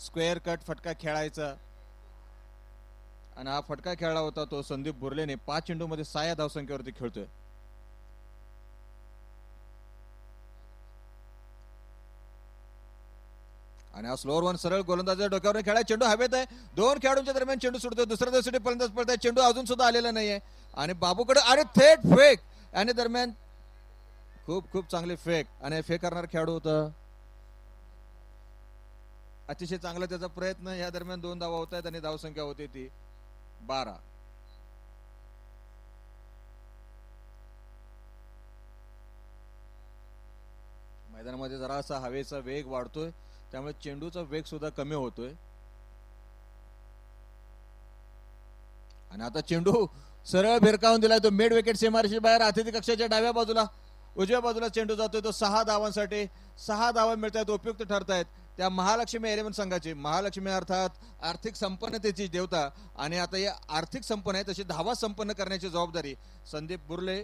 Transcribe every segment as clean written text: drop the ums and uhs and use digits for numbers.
Square cut फटका खेळायचा आणि हा फटका खेळला होता तो संदीप बुर्लेने 5 चेंडूमध्ये 6 या धावसंख्येवरती खेळतोय. आणि हा स्लोअर वन सरळ गोलंदाजाच्या डोक्यावर खेळाय, चेंडू हवेत आहे, दोन खेळाडूंच्या दरम्यान चेंडू सुटतो, दुसऱ्या धावसाठी फलंदाज पडताय, चेंडू अजून सुद्धा आलेला नाहीये आणि बाबूकडे आणि थेट फेक आणि दरम्यान खूप खूप चांगली फेक आणि फेक करणार खेळाडू होता. अतिशय चांगला त्याचा प्रयत्न. या दरम्यान 2 धावा होत आहेत आणि धावसंख्या होती ती 12. मैदानामध्ये जरासा हवेचा वेग वाढतोय त्यामुळे चेंडूचा वेग सुद्धा कमी होतोय आणि आता चेंडू सरळ भिरकावून दिलाय तो मिड विकेट सीमारेषे बाहेर अतिथी कक्षाच्या डाव्या बाजूला उजव्या बाजूला चेंडू जातोय तो 6 धावांसाठी. 6 धावा मिळतात, उपयुक्त ठरतायत त्या महालक्ष्मी 11 संघाची. महालक्ष्मी अर्थात आर्थिक संपन्नतेची देवता आणि आता या आर्थिक संपन्न आहे तशी धावा संपन्न करण्याची जबाबदारी संदीप बुर्ले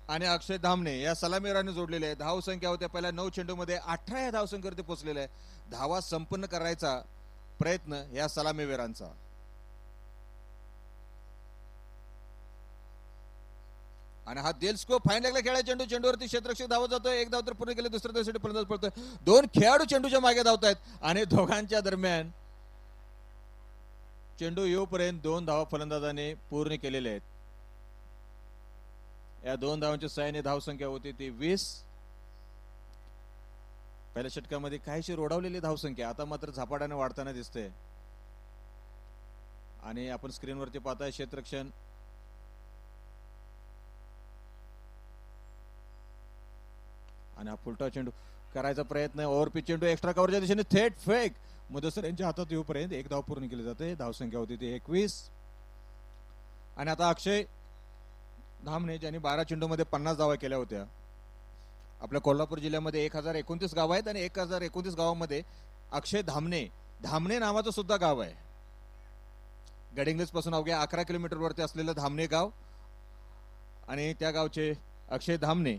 आणि अक्षय धामणे या सलामीराने जोडलेले आहे. धाव संख्या होत्या पहिल्या 9 चेंडूमध्ये 18 या धावसंख्येवरती पोहोचलेले आहे. धावा संपन्न करायचा प्रयत्न या सलामीवीरांचा. आणि हा देल स्कोप फाईन लेगला खेळाय, चेंडू चेंडूवरती क्षेत्ररक्षक धावत जातोय, एक धाव तर पूर्ण केले, दुसऱ्या धावसाठी फलंदाज पडतोय. दोन खेळाडू चेंडूच्या मागे धावतायत आणि दोघांच्या दरम्यान चेंडू येऊपर्यंत 2 धावा फलंदाजाने पूर्ण केलेल्या आहेत. या 2 धावांच्या सहाय्याने धावसंख्या होती ती 20. पहिल्या षटकामध्ये काहीशी रोडावलेली धावसंख्या आता मात्र झपाट्याने वाढताना दिसते आणि आपण स्क्रीनवरती पाहताय क्षेत्ररक्षण आणि हा फुलटा चेंडू करायचा प्रयत्न, ओव्हरपिच चेंडू एक्स्ट्रा कव्हरच्या दिशेने थेट फेक मुदस्सर यांच्या हातात येऊपर्यंत 1 धाव पूर्ण केली जाते. धावसंख्या होती ती 21. आणि आता अक्षय धामणे ज्यांनी 12 चेंडूमध्ये 50 धावा केल्या होत्या. आपल्या कोल्हापूर जिल्ह्यामध्ये 1029 गाव आहेत आणि 1029 गावामध्ये अक्षय धामणे नावाचं सुद्धा गाव आहे. गडिंग्लज पासून अवघ्या 11 किलोमीटरवरती असलेलं धामणे गाव आणि त्या गावचे अक्षय धामणे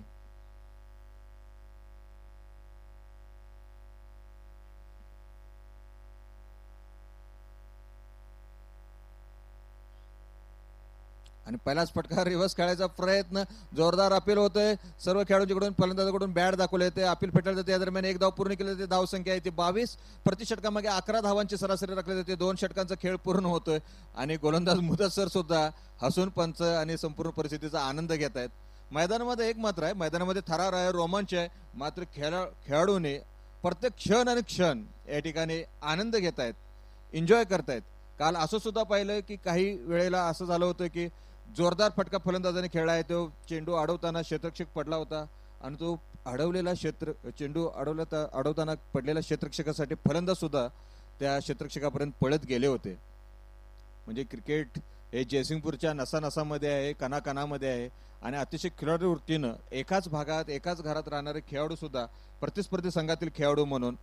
आणि पहिलाच फटका रिव्हर्स खेळायचा प्रयत्न, जोरदार अपील होतोय सर्व खेळाडूंकडून, फलंदाजाकडून बॅट दाखवले येते, अपील फेटाळले जाते. या दरम्यान 1 धाव पूर्ण केली जाते. धाव संख्या आहे ती 22. प्रति षटकामागे 11 धावांची सरासरी राखली जाते. 2 षटकांचा खेळ पूर्ण होतोय आणि गोलंदाज मुदस्सर सुद्धा हसून पंच आणि संपूर्ण परिस्थितीचा आनंद घेत आहेत. मैदानामध्ये एक मात्र आहे, मैदानामध्ये थरार आहे, रोमांच आहे, मात्र खेळाडूने प्रत्येक क्षण आणि क्षण या ठिकाणी आनंद घेत आहेत, एन्जॉय करतायत. काल असं सुद्धा पाहिलं की काही वेळेला असं झालं होतं की जोरदार फटका फलंदाजाने खेळला आहे, तो चेंडू अडवताना क्षेत्ररक्षक पडला होता आणि तो अडवलेला चेंडू अडवताना पडलेल्या क्षेत्ररक्षकासाठी फलंदाज सुद्धा त्या क्षेत्ररक्षकापर्यंत पळत गेले होते. म्हणजे क्रिकेट हे जयसिंगपूरच्या नसानसामध्ये आहे, कणाकणामध्ये आहे आणि अतिशय खिलाडू वृत्तीनं एकाच भागात एकाच घरात राहणारे खेळाडू सुद्धा प्रतिस्पर्धी संघातील खेळाडू म्हणून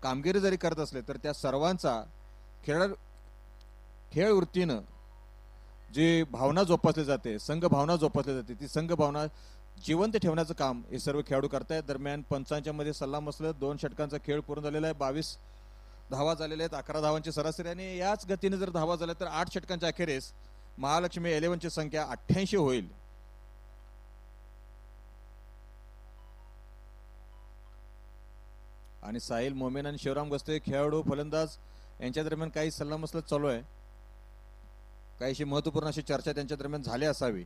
कामगिरी जरी करत असले तर त्या सर्वांचा खेळ वृत्तीनं जी भावना जोपासली जाते, संघ भावना जोपासली जाते, ती संघ भावना जिवंत ठेवण्याचं काम हे सर्व खेळाडू करतायत. दरम्यान पंचांच्या मध्ये सल्ला मसलत 2 षटकांचा खेळ पूर्ण झालेला आहे. 22 धावा झालेल्या आहेत, 11 धावांची सरासरी आणि याच गतीने जर धावा झाल्या तर 8 षटकांच्या अखेरीस महालक्ष्मी 11 ची संख्या 88 होईल. आणि साहिल मोमेन आणि शिवराम गस्ते खेळाडू फलंदाज यांच्या दरम्यान काही सल्लामसलत चालू आहे, काहीशी महत्वपूर्ण अशी चर्चा त्यांच्या दरम्यान झाली असावी.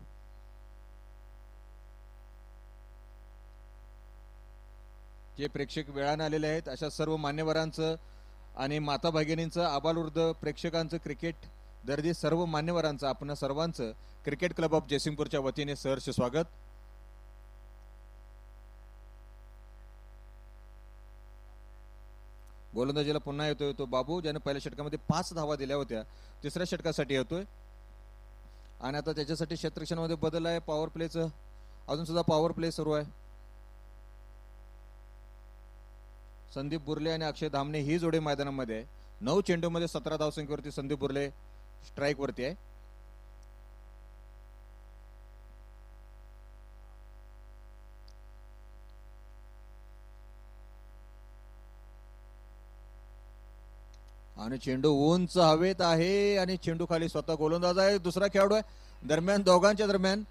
जे प्रेक्षक वेळाने आलेले आहेत अशा सर्व मान्यवरांचं आणि माता भगिनींचं, आबालवृद्ध प्रेक्षकांचं, क्रिकेट दर्दी सर्व मान्यवरांचं, आपण सर्वांचं क्रिकेट क्लब ऑफ जयसिंगपूरच्या वतीने सहर्ष स्वागत. गोलंदाजीला पुन्हा येतोय तो बाबू, ज्याने पहिल्या षटकामध्ये 5 धावा दिल्या होत्या, तिसऱ्या षटकासाठी येतोय आणि आता त्याच्यासाठी क्षेत्ररक्षणामध्ये बदल आहे. पॉवर प्लेचं अजून सुद्धा पॉवर प्ले सुरू आहे. संदीप बुर्ले आणि अक्षय धामणे ही जोडी मैदानामध्ये आहे. 9 चेंडूमध्ये 17 धावसंख्येवरती संदीप बुर्ले स्ट्राईक वरती आहे. आणि चेंडू उंच हवेत आहे आणि चेंडू खाली स्वतः गोलंदाज आहे, दुसरा खेळाडू आहे. दरम्यान दोघांच्या दरम्यान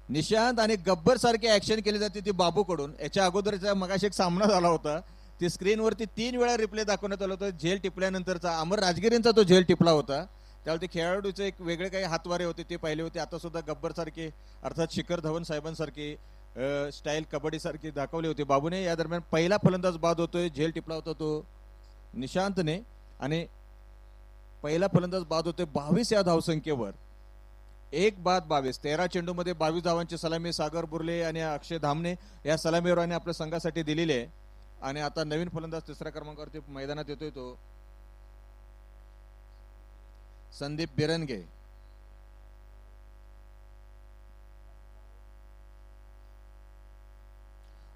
निशांत आणि गब्बर सारखी ऍक्शन केली जाते ती बाबूकडून. याच्या अगोदरचा मगाशी एक सामना झाला होता, ती स्क्रीनवरती 3 वेळा रिप्ले दाखवण्यात आलं होतं. झेल टिपल्यानंतरचा अमर राजगिरींचा तो झेल टिपला होता, त्यावेळी ते खेळाडूचे एक वेगळे काही हातवारे होते ते पाहिले होते. आता सुद्धा गब्बर सारखे अर्थात शिखर धवन साहेबांसारखी स्टाईल कबड्डी सारखी दाखवली होती बाबूने. या दरम्यान पहिला फलंदाज बाद होतोय, झेल टिपला होता तो निशांतने आणि पहिला फलंदाज बाद होतोय 22 या धावसंख्येवर. एक बाद 22, 13 चेंडू मध्ये 22 धावांची सलामी सागर बुर्ले आणि अक्षय धामणे या सलामीवीरांनी आपल्या संघासाठी दिलेली आहे. आणि आता नवीन फलंदाज तिसऱ्या क्रमांकावरती मैदानात येतोय तो संदीप बिरनगे.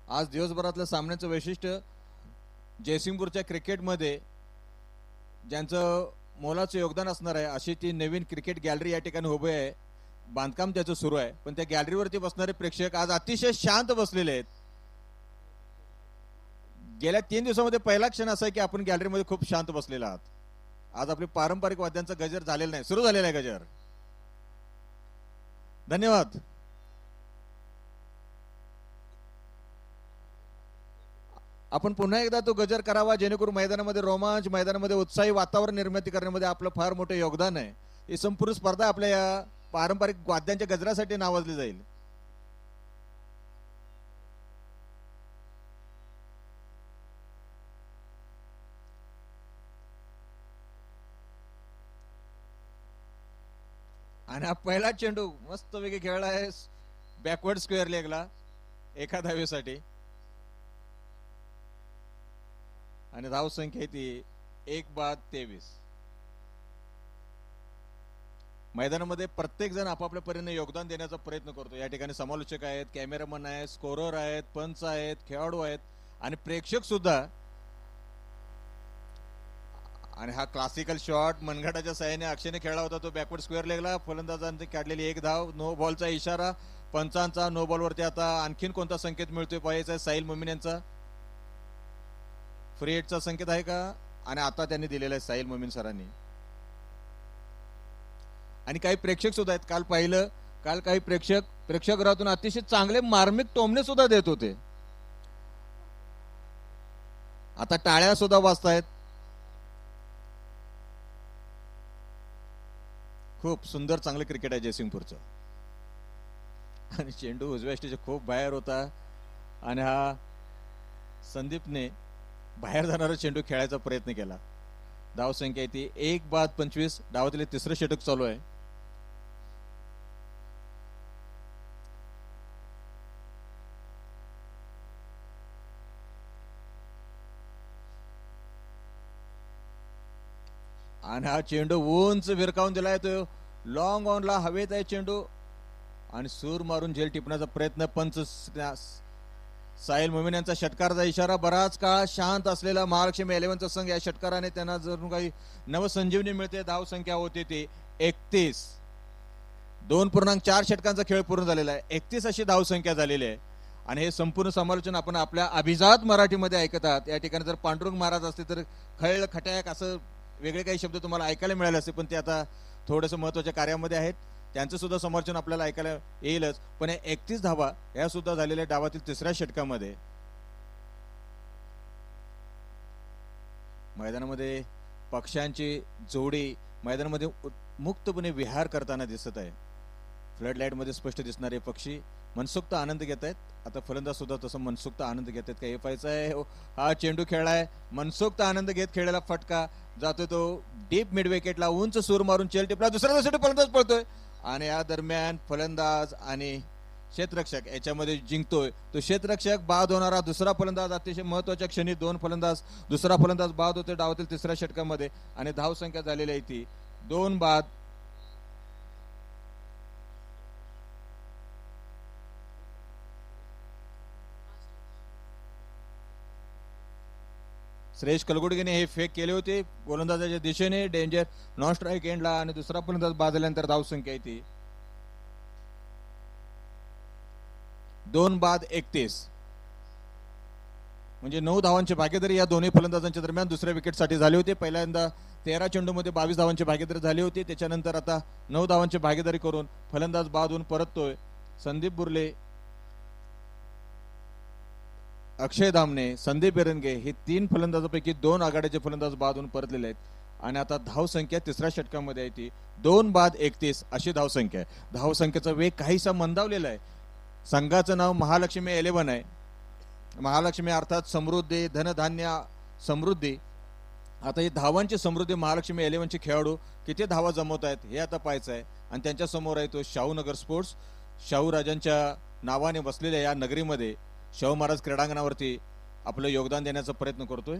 आज दिवसभरातल्या सामन्याचं वैशिष्ट्य जयसिंगपूरच्या क्रिकेटमध्ये ज्यांचं मोलाचं योगदान असणार आहे अशी ती नवीन क्रिकेट गॅलरी या ठिकाणी उभी आहे. बांधकाम त्याचं सुरू आहे, पण त्या गॅलरीवरती बसणारे प्रेक्षक आज अतिशय शांत बसलेले आहेत. गेल्या 3 दिवसामध्ये पहिला क्षण असा आहे की आपण गॅलरीमध्ये खूप शांत बसलेला आहात. आज आपली पारंपरिक वाद्यांचा गजर झालेला नाही, सुरू झालेला आहे गजर. धन्यवाद. आपण पुन्हा एकदा तो गजर करावा जेणेकरून मैदानामध्ये रोमांच, मैदानामध्ये उत्साही वातावरण निर्मिती करण्यामध्ये आपलं फार मोठं योगदान आहे. ही संपूर्ण स्पर्धा आपल्या या पारंपरिक वाद्यांच्या गजरासाठी नावाजली जाईल. आणि हा पहिला चेंडू मस्त वेगळी खेळला आहे बॅकवर्ड स्क्वेअर लेगला एका धावेसाठी. आणि धाव संख्या ती 1 बाद 23. मैदानामध्ये प्रत्येक जण आपापल्या परीने योगदान देण्याचा प्रयत्न करतो. या ठिकाणी समालोचक आहेत, कॅमेरामन आहेत, स्कोरर आहेत, पंच आहेत, खेळाडू आहेत आणि प्रेक्षक सुद्धा. आणि हा क्लासिकल शॉट मनगटाच्या साहाय्याने अक्षयने खेळला होता तो बॅकवर्ड स्क्वेअर लेगला. फलंदाजांनी काढलेली 1 धाव, नो बॉलचा इशारा पंचांचा. नो बॉलवरती आता आणखीन कोणता संकेत मिळतोय पाहायचा. साहिल मोमीन यांचा फ्री हिटचा संकेत आहे का? आणि आता त्यांनी दिलेला आहे साहिल मोमीन सरांनी. आणि काही प्रेक्षक सुद्धा आहेत, काल पाहिलं, काल काही प्रेक्षकगृहातून अतिशय चांगले मार्मिक टोमणे सुद्धा देत होते. आता टाळ्या सुद्धा वाजतायत. खूप सुंदर चांगलं क्रिकेट आहे जयसिंगपूरचं. आणि चेंडू उजव्या स्टेजच्या खूप बाहेर होता आणि हा संदीपने बाहेर जाणारा चेंडू खेळायचा प्रयत्न केला. धाव संख्या ती 1 बाद 25. डावातील तिसरं षटक चालू आहे. आणि हा चेंडू उंच भिरकावून दिलाय, तो लॉंग ऑनला हवेत आहे चेंडू आणि सूर मारून झेल टिपण्याचा प्रयत्न. पंच साहिल मोमीन यांचा षटकाराचा इशारा. बराच काळ शांत असलेला महालक्ष्मी 11चा संघ या षटकाराने त्यांना जर काही नवसंजीवनी मिळते. धाव संख्या होती ती 31. 2.4 षटकांचा खेळ पूर्ण झालेला आहे. 31 अशी धाव संख्या झालेली आहे. आणि हे संपूर्ण समालोचन आपण आपल्या अभिजात मराठीमध्ये ऐकत आहात. या ठिकाणी जर पांडुरंग महाराज असते तर खळ खटाक असं वेगळे काही शब्द तुम्हाला ऐकायला मिळाले असते, पण ते आता थोडंसं महत्वाच्या कार्यामध्ये आहेत. त्यांचं सुद्धा समर्थन आपल्याला ऐकायला येईलच. पण 31 धावा या सुद्धा झालेल्या डावातील तिसऱ्या षटकामध्ये. मैदानामध्ये पक्ष्यांची जोडी मैदानामध्ये मुक्तपणे विहार करताना दिसत आहे. फ्लड लाईट मध्ये स्पष्ट दिसणारे पक्षी मनसोक्त आनंद घेत आहेत. आता फलंदाज सुद्धा तसं मनसोक्त आनंद घेत आहेत. काही पाहायचा आहे. हा चेंडू खेळलाय, मनसोक्त आनंद घेत खेळलेला फटका जातोय तो डीप मिड विकेटला. उंच सूर मारून चेल टिपला. दुसऱ्या साठी फलंदाज पळतोय आणि या दरम्यान फलंदाज आणि क्षेत्ररक्षक याच्यामध्ये जिंकतोय तो क्षेत्ररक्षक. बाद होणारा दुसरा फलंदाज. अतिशय महत्वाच्या क्षणी 2 फलंदाज, दुसरा फलंदाज बाद होते डावातील तिसऱ्या षटकामध्ये. आणि धाव संख्या झालेली आहे ती 2 बाद. श्रेयस कलगुडगेने हे फेक केले होते गोलंदाजाच्या दिशेने. डेंजर नॉन स्ट्राईक एंडला आणि दुसरा फलंदाज बाद झाल्यानंतर धाव संख्या आहे ती 2 बाद 31. म्हणजे 9 धावांची भागीदारी या दोन्ही फलंदाजांच्या दरम्यान दुसऱ्या विकेटसाठी झाली होती. पहिल्यांदा 13 चेंडूमध्ये 22 धावांची भागीदारी झाली होती. त्याच्यानंतर आता 9 धावांची भागीदारी करून फलंदाज बादून परततोय. संदीप बुर्ले, अक्षय धामणे, संदीप एरनगे हे 3 फलंदाजापैकी 2 आघाडीचे फलंदाज बादून परतलेले आहेत. आणि आता धावसंख्या तिसऱ्या षटकामध्ये आहे ती 2 बाद 31 अशी धावसंख्या आहे. धावसंख्येचा वेग काहीसा मंदावलेला आहे. संघाचं नाव महालक्ष्मी 11 आहे. महालक्ष्मी अर्थात समृद्धी, धनधान्य, समृद्धी. आता ही धावांची समृद्धी महालक्ष्मी 11चे खेळाडू किती धावा जमवत आहेत हे आता पाहायचं आहे. आणि त्यांच्या समोर आहे तो शाहूनगर स्पोर्ट्स. शाहू राजांच्या नावाने बसलेल्या या नगरीमध्ये शाहू महाराज क्रीडांगणावरती आपलं योगदान देण्याचा प्रयत्न करतोय.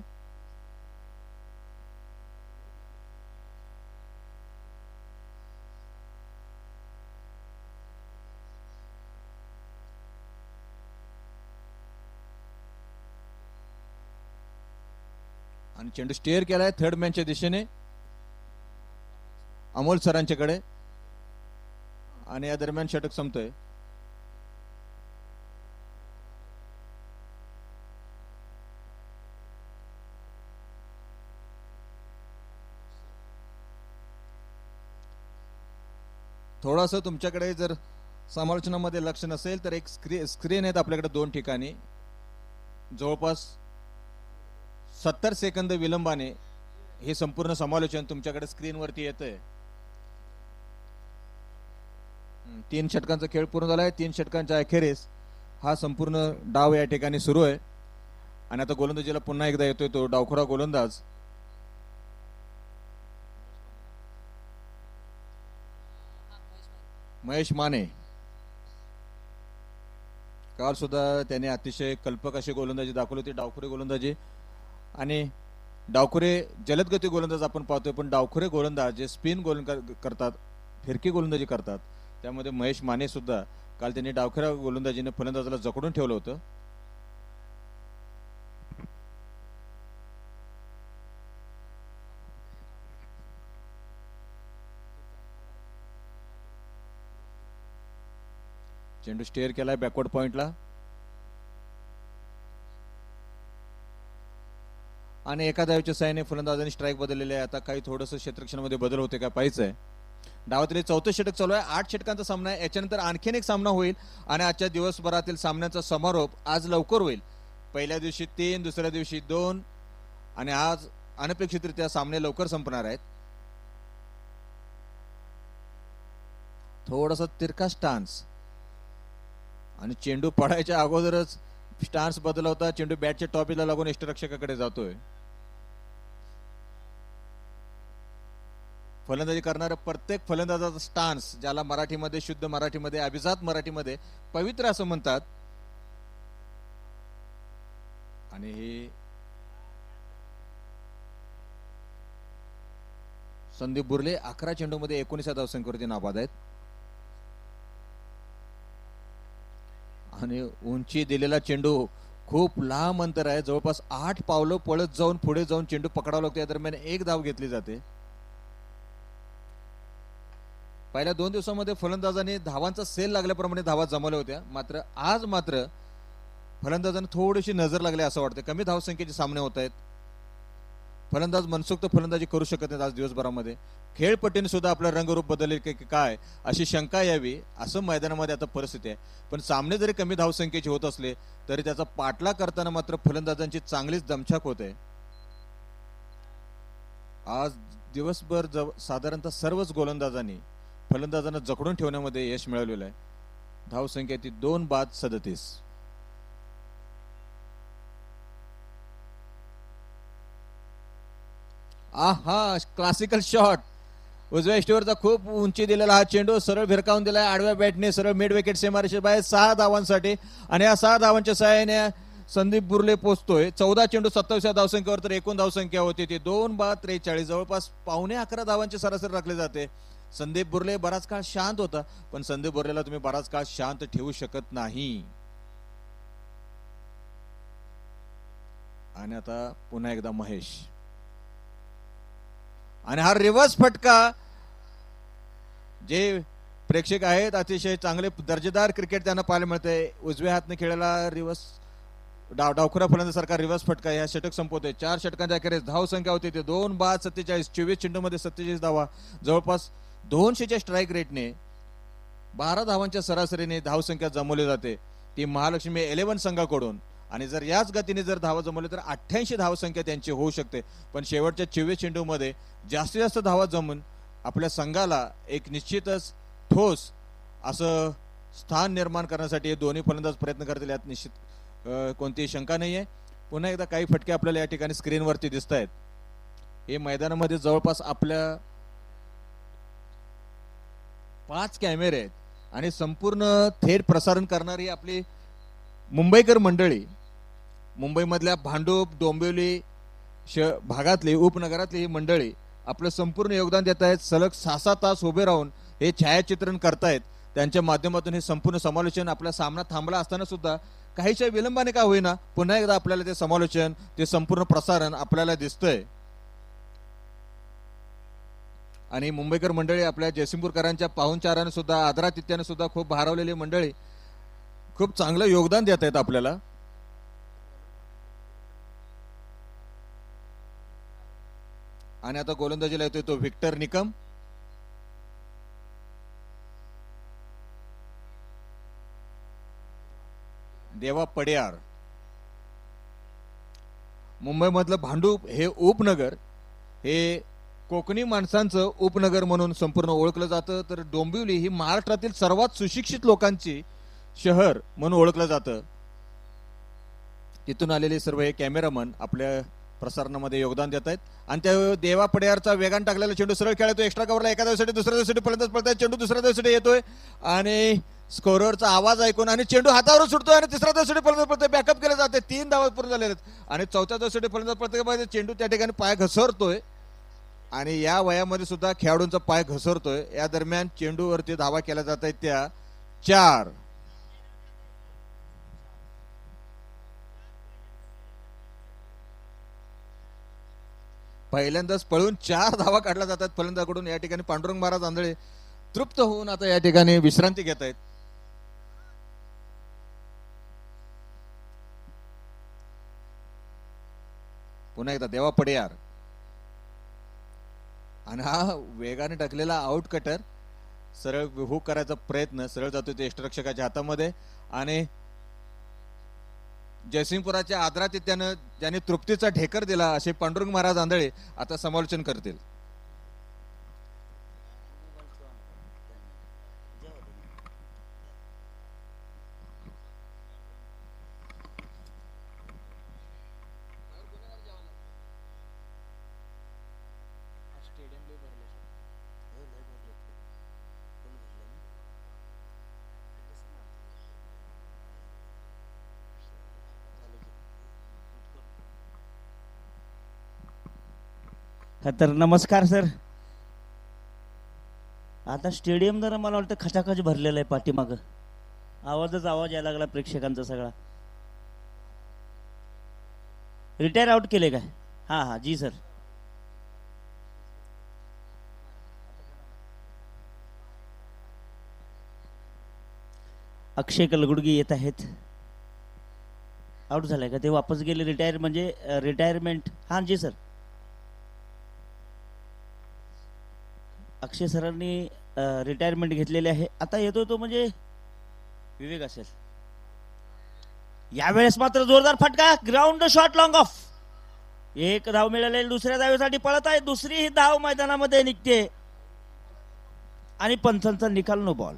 आणि चेंडू स्टेअर केलाय थर्ड मॅनच्या दिशेने अमोल सरांच्याकडे. आणि या दरम्यान षटक संपतोय. थोडंसं तुमच्याकडे जर समालोचनामध्ये लक्ष नसेल तर एक स्क्रीन आहेत आपल्याकडे 2 ठिकाणी. जवळपास 70 सेकंद विलंबाने हे संपूर्ण समालोचन तुमच्याकडे स्क्रीनवरती येतंय. 3 षटकांचा खेळ पूर्ण झालाय. 3 षटकांच्या अखेरीस हा संपूर्ण डाव या ठिकाणी सुरू आहे. आणि आता गोलंदाजीला पुन्हा एकदा येतोय तो डावखुरा गोलंदाज महेश माने. काल सुद्धा त्याने अतिशय कल्पक अशी गोलंदाजी दाखवली होती, डावखुरी गोलंदाजी. आणि डावखुरे जलदगती गोलंदाज आपण पाहतोय, पण डावखुरे गोलंदाज जे स्पिन करतात, फिरकी गोलंदाजी करतात, त्यामध्ये महेश माने सुद्धा काल त्यांनी डावखुऱ्या गोलंदाजीने फलंदाजाला जखडून ठेवलं होतं. चेंडू स्टेअर केलाय बॅकवर्ड पॉइंटला. आणि एका धावेच्या साहाय्याने फलंदाजांनी स्ट्राईक बदललेले आहे. आता काही थोडंसं क्षेत्ररक्षणामध्ये बदल होते का पाहायचंय. डावातील 4थं षटक चालू आहे. 8 षटकांचा सामना आहे. याच्यानंतर आणखीन एक सामना होईल आणि आजच्या दिवसभरातील सामन्याचा समारोप आज लवकर होईल. पहिल्या दिवशी 3, दुसऱ्या दिवशी 2 आणि आज अनपेक्षितरित्या सामने लवकर संपणार आहेत. थोडासा तिरका स्टान्स आणि चेंडू पडायच्या अगोदरच स्टान्स बदलवता. चेंडू बॅटच्या टॉपीला लागून यष्टिरक्षकाकडे जातोय. फलंदाजी करणारा प्रत्येक फलंदाजाचा स्टान्स, ज्याला मराठीमध्ये, शुद्ध मराठीमध्ये, अभिजात मराठीमध्ये पवित्र असं म्हणतात. आणि हे संदीप बुर्ले 11 चेंडूमध्ये 19 धावसंख्येवरती नाबाद आहेत. आणि उंची दिलेला चेंडू खूप लांब अंतर आहे. जवळपास 8 पावलं पळत जाऊन पुढे जाऊन चेंडू पकडावा लागतो. या दरम्यान 1 धाव घेतली जाते. पहिल्या 2 दिवसांमध्ये फलंदाजांनी धावांचा सेल लागल्याप्रमाणे धावा जमवल्या होत्या. मात्र आज फलंदाजांना थोडीशी नजर लागली असं वाटतं. कमी धावसंख्येचे सामने होत आहेत. फलंदाज मनसोक्त फलंदाजी करू शकत नाहीत आज दिवसभरामध्ये. खेळपट्टीने सुद्धा आपलं रंगरूप बदलले की काय अशी शंका यावी असं मैदानामध्ये आता परिस्थिती आहे. पण सामने जरी कमी धावसंख्येचे होत असले तरी त्याचा पाठलाग करताना मात्र फलंदाजांची चांगलीच दमछाक होते. आज दिवसभर साधारणतः सर्वच गोलंदाजांनी फलंदाजांना जखडून ठेवण्यामध्ये यश मिळवलेलं आहे. धावसंख्या ती 2 बाद 37. आहा, क्लासिकल शॉट. उजव्या इष्टीवरचा खूप उंची दिलेला हा चेंडू सरळ भिरकावून दिलाय आडव्या बॅटने सरळ मिड विकेट सीमारेषे बाहेर 6 धावांसाठी. आणि या 6 धावांच्या सहाय्याने संदीप बुर्ले पोहोचतोय. 14 चेंडू 27 धावसंख्येवर तर एकूण धावसंख्या होती ती 2 बाद 43. जवळपास 11:15 धावांची सरासरी राखली जाते. संदीप बुर्ले बराच काळ शांत होता, पण संदीप बुर्लेला तुम्ही बराच काळ शांत ठेवू शकत नाही. आणि आता पुन्हा एकदा महेश. आणि हा रिव्हर्स फटका. जे प्रेक्षक आहेत अतिशय चांगले दर्जेदार क्रिकेट त्यांना पाहायला मिळते. उजव्या हातने खेळायला रिव्हर्स डावखुरा फलंदाजासारखा रिव्हर्स फटका ह्या षटक संपवतोय. 4 षटकांच्या अखेरीस धाव संख्या होती ते 2 बाद 47. 24 चेंडूमध्ये 47 धावा, जवळपास 200च्या स्ट्राईक रेटने 12 धावांच्या सरासरीने धाव संख्या जमवली जाते ती महालक्ष्मी 11 संघाकडून. आणि जर याच गतीने जर धावा जमवले तर 88 धाव संख्या त्यांची होऊ शकते. पण शेवटच्या 24 चेंडूमध्ये जास्तीत जास्त धावा जमून आपल्या संघाला एक निश्चितच ठोस असं स्थान निर्माण करण्यासाठी हे दोन्ही फलंदाज प्रयत्न करतील, यात निश्चित कोणतीही शंका नाही आहे. पुन्हा एकदा काही फटके आपल्याला या ठिकाणी स्क्रीनवरती दिसत आहेत. हे मैदानामध्ये जवळपास आपल्या 5 कॅमेरे आहेत आणि संपूर्ण थेट प्रसारण करणारी आपली मुंबईकर मंडळी, मुंबईमधल्या भांडूप डोंबिवली भागातली उपनगरातली ही मंडळी आपलं संपूर्ण योगदान देत आहेत. सलग 6-6 तास उभे राहून हे छायाचित्रण करतायत. त्यांच्या माध्यमातून हे संपूर्ण समालोचन, आपला सामना थांबला असताना सुद्धा काहीच्या विलंबाने का होईना पुन्हा एकदा आपल्याला ते समालोचन, ते संपूर्ण प्रसारण आपल्याला दिसतंय. आणि मुंबईकर मंडळी आपल्या जयसिंगपूरकरांच्या पाहुणचाराने सुद्धा, आदरातिथ्याने सुद्धा खूप भारावलेली मंडळी खूप चांगलं योगदान देत आहेत आपल्याला. आणि आता गोलंदाजीला येतोय तो व्हिक्टर निकम. देवा पडियार. मुंबईमधलं भांडूप हे उपनगर हे कोकणी माणसांचं उपनगर म्हणून संपूर्ण ओळखलं जातं, तर डोंबिवली ही महाराष्ट्रातील सर्वात सुशिक्षित लोकांची शहर म्हणून ओळखलं जातं. तिथून आलेले सर्व हे कॅमेरामन आपल्या प्रसारणामध्ये योगदान देत आहेत. आणि त्या देवा पडियारचा वेगान टाकलेला चेंडू सरळ खेळतोय एक्स्ट्रा कव्हरला, एका धावेसाठी दुसऱ्या धावेसाठी फलंदाज पळताय, चेंडू दुसऱ्या धावेसाठी येतोय आणि स्कोररचा आवाज ऐकून आणि चेंडू हातावर सुटतोय आणि तिसऱ्या धावेसाठी फलंदाज पळतोय, बॅकअप केले जाते. 3 धावा पूर्ण झालेले आहेत आणि चौथ्या धावेसाठी फलंदाज पळतोय, चेंडू त्या ठिकाणी पाय घसरतोय आणि या वयामध्ये सुद्धा खेळाडूंचा पाय घसरतोय. या दरम्यान चेंडूवरती धावा केल्या जात आहेत त्या 4. पहिल्यांदाच पळून 4 धावा काढल्या जातात फलंदाजाकडून. या ठिकाणी पांडुरंग महाराज आंधळे तृप्त होऊन आता या ठिकाणी विश्रांती घेत आहेत. पुन्हा एकदा देवा पडियार आणि हा वेगाने टाकलेला आउट कटर सरळ हुक करायचा प्रयत्न, सरळ जातो ते यष्टरक्षकाच्या हातामध्ये. आणि जयसिंगपुराच्या आदरातिथ्यानं ज्यांनी तृप्तीचा ढेकर दिला असे पांडुरंग महाराज आंधळे आता समालोचन करतील. तर नमस्कार सर. आता स्टेडियम जरा मला वाटतं खचाखच भरलेलं आहे, पाठीमागं आवाजच आवाज यायला लागला प्रेक्षकांचा सगळा. रिटायर आउट केले काय? हां हां जी सर. अक्षय कलगुडगी येत आहेत. आउट झालाय का? ते वापस गेले रिटायर, म्हणजे रिटायरमेंट. हां जी सर. अक्षय सरांनी रिटायरमेंट घेतलेली आहे. आता येतो तो म्हणजे विवेक असेल. यावेळेस मात्र जोरदार फटका, ग्राउंड शॉट लॉंग ऑफ. 1 धाव मिळाले, दुसऱ्या धावेसाठी पळत आहे. दुसरी ही धाव मैदानामध्ये निघते आणि पंचांचा निकाल नो बॉल.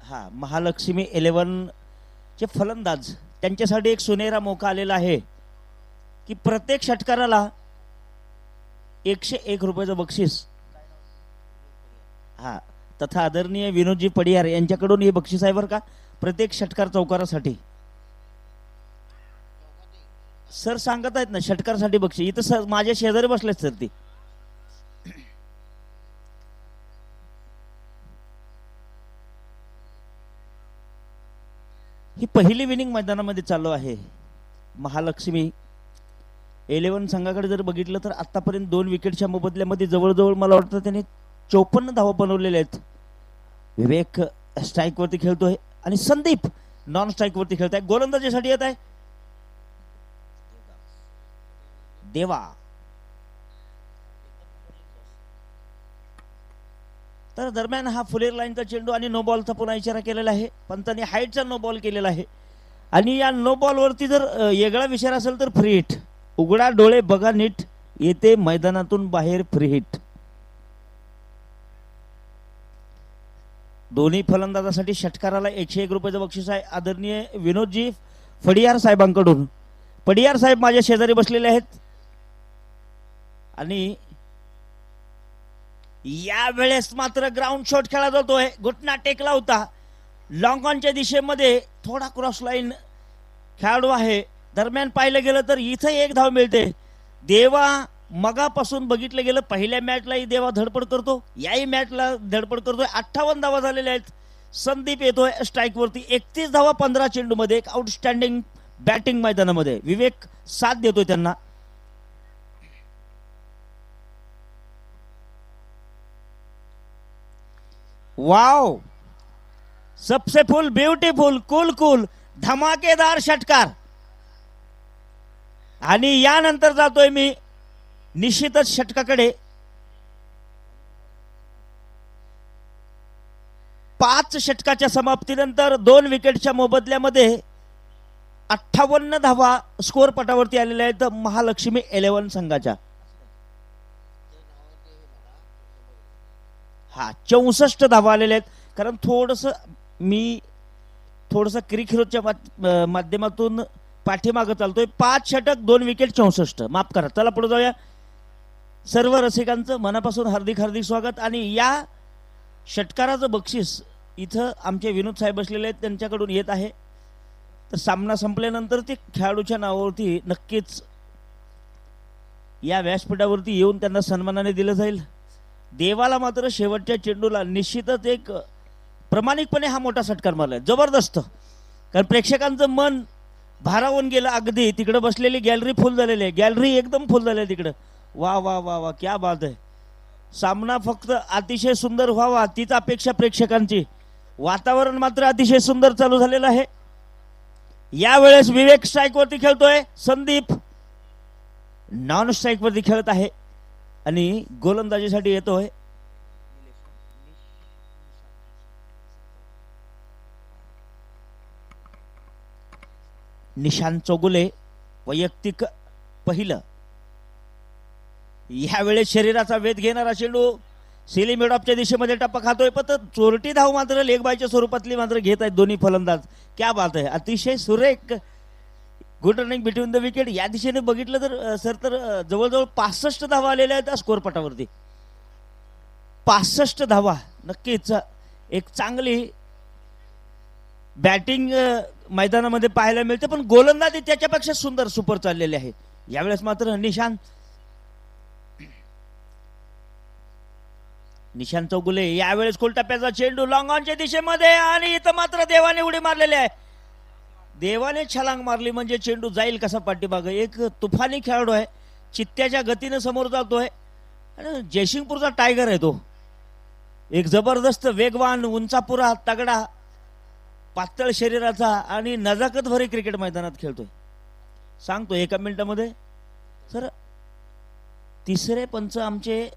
हा महालक्ष्मी 11 चे फलंदाज, त्यांच्यासाठी एक सुनेरा मोका आलेला आहे की प्रत्येक षटकाराला 101 रुपयाचं बक्षीस. हा तथा आदरणीय विनोदजी पडियार यांच्याकडून हे बक्षीस आहे बरं का, प्रत्येक षटकार चौकारासाठी. सर सांगत आहेत ना षटकारासाठी बक्षीस. इथं सर माझ्या शेजारी बसलेत सर. ती ही पहिली विनिंग मैदानामध्ये चालू आहे. महालक्ष्मी 11 संघाकडे जर बघितलं तर आतापर्यंत 2 विकेटच्या मोबदल्यामध्ये जवळजवळ मला वाटतं त्यांनी 54 धावा बनवलेल्या आहेत. विवेक स्ट्राईक वरती खेळतोय आणि संदीप नॉन स्ट्राईक वरती खेळत आहे. गोलंदाजीसाठी येत आहे देवा. तर दरम्यान हा फुलेर लाईनचा चेंडू आणि नो बॉलचा पुन्हा इशारा केलेला आहे. पंतांनी हाईटचा नो बॉल केलेला आहे आणि या नो बॉल वरती जर वेगळा विचार असेल तर फ्री हिट. उघडा डोळे बघा नीट, येते मैदानातून बाहेर फ्री हिट. दोन्ही फलंदाजासाठी षटकाराला 101 रुपयाचं बक्षीस आहे आदरणीय विनोदजी फडियार साहेबांकडून. फडियार साहेब माझ्या शेजारी बसलेले आहेत आणि या वेळेस मात्र ग्राउंड शॉट खेळला जातोय. घुटना टेकला होता. लॉंग ऑनच्या दिशेमध्ये थोडा क्रॉस लाईन खेळाडू आहे. दरम्यान पाहिलं गेलं तर इथं 1 धाव मिळते. देवा मगापासून बघितलं गेलं पहिल्या मॅचलाही देवा धडपड करतो, याही मॅचला धडपड करतोय. 58 धावा झालेल्या आहेत. संदीप येतोय स्ट्राईक वरती. 31 धावा 15 चेंडू मध्ये. एक आउटस्टँडिंग बॅटिंग मैदानामध्ये. विवेक साथ देतोय त्यांना. वाव, सबसे फुल ब्युटिफुल कूल कूल धमाकेदार षटकार. आणि यानंतर जातोय मी निश्चितच षटकाकडे. 5 षटकाच्या समाप्तीनंतर 2 विकेटच्या मोबदल्यामध्ये 58 धावा स्कोर पटावरती आलेल्या आहेत महालक्ष्मी 11 संघाच्या. हा 64 धावा आलेल्या आहेत. कारण मी थोडस क्रिकेटच्या माध्यमातून पाठीमागं चालतोय. 5 षटक 2 विकेट 64. माफ करा. चला पुढे जाऊया. सर्व रसिकांचं मनापासून हार्दिक हार्दिक स्वागत. आणि या षटकाराचं बक्षीस इथं आमचे विनोद साहेब बसलेले आहेत त्यांच्याकडून येत आहे. तर सामना संपल्यानंतर ते खेळाडूच्या नावावरती नक्कीच या व्यासपीठावरती येऊन त्यांना सन्मानाने दिलं जाईल. देवाला मात्र शेवटच्या चेंडूला निश्चितच एक प्रामाणिकपणे हा मोठा षटकार मारलाय. जबरदस्त. कारण प्रेक्षकांचं मन भारावून गेलं अगदी. तिकडे बसलेली गॅलरी फुल झालेली आहे. गॅलरी एकदम फुल झाली आहे तिकडं. वा वा वा वा, क्या बात आहे. सामना फक्त अतिशय सुंदर व्हावा तीच अपेक्षा प्रेक्षकांची. वातावरण मात्र अतिशय सुंदर चालू झालेलं आहे. यावेळेस विवेक स्ट्राईक वरती खेळतोय. संदीप नॉन स्ट्राईक वरती खेळत आहे आणि गोलंदाजीसाठी येतोय निशांत चौगुले. वैयक्तिक पहिलं. यावेळेस शरीराचा वेध घेणारा चेंडू सिली मिडॉपच्या दिशेमध्ये टप्पा खातोय. पण चोरटी धाव मात्र लेग बायच्या स्वरूपातली मात्र घेत आहेत दोन्ही फलंदाज. क्या बात आहे. अतिशय सुरेख good running between the wicket. या दिशेने बघितलं तर सर तर जवळजवळ 65 धावा आलेल्या आहेत स्कोर पटावरती. 65 धावा. नक्कीच एक चांगली बॅटिंग मैदानामध्ये पाहायला मिळते. पण गोलंदाजी त्याच्यापेक्षा सुंदर सुपर चाललेले आहे. यावेळेस मात्र निशांत चौगुले. यावेळेस खोलटप्प्याचा चेंडू लॉंग ऑनच्या दिशेमध्ये आणि इथं मात्र देवाने उडी मारलेली आहे. देवाने छलांग मारली म्हणजे चेंडू जाईल कसा पाठीमागं. एक तुफानी खेळाडू आहे. चित्त्याच्या गतीने समोर जातोय आणि जयसिंगपूरचा टायगर आहे तो. एक जबरदस्त वेगवान उंचापुरा तगडा पातळ शरीराचा आणि नजाकत भरी क्रिकेट मैदानात खेळतोय. सांगतो 1 मिनिटामध्ये. सर तिसरे पंच आमचे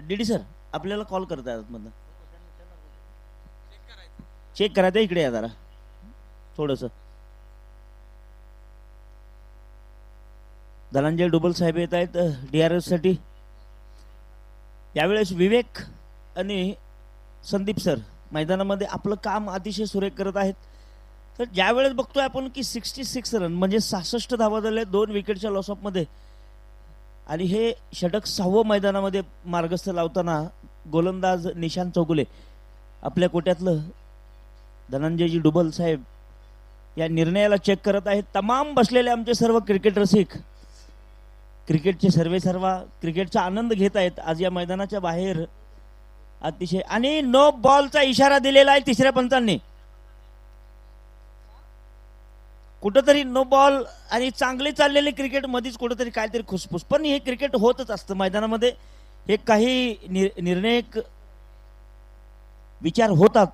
डीडी सर आपल्याला कॉल करतात. मधनं चेक करायचं. इकडे या जरा थोडस. धनंजय डुबल साहेब येत आहेत DRS साठी. यावेळेस विवेक आणि संदीप सर मैदानामध्ये आपलं काम अतिशय सुरेख करत आहेत. तर ज्यावेळेस बघतोय आपण की 66 रन म्हणजे 66 धावा झाले 2 विकेटच्या लॉस ऑफ मध्ये. आणि हे षटक 6वं मैदानामध्ये मार्गस्थ लावताना गोलंदाज निशांत चौगुले आपल्या कोट्यातलं धनंजयजी डुबल साहेब या निर्णयाला चेक करत आहेत. तमाम बसलेले आमचे सर्व क्रिकेट रसिक क्रिकेटचे सर्व क्रिकेटचा आनंद घेत आहेत आज या मैदानाच्या बाहेर. अतिशय आणि नो बॉलचा इशारा दिलेला आहे तिसऱ्या पंचांनी. कुठंतरी नो बॉल आणि चांगली चाललेली क्रिकेट मध्येच कुठंतरी काहीतरी खुसफुस, पण हे क्रिकेट होतच असतं मैदानामध्ये. हे काही निर्णायक विचार होतात,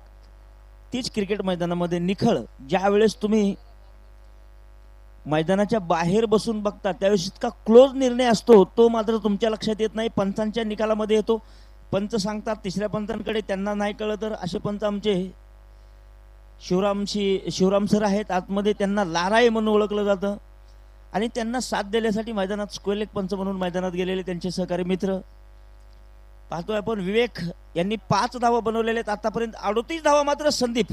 तीच क्रिकेट मैदानामध्ये निखळ. ज्या वेळेस तुम्ही मैदानाच्या बाहेर बसून बघता त्यावेळेस इतका क्लोज निर्णय असतो, तो मात्र तुमच्या लक्षात येत नाही. पंचांच्या निकालामध्ये येतो, पंच सांगतात तिसऱ्या पंचांकडे, त्यांना नाही कळलं तर असे पंच आमचे शिवराम सर आहेत आतमध्ये, त्यांना लाराई म्हणून ओळखलं जातं. आणि त्यांना साथ देण्यासाठी मैदानात स्क्वेल एक पंच म्हणून मैदानात गेलेले त्यांचे सहकारी मित्र पाहतोय आपण. विवेक यांनी 5 धावा बनवलेल्या आहेत आतापर्यंत, 38 धावा मात्र संदीप.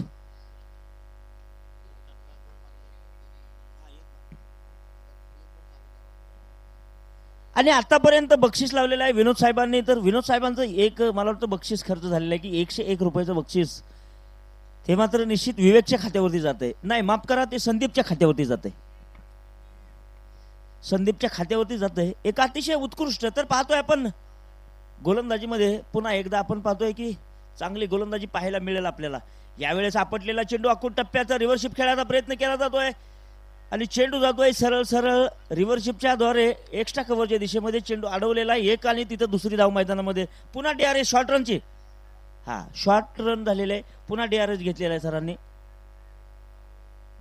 आणि आतापर्यंत बक्षीस लावलेलं आहे विनोद साहेबांनी. तर विनोद साहेबांचं एक मला वाटतं बक्षीस खर्च झालेला आहे की 101 रुपयाचं बक्षीस, ते मात्र निश्चित विवेकच्या खात्यावरती जाते. नाही माफ करा, ते संदीपच्या खात्यावरती जाते. संदीपच्या खात्यावरती जाते. एक अतिशय उत्कृष्ट. तर पाहतोय आपण गोलंदाजीमध्ये पुन्हा एकदा आपण पाहतोय की चांगली गोलंदाजी पाहायला मिळेल आपल्याला. यावेळेस आपटलेला चेंडू आखूड टप्प्याचा रिव्हर्शिप खेळायचा प्रयत्न केला जातोय आणि चेंडू जातोय सरळ सरळ रिव्हर्शिपच्या द्वारे एक्स्ट्रा कव्हरच्या दिशेमध्ये चेंडू अडवलेला एक, आणि तिथं दुसरी धाव मैदानामध्ये. पुन्हा DRS शॉर्ट रनची, शॉर्ट रन झालेले, पुन्हा DRS घेतलेला आहे सरांनी.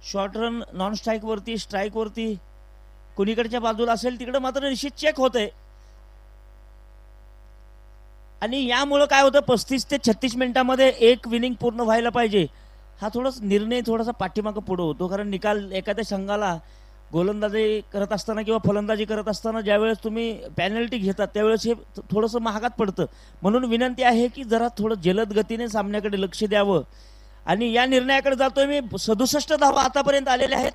शॉर्ट रन नॉन स्ट्राईक वरती, स्ट्राईक वरती कुणीकडच्या बाजूला असेल तिकडे मात्र निश्चित चेक होतंय. आणि यामुळं काय होतं, 35 ते 36 मिनिटांमध्ये एक विनिंग पूर्ण व्हायला पाहिजे. हा निर्णय थोडासा पाठीमागं पुढं होतो, कारण निकाल एखाद्या संघाला गोलंदाजी करत असताना किंवा फलंदाजी करत असताना ज्यावेळेस तुम्ही पॅनल्टी घेतात त्यावेळेस हे थोडंसं महागात पडतं. म्हणून विनंती आहे की जरा थोडं जलद गतीने सामन्याकडे लक्ष द्यावं. आणि या निर्णयाकडे जातोय मी. 67 धावा आतापर्यंत आलेल्या आहेत.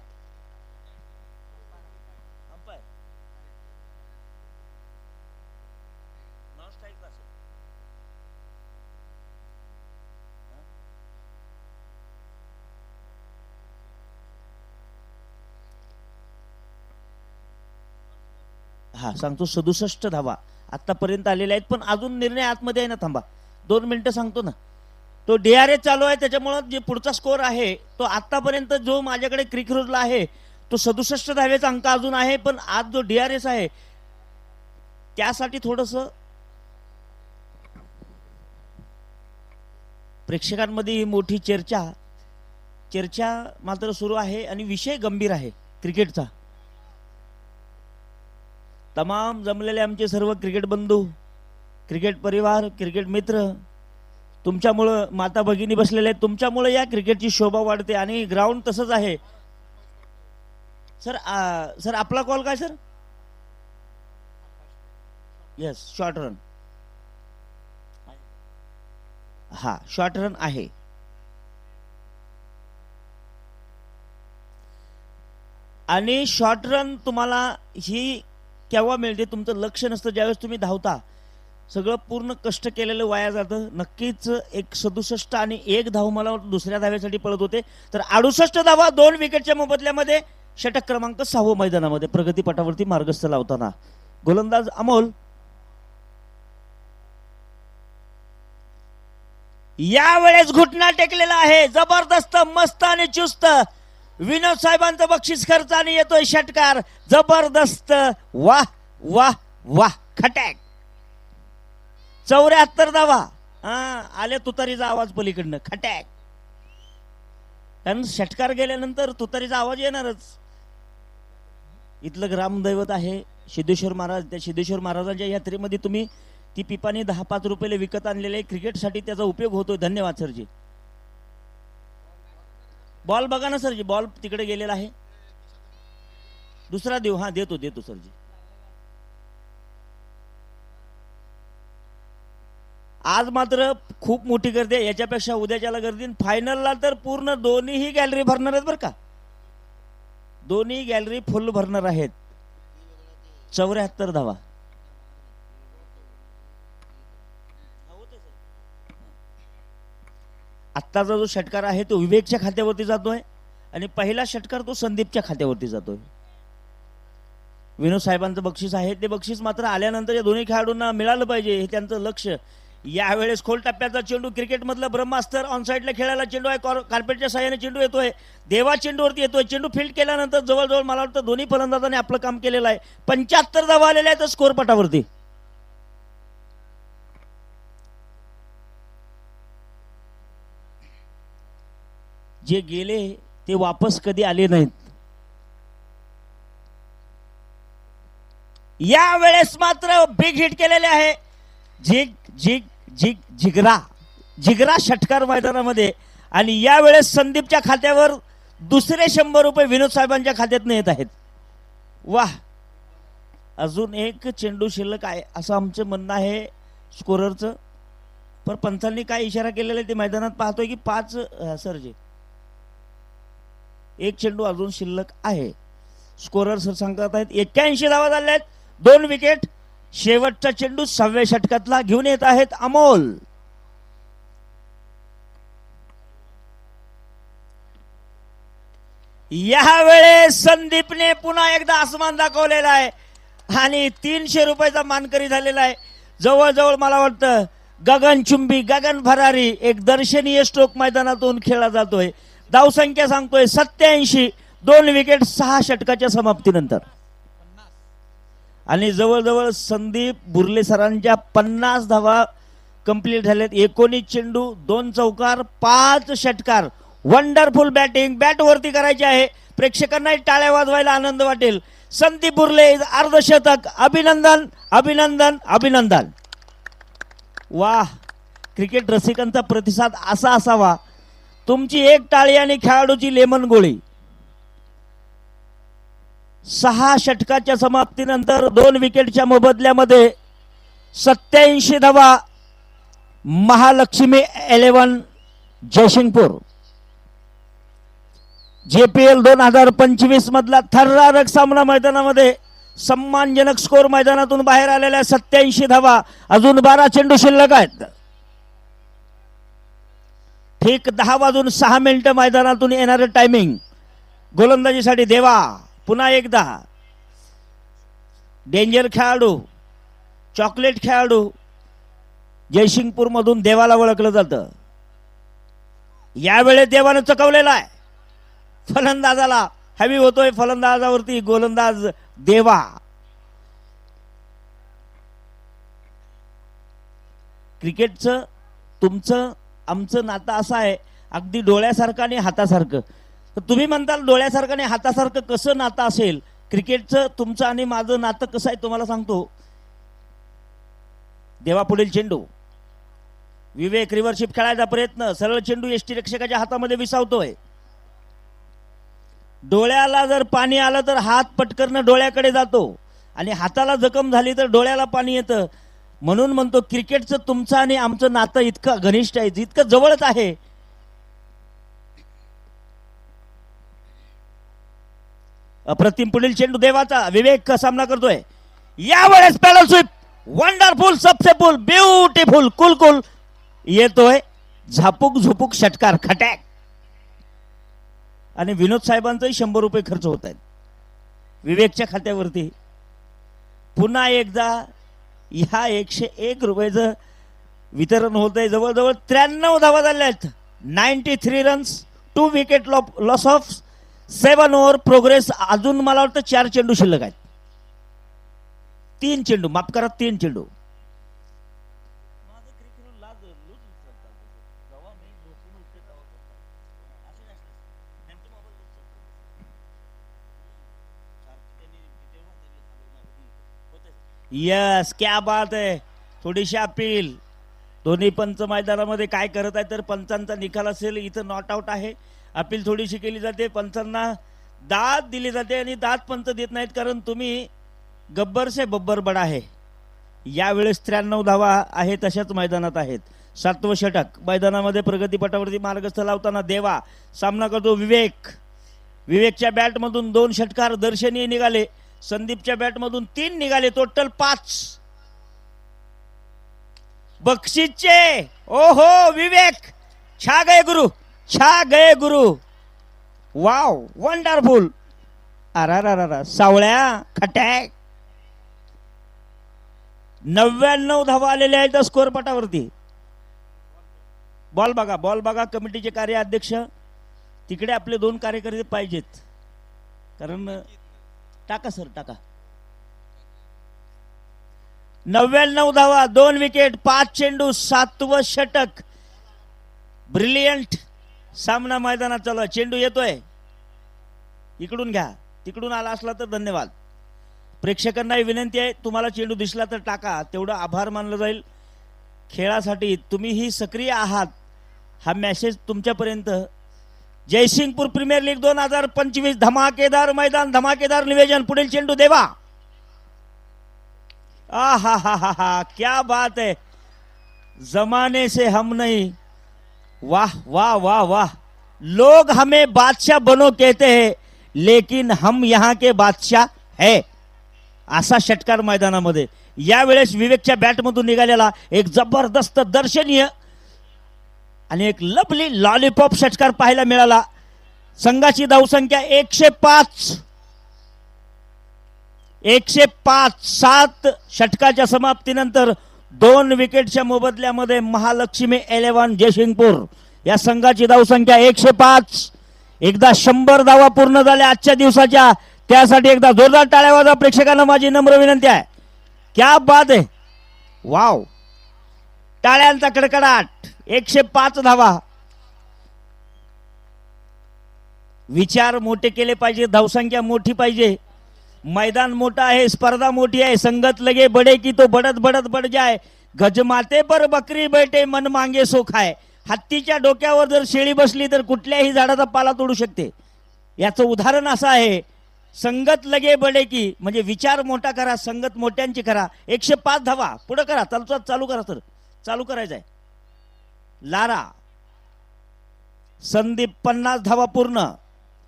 सांगतो 67 धावा आतापर्यंत आलेल्या आहेत, पण अजून निर्णय आतमध्ये आहे ना. थांबा 2 मिनिटं सांगतो ना. तो DRS चालू आहे, त्याच्यामुळं जे पुढचा स्कोर आहे तो आतापर्यंत जो माझ्याकडे क्रिकरोजला आहे तो 67 धावेचा अंक अजून आहे. पण आज जो DRS आहे त्यासाठी थोडस प्रेक्षकांमध्ये मोठी चर्चा मात्र सुरू आहे आणि विषय गंभीर आहे क्रिकेटचा. तमाम जमलेले आमचे सर्व क्रिकेट बंधू, क्रिकेट परिवार, क्रिकेट मित्र, तुमच्यामुळं माता भगिनी बसलेले आहेत, तुमच्यामुळे या क्रिकेटची शोभा वाढते. आणि ग्राउंड तसंच आहे. सर आपला कॉल काय sir? Yes, short run. Short run आहे. आणि शॉर्ट रन तुम्हाला ही केव्हा मिळते, तुमचं लक्ष नसतं. ज्यावेळेस तुम्ही धावता सगळं पूर्ण कष्ट केलेलं वाया जातं. नक्कीच 67 आणि 1 धाव मला दुसऱ्या धाव्यासाठी पळत होते. तर 68 धावा 2 विकेटच्या मोबदल्यामध्ये षटक क्रमांक 6 मैदानामध्ये प्रगतीपटावरती मार्गस्थ लावताना गोलंदाज अमोल. यावेळेस घुटना टेकलेला आहे. जबरदस्त, मस्त आणि चुस्त विनोद साहेबांचं बक्षीस खर्च आणि येतोय षटकार. जबरदस्त, वाह वाह वाह, खटॅक. 74 धावा. आले तुतारीचा आवाज पलीकडनं, खटॅक. कारण षटकार गेल्यानंतर तुतारीचा आवाज येणारच. इथलं ग्रामदैवत आहे सिद्धेश्वर महाराज. त्या सिद्धेश्वर महाराजांच्या यात्रेमध्ये तुम्ही ती पिपाणी 10-5 रुपयाला विकत आणलेले क्रिकेटसाठी त्याचा उपयोग होतोय. धन्यवाद सरजी. बॉल बघा ना सरजी, बॉल तिकडे गेलेला आहे. दुसरा देऊ. देतो सरजी. आज मात्र खूप मोठी गर्दी आहे. याच्यापेक्षा उद्याच्याला गर्दी. फायनलला तर पूर्ण दोन्ही गॅलरी भरणार आहेत बरं का. दोन्ही गॅलरी फुल भरणार आहेत. 74 धावा. आत्ताचा जो षटकार आहे तो विवेकच्या खात्यावरती जातोय आणि पहिला षटकार तो संदीपच्या खात्यावरती जातोय. विनोद साहेबांचं बक्षीस आहे. ते बक्षीस मात्र आल्यानंतर या दोन्ही खेळाडूंना मिळालं पाहिजे, हे त्यांचं लक्ष. यावेळेस खोल टप्प्याचा चेंडू क्रिकेट मधलं ब्रह्मास्त्र ऑन साईडला खेळायला चेंडू आहे कार्पेटच्या साह्याने चेंडू येतोय देवा चेंडूवरती येतोय चेंडू फील्ड केल्यानंतर जवळजवळ मला वाटतं दोन्ही फलंदाजांनी आपलं काम केलेलं आहे 75 धावा आलेल्या आहेत स्कोर पटावरती जे गेले ते वापस कधी आले नाहीत या वेळेस मात्र बिग हिट केलेले आहे झिग झिग झिग जिगरा षटकार मैदानामध्ये आणि या वेळेस संदीपच्या खात्यावर दुसरे 100 रुपये विनोद साहेबांच्या खात्यातून येत आहेत वाह अजून एक चेंडू शिल्लक आहे असं आमचं म्हणणं आहे स्कोररचं पण पंचांनी काय इशारा केलेला आहे ते मैदानात पाहतोय की 5 सरजे एक चेंडू अजून शिल्लक आहे स्कोरर सर सांगतात आहेत 81 धावा झाल्या आहेत 2 विकेट शेवटचा चेंडू 6व्या षटकातला घेऊन येत आहेत अमोल यावेळेस संदीपने पुन्हा एकदा आसमान दाखवलेला आहे आणि 300 रुपयाचा मानकरी झालेला आहे जवळजवळ मला वाटतं गगनचुंबी गगन भरारी एक दर्शनीय स्ट्रोक मैदानातून खेळला जातोय धावसंख्या सांगतोय 87 2 विकेट 6 षटकाच्या समाप्तीनंतर आणि जवळजवळ संदीप बुर्ले सरांच्या 50 धावा कंप्लीट झाल्यात 19 चेंडू 2 चौकार 5 षटकार वंडरफुल बॅटिंग बॅट वरती करायची आहे प्रेक्षकांना टाळ्या वाजवायला आनंद वाटेल संदीप बुर्ले अर्धशतक अभिनंदन अभिनंदन अभिनंदन वाह क्रिकेट रसिकांचा प्रतिसाद असा असावा तुमची एक टाळी आणि खेळाडूची लेमन गोळी 6 षटकाच्या समाप्तीनंतर 2 विकेटच्या मोबदल्यामध्ये 87 धावा महालक्ष्मी 11 जयसिंगपूर JPL 2025 मधला थरारक सामना मैदानामध्ये सम्मानजनक स्कोर मैदानातून बाहेर आलेल्या 87 धावा अजून 12 चेंडू शिल्लक आहेत ठीक 10 वाजून 6 मिनिटं मैदानातून येणारे टायमिंग गोलंदाजीसाठी देवा पुन्हा एकदा डेंजर खेळाडू चॉकलेट खेळाडू जयसिंगपूर मधून देवाला ओळखलं जातं यावेळेस देवानं चकवलेला आहे फलंदाजाला हॅवी होतोय फलंदाजावरती गोलंदाज देवा क्रिकेटचं तुमचं आमचं नातं असं आहे अगदी डोळ्यासारखं आणि हातासारखं तुम्ही म्हणताल डोळ्यासारखं आणि हातासारखं कसं नातं असेल क्रिकेटचं तुमचं आणि माझं नातं कसं आहे तुम्हाला सांगतो देवा पुढील चेंडू विवेक रिव्हर्शिप खेळायचा प्रयत्न सरळ चेंडू एसटी रक्षकाच्या हातामध्ये विसावतोय डोळ्याला जर पाणी आलं तर हात पटकन डोळ्याकडे जातो आणि हाताला जखम झाली तर डोळ्याला पाणी येतं म्हणून म्हणतो क्रिकेटचं तुमचं आणि आमचं नातं इतकं घनिष्ठ आहे इतकं जवळच आहे अप्रतिम पुढील चेंडू देवाचा विवेक सामना करतोय यावेळेस पॅडल स्वीप वंडरफुल सबसेफुल ब्युटिफुल कुल येतोय झापूक झुपूक षटकार खटॅक आणि विनोद साहेबांचाही 100 रुपये खर्च होत आहेत विवेकच्या खात्यावरती पुन्हा एकदा ह्या 101 रुपयाचं वितरण होत आहे जवळजवळ 93 धावा झाल्या आहेत 93 runs 2 wicket loss of 7 over progress अजून मला वाटतं 4 चेंडू शिल्लक आहेत 3 चेंडू माफ करा 3 चेंडू यस क्या बात आहे थोडीशी अपील दोन्ही पंच मैदानामध्ये काय करत आहे तर पंचांचा निकाल असेल इथं नॉट आउट आहे अपील थोडीशी केली जाते पंचांना दाद दिली जाते आणि दाद पंच देत नाहीत कारण तुम्ही गब्बर से बब्बर बडा आहे यावेळेस 93 धावा आहेत तशाच मैदानात आहेत 7वं षटक मैदानामध्ये प्रगतीपटावरती मार्गस्थ लावताना देवा सामना करतो विवेकच्या बॅटमधून 2 षटकार दर्शनीय निघाले संदीपच्या बॅटमधून 3 निघाले टोटल 5 बक्षीसचे ओहो विवेक छा गए गुरु वाव वंडरफुल अरा सावळ्या खटॅक 99 धावा आलेल्या आहेत स्कोर पटावरती बॉल बघा कमिटीचे कार्याध्यक्ष तिकडे आपले 2 कार्यकर्ते पाहिजेत कारण टाका सर टाका 99 धावा 2 विकेट 5 चेंडू 7वं षटक ब्रिलियंट सामना मैदानात चालू आहे चेंडू येतोय इकडून घ्या तिकडून आला असला तर धन्यवाद प्रेक्षकांनाही विनंती आहे तुम्हाला चेंडू दिसला तर टाका तेवढं आभार मानलं जाईल खेळासाठी तुम्हीही सक्रिय आहात हा मेसेज तुमच्यापर्यंत जयसिंगपूर प्रीमियर लीग 2025 धमाकेदार मैदान धमाकेदार निवेदन पुढील चेंडू देवा हा क्या बात है जमाने से हम नहीं वाह वाह वाह वाह लोग हमें बादशाह बनो कहते हैं लेकिन हम यहाँ के बादशाह है असा षटकार मैदानामध्ये यावेळेस विवेकच्या बॅटमधून निघालेला एक जबरदस्त दर्शनीय आणि एक लवली लॉलीपॉप षटकार पाहायला मिळाला संघाची धावसंख्या 105 7 षटकाच्या समाप्तीनंतर 2 विकेटच्या मोबदल्यामध्ये महालक्ष्मी 11 जयसिंगपूर या संघाची धावसंख्या 105 एकदा 100 धावा पूर्ण झाल्या आजच्या दिवसाच्या त्यासाठी एकदा जोरदार टाळ्या वाजवा प्रेक्षकांना माझी नम्र विनंती आहे क्या बात आहे वाव टाळ्यांचा कडकडाट 105 धावा विचार मोठे केले पाहिजे धावसंख्या मोठी पाहिजे मैदान मोठा आहे स्पर्धा मोठी आहे संगत लगे बडे की तो बडत बडत बड जाय गजमाते पर बकरी बैठे मन मांगे सो खाय हत्तीच्या डोक्यावर जर शेळी बसली तर कुठल्याही झाडाचा पाला तोडू शकते याचं उदाहरण असं आहे संगत लगे बडे की म्हणजे विचार मोठा करा संगत मोठ्यांची करा 105 धावा पुढे करा चालू करा सर चालू करायचंय लारा संदीप 50 धावा पूर्ण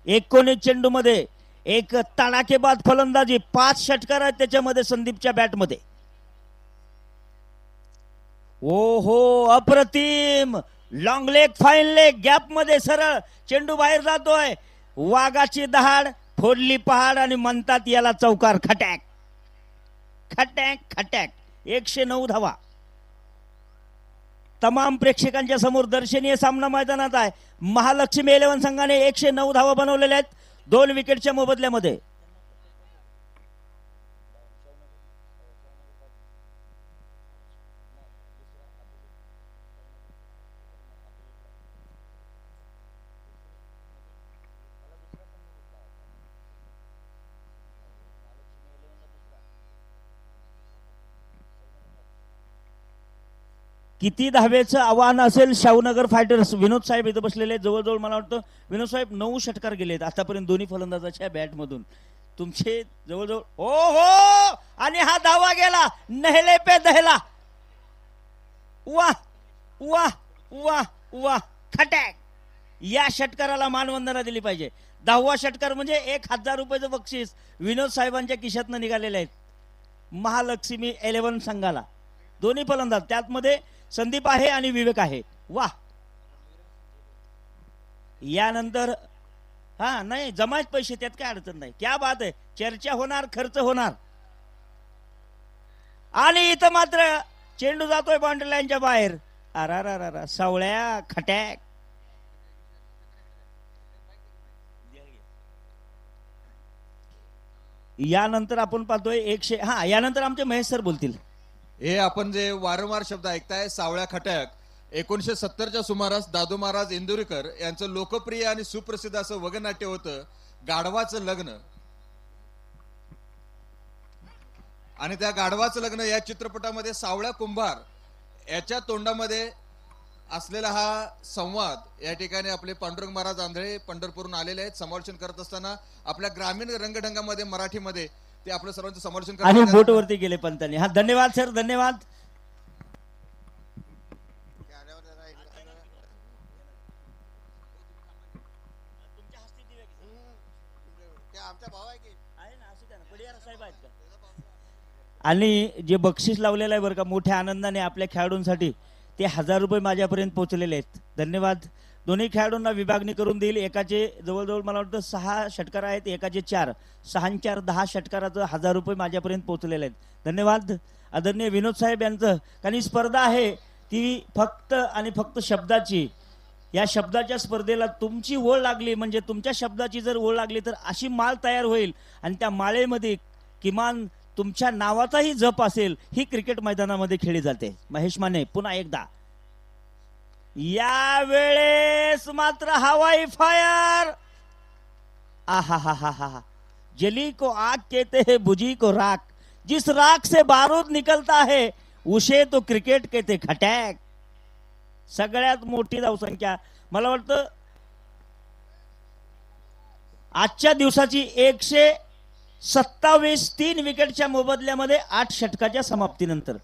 19 चेंडू मध्ये एक तडाखेबाज फलंदाजी 5 षटकार आहेत त्याच्यामध्ये संदीपच्या बॅटमध्ये ओहो अप्रतिम long leg fine leg gap मध्ये सरळ चेंडू बाहेर जातोय वाघाची दहाड फोडली पहाड आणि म्हणतात याला चौकार खटॅक खटॅक खटॅक 109 धावा तमाम प्रेक्षकांच्या समोर दर्शनीय सामना मैदानात आहे महालक्ष्मी 11 संघाने 109 धावा बनवलेल्या आहेत 2 विकेटच्या मोबदल्यामध्ये किती धावेचं आव्हान असेल शाहूनगर फायटर्स विनोद साहेब इथं बसलेले जवळजवळ मला वाटतं विनोद साहेब 9 षटकार गेलेत आतापर्यंत दोन्ही फलंदाजाच्या बॅटमधून तुमचे जवळजवळ ओ हो आणि हा धावा गेला नहले पे दहला वाह वाह वाह वाह खटॅक या षटकाराला मानवंदना दिली पाहिजे 10वा षटकार म्हणजे 1000 रुपयाचं बक्षीस विनोद साहेबांच्या खिशातनं निघालेले आहेत महालक्ष्मी 11 संघाला दोन्ही फलंदाज त्यातमध्ये संदीप आहे आणि विवेक आहे वाह यानंतर हा नाही जमायच पैसे त्यात काय अडचण नाही क्या बात आहे चर्चा होणार खर्च होणार आणि इथं मात्र चेंडू जातोय बाउंड्री लाईनच्या बाहेर अरा सावळ्या खटॅक यानंतर आपण पाहतोय 100 हा यानंतर आमचे महेश सर बोलतील हे आपण जे वारंवार शब्द ऐकताय सावळ्या खटॅक 1970च्या सुमारास दादू महाराज इंदुरीकर यांचं लोकप्रिय आणि सुप्रसिद्ध असं वगनाट्य होतं गाढवाचं लग्न आणि त्या गाढवाचं लग्न या चित्रपटामध्ये सावळ्या कुंभार याच्या तोंडामध्ये असलेला हा संवाद या ठिकाणी आपले पांडुरंग महाराज आंधळे पंढरपूरहून आलेले आहेत समालोचन करत असताना आपल्या ग्रामीण रंगढंगामध्ये मराठीमध्ये ते आपलं सर्वांचं समर्थन आणि बोटवरती गेले पंतांनी हा धन्यवाद सर धन्यवाद आणि जे बक्षीस लावलेलं आहे बरं का मोठ्या आनंदाने आपल्या खेळाडूंसाठी ते 1000 रुपये माझ्यापर्यंत पोहोचलेले आहेत धन्यवाद दोन्ही खेळाडूंना विभागणी करून देईल एकाचे जवळजवळ मला वाटतं 6 षटकार आहेत एकाचे 4 6 4 10 षटकाराचं 1000 रुपये माझ्यापर्यंत पोहोचलेले आहेत धन्यवाद आदरणीय विनोद साहेब यांचं कारण ही स्पर्धा आहे ती फक्त आणि फक्त शब्दाची. या शब्दाच्या स्पर्धेला तुमची ओळ लागली म्हणजे तुमच्या शब्दाची जर ओळ लागली तर अशी माळ तयार होईल आणि त्या माळेमध्ये किमान तुमच्या नावाचाही जप असेल. ही क्रिकेट मैदानामध्ये खेळली जाते. महेश माने पुन्हा एकदा. या वेळेस मात्र हवाई फायर. आहा हा हा हा. जली को आग कहते हैं, बुझी को राख. जिस राख से बारूद निकलता है उसे तो क्रिकेट कहते खटॅक. सगळ्यात मोठी धावसंख्या मला वाटतं आजच्या दिवसाची 127 3 विकेटच्या मोबदल्यामध्ये 8 षटकाच्या समाप्तीनंतर.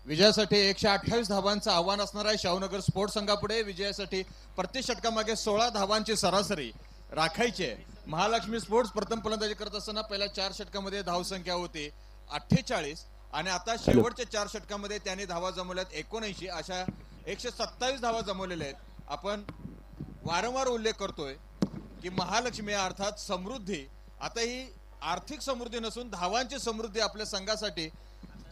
विजयासाठी 128 धावांचं आव्हान असणार आहे शाहूनगर स्पोर्ट्स संघापुढे. विजयासाठी प्रति षटकामागे 16 धावांची सरासरी राखायची आहे. महालक्ष्मी स्पोर्ट्स प्रथम फलंदाजी करत असताना पहिल्या 4 षटकामध्ये धावसंख्या होती 48 आणि आता शेवटच्या 4 षटकामध्ये त्याने धावा जमवल्यात 79. अशा 127 धावा जमवलेल्या आहेत. आपण वारंवार उल्लेख करतोय की महालक्ष्मी अर्थात समृद्धी, आता ही आर्थिक समृद्धी नसून धावांची समृद्धी आपल्या संघासाठी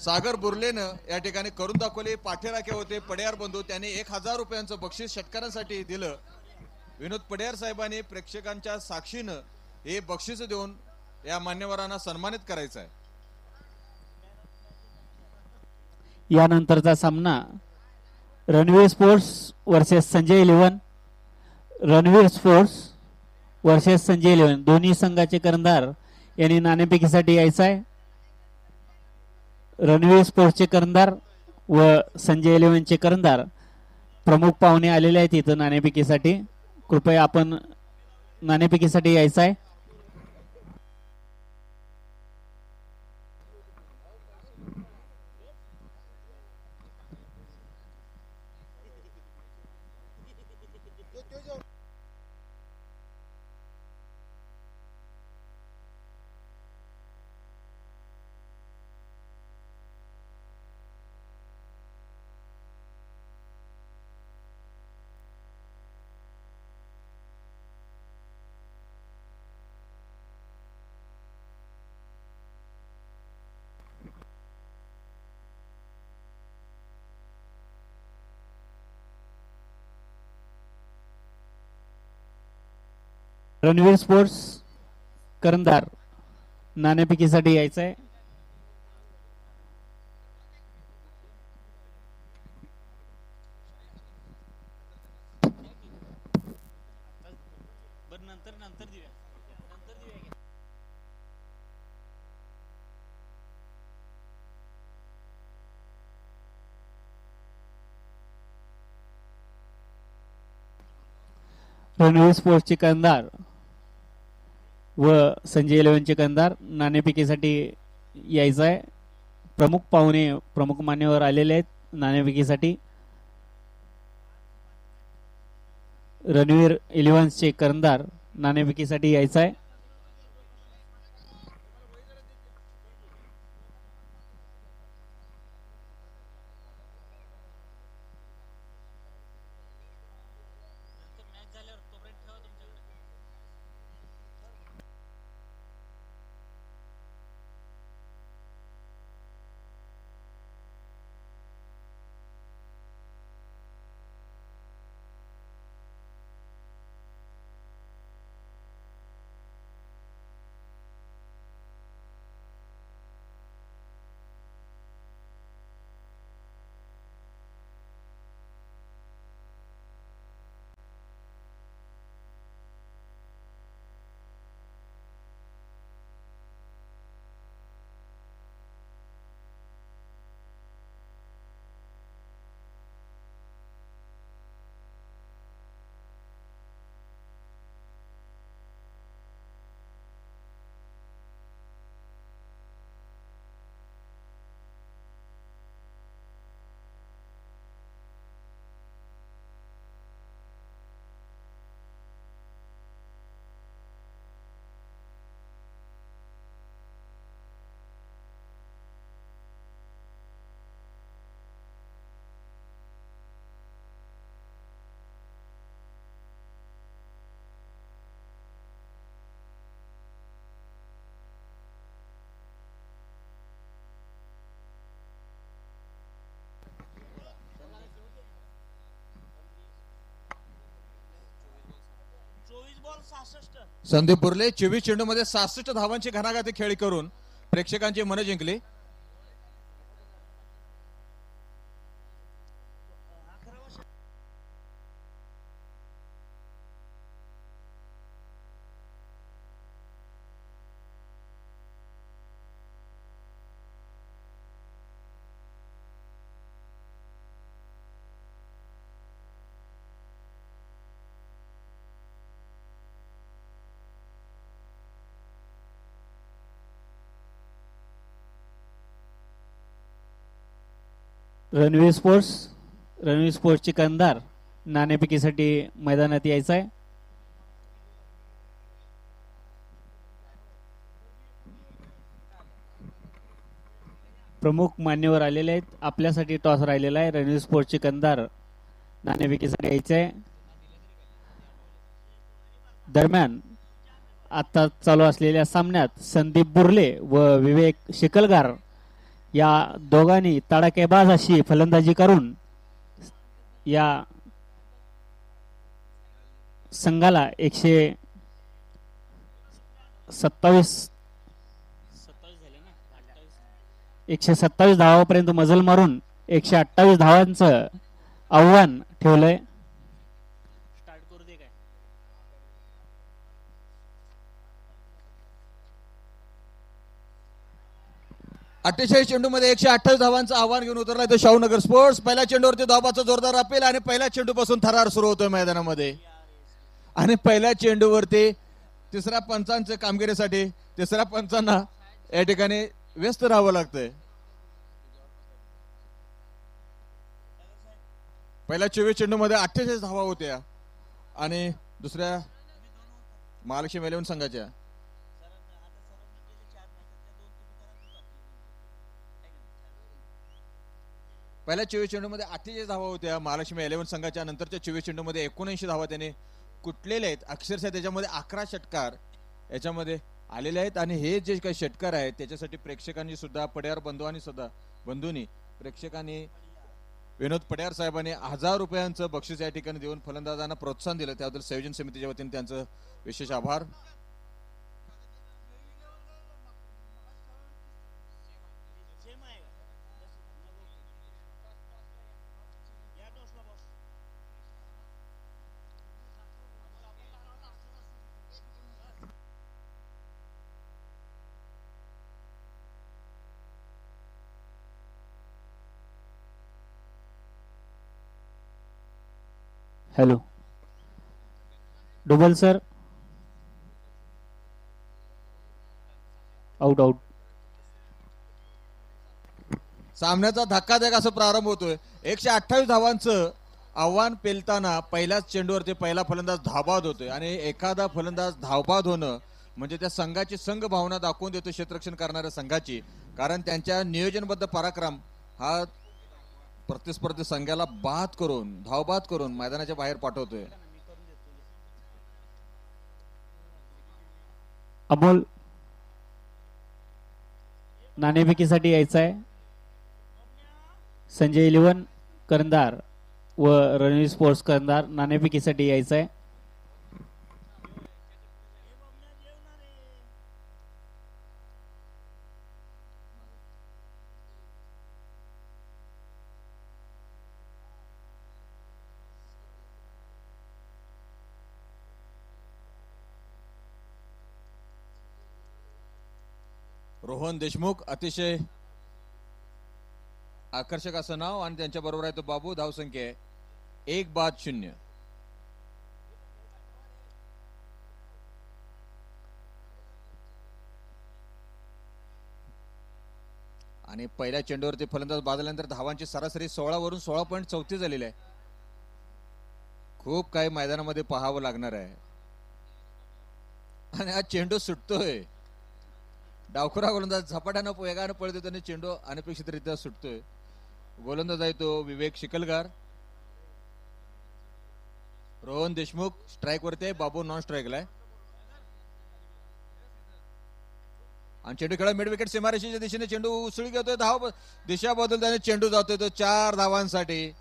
सागर बुर्लेनं या ठिकाणी करून दाखवले. पाठीराखे होते पडियार बंधू, त्यांनी 1000 रुपयांचं बक्षीस षटकारांसाठी दिलं. विनोद पडियार साहेबांनी प्रेक्षकांच्या साक्षीनं हे बक्षीस देऊन या मान्यवरांना सन्मानित करायचं आहे. यानंतरचा सामना Ranveer sports versus Sanjay eleven. Ranveer sports versus Sanjay eleven. दोन्ही संघाचे कर्णधार यांनी नाणेफेकीसाठी यायचं आहे. रणवीर स्पोर्ट्सचे कर्णधार व संजय इलेव्हनचे कर्णधार प्रमुख पाहुणे आलेले आहेत इथं नाणेफेकीसाठी. कृपया आपण नाणेफेकीसाठी यायचं आहे. रणवीर स्पोर्ट्स कर्णधार नाणेफेकीसाठी यायचं आहे. रणवीर स्पोर्ट्सचे कर्णधार व संजय इलेव्हनचे कर्णधार नाणेफेकीसाठी यायचं आहे. प्रमुख पाहुणे प्रमुख मान्यवर आलेले आहेत नाणेफेकीसाठी. रणवीर इलेव्हन्सचे कर्णधार नाणेफेकीसाठी यायचं आहे. संदीप बुर्ले 24 चेंडूमध्ये 66 धावांची घणाघाती खेळी करून प्रेक्षकांची मनं जिंकली. रणवीर स्पोर्ट्सचे कंदार नाणेफेकीसाठी मैदानात यायचं आहे. प्रमुख मान्यवर आलेले आहेत. आपल्यासाठी टॉस राहिलेला आहे. रणवीर स्पोर्ट्सचे कंदार नाणेफेकीसाठी यायचं आहे. दरम्यान आता चालू असलेल्या सामन्यात संदीप बुर्ले व विवेक शिकलगार या दोघांनी तडाखेबाज अशी फलंदाजी करून या संघाला 127 धावापर्यंत मजल मारून 128 धावांचं आव्हान ठेवलंय. 48 चेंडूमध्ये 128 धावांचं आव्हान घेऊन उतरलाय तो शाहूनगर स्पोर्ट्स. पहिल्या चेंडूवरती धावाचा जोरदार अपील आणि पहिल्या चेंडूपासून थरार सुरू होतोय मैदानामध्ये. आणि पहिल्या चेंडूवरती तिसऱ्या पंचांच्या कामगिरीसाठी तिसऱ्या पंचांना या ठिकाणी व्यस्त राहावं लागतंय. पहिल्या 24 चेंडूमध्ये 48 धावा होत्या आणि दुसऱ्या महालक्ष्मी 11 संघाच्या पहिल्या 24 चेंडूमध्ये 48 धावा होत्या महालक्ष्मी 11 संघाच्या. नंतरच्या 24 चेंडूमध्ये 79 धावा त्याने कुटलेले आहेत. अक्षरशः त्याच्यामध्ये 11 षटकार याच्यामध्ये आलेले आहेत. आणि हे जे काही षटकार आहेत त्याच्यासाठी प्रेक्षकांनी सुद्धा पड्यार बंधूंनी प्रेक्षकांनी विनोद पड्यार साहेबांनी 1000 रुपयांचं बक्षीस या ठिकाणी देऊन फलंदाजांना प्रोत्साहन दिलं. त्याबद्दल संयोजन समितीच्या वतीने त्यांचं विशेष आभार. हॅलो डुबल सर. आउट. सामन्याचा धक्कादायक असा प्रारंभ होतोय. 128 धावांचं आव्हान पेलताना पहिल्याच चेंडूवरती पहिला फलंदाज धावबाद होतोय. आणि एखादा फलंदाज धावबाद होणं म्हणजे त्या संघाची संघ भावना दाखवून देतो क्षेत्ररक्षण करणाऱ्या संघाची. कारण त्यांच्या नियोजनबद्ध पराक्रम हा प्रतिस्पर्धी संघाला धावबाद करून मैदानाच्या बाहेर पाठवतोय. अमोल नाणेफेकीसाठी यायचं आहे. संजय 11 करंदार व रणवीर स्पोर्ट्स करंदार नाणेफेकीसाठी यायचं आहे. रोहन देशमुख अतिशय आकर्षक असं नाव आणि त्यांच्या बरोबर आहे तो बाबू. धावसंख्या आहे 1-0. आणि पहिल्या चेंडूवरती फलंदाज बादल्यानंतर धावांची सरासरी 16 वरून 16.34 झालेली आहे. खूप काही मैदानामध्ये पाहावं लागणार आहे. आणि हा चेंडू सुटतोय. डावखुरा गोलंदाज झपाट्यानं वेगानं पळत येतो आणि चेंडू अनपेक्षितरित्या सुटतोय. गोलंदाज आहे तो विवेक शिकलगार. रोहन देशमुख स्ट्राईक वरती आहे. बाबू नॉन स्ट्राईकला आहे. आणि चेंडू खेळा मिड विकेट सीमारेषेच्या दिशेने चेंडू उसळी घेतोय. धाव दिशा बदलताना चेंडू जातोय तो 4 धावांसाठी.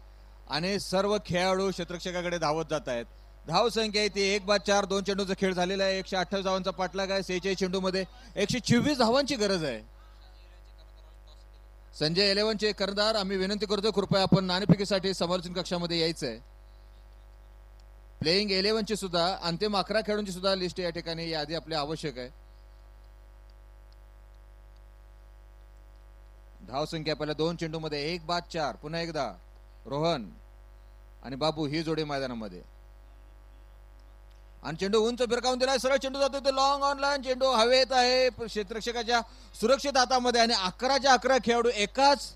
आणि सर्व खेळाडू क्षेत्ररक्षकाकडे धावत जात आहेत. धाव संख्या आहे ती 1-4. 2 चेंडूचा खेळ झालेला आहे. 128 धावांचा पाठलाग आहे. 46 चेंडूमध्ये 124 धावांची गरज आहे. संजय 11चे कर्णधार, आम्ही विनंती करतो कृपया आपण नाणेफेकीसाठी समालोचन कक्षामध्ये यायचं आहे. प्लेइंग 11ची सुद्धा अंतिम 11 खेळाडूंची सुद्धा लिस्ट या ठिकाणी यादी आपली आवश्यक आहे. धाव संख्या पहिल्या 2 चेंडूमध्ये 1-4. पुन्हा एकदा रोहन आणि बाबू ही जोडी मैदानामध्ये, आणि चेंडू उंच फिरकावून दिलाय. सरळ चेंडू जातो ते लॉंग ऑनलाईन. चेंडू हवेत आहे क्षेत्ररक्षकाच्या सुरक्षित हातामध्ये, आणि 11च्या 11 खेळाडू एकाच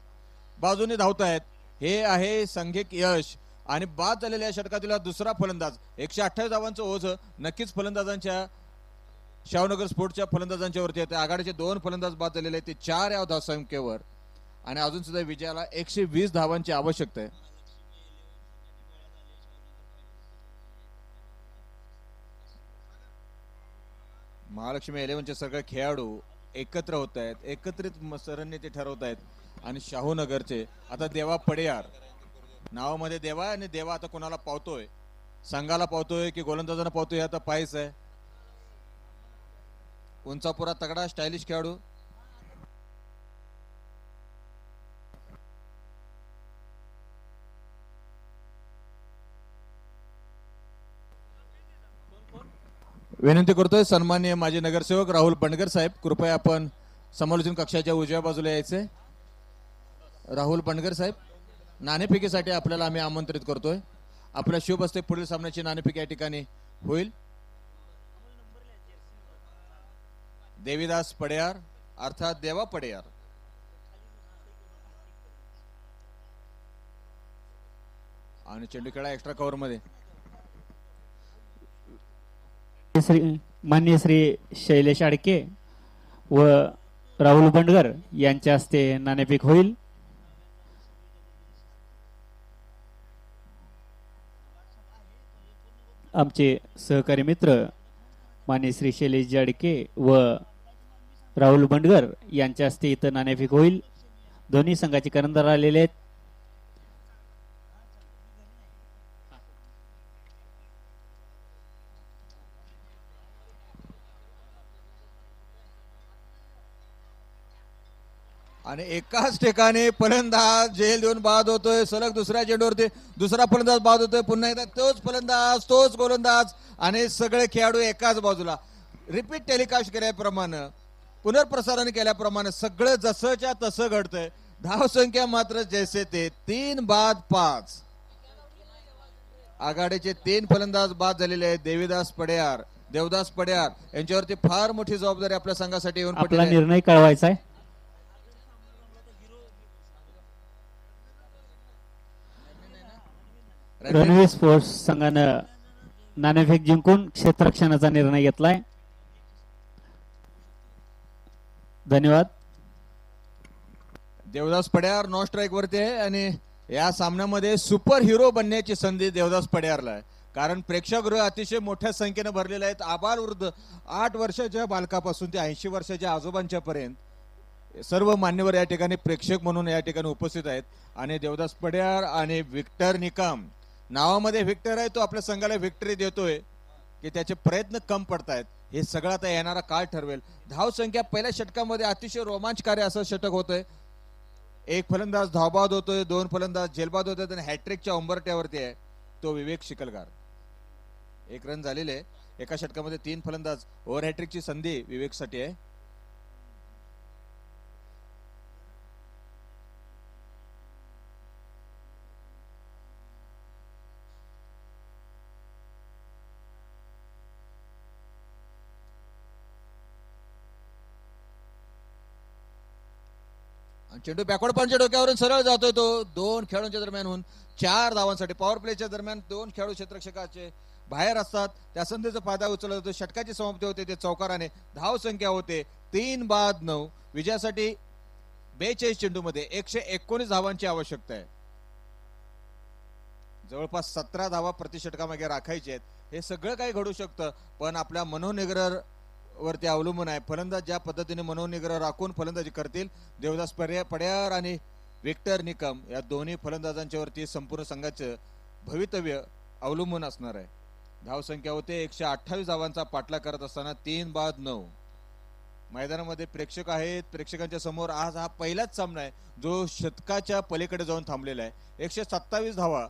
बाजूने धावत आहेत. हे आहे सांघिक यश. आणि बाद झालेल्या षटकातील दुसरा फलंदाज. 128 धावांचं ओझ नक्कीच फलंदाजांच्या, शाहूनगर स्पोर्टच्या फलंदाजांच्या वरती येते. आघाडीचे 2 फलंदाज बाद झालेले आहेत, ते 4 या धावसंख्येवर, आणि अजून सुद्धा विजयाला 120 धावांची आवश्यकता आहे. महालक्ष्मी 11चे सगळे खेळाडू एकत्र होत आहेत, एकत्रित रणनीती ठरवत आहेत. आणि शाहूनगरचे आता देवा पडियार, नावामध्ये देवा आहे, आणि देवा आता कोणाला पावतोय, संघाला पावतोय की गोलंदाजांना पावतोय आता पाहायचं आहे. उंचापुरा तगडा स्टायलिश खेळाडू. विनंती करतोय सन्माननीय माजी नगरसेवक राहुल बंडगर साहेब, कृपया आपण समालोचन कक्षाच्या उजव्या बाजूला यायचे. राहुल बंडगर साहेब, नाणेफेकीसाठी आपल्याला आम्ही आमंत्रित करतोय. आपल्या शुभ हस्ते पुढील सामन्याची नाणेफेकी या ठिकाणी होईल. देवीदास पडियार अर्थात देवा पडियार. आणि चेंडू खेळा एक्स्ट्रा कव्हर मध्ये. मान्य श्री शैलेश आडके व राहुल बंडगर यांच्या हस्ते नाणेफेक होईल. आमचे सहकारी मित्र मान्य श्री शैलेश जाडके व राहुल बंडगर यांच्या हस्ते इथं नाणेफेक होईल. दोन्ही संघाचे कर्णधार आलेले आहेत. आणि एकाच ठिकाणी फलंदाज झेल देऊन बाद होतोय. सलग दुसऱ्या चेंडूवरती दुसरा फलंदाज बाद होतोय. पुन्हा एकदा तोच फलंदाज तोच गोलंदाज, आणि सगळे खेळाडू एकाच बाजूला. रिपीट टेलिकास्ट केल्याप्रमाणे, पुनर्प्रसारण केल्याप्रमाणे सगळं जसंच्या तसं घडतंय. धाव संख्या मात्र जैसे ते 3 बाद 5. आघाडीचे 3 फलंदाज बाद झालेले आहेत. देवदास पडियार यांच्यावरती फार मोठी जबाबदारी आपल्या संघासाठी येऊन आपला पडलेली आहे. निर्णय कळवायचा आहे. रणवीर स्पोर्ट्स संघानं नाणेफेक जिंकून क्षेत्ररक्षणाचा निर्णय घेतलाय. धन्यवाद. देवदास पडियार नॉन स्ट्राईक वरती आहे, आणि या सामन्यामध्ये सुपर हिरो बनण्याची संधी देवदास पडियारला आहे. कारण प्रेक्षकगृह अतिशय मोठ्या संख्येने भरलेले आहेत. आबालवृद्ध 8 वर्षाच्या बालकापासून ते 80 वर्षाच्या आजोबांच्या पर्यंत सर्व मान्यवर या ठिकाणी प्रेक्षक म्हणून या ठिकाणी उपस्थित आहेत. आणि देवदास पडियार आणि विक्टर निकम, नावामध्ये विक्टर आहे, तो आपल्या संघाला विक्टरी देतोय की त्याचे प्रयत्न कम पडतायत. हे सगळं आता येणारा काळ ठरवेल. धाव संख्या पहिल्या षटकामध्ये अतिशय रोमांचकारी असं षटक होतंय. 1 फलंदाज धावबाद होतोय, 2 फलंदाज झेलबाद होतोय, आणि हॅट्रिकच्या उंबरट्यावरती आहे तो विवेक शिकलगार. 1 रन झालेले. एका षटकामध्ये 3 फलंदाज. ओव्हर हॅट्रिकची संधी विवेकसाठी आहे. चेंडू बॅकवर्ड पंचच्या डोक्यावरून सरळ जातोय तो. 2 खेळाडूंच्या दरम्यान 4 धावांसाठी. पॉवर प्लेच्या दरम्यान 2 खेळाडू क्षेत्ररक्षकाचे बाहेर असतात. त्या संधीचा फायदा उचलला जातो. षटकाची समाप्ती होते ते चौकाराने. धाव संख्या होते 3 बाद 9. विजयासाठी 42 चेंडूमध्ये 119 धावांची आवश्यकता आहे. जवळपास 17 धावा प्रति षटकामागे राखायचे आहेत. हे सगळं काही घडू शकतं, पण आपल्या मनोनिग्रह वरती अवलंबून आहे. फलंदाज ज्या पद्धतीने मनोनिग्रह राखून फलंदाजी करतील. देवदास पडियार आणि विक्टर निकम या दोन्ही फलंदाजांच्या वरती संपूर्ण संघाचं भवितव्य अवलंबून असणार आहे. धावसंख्या होते 128 धावांचा पाठलाग करत असताना 3-9. मैदानामध्ये प्रेक्षक आहेत. प्रेक्षकांच्या समोर आज हा पहिलाच सामना आहे जो शतकाच्या पलीकडे जाऊन थांबलेला आहे. 127 धावा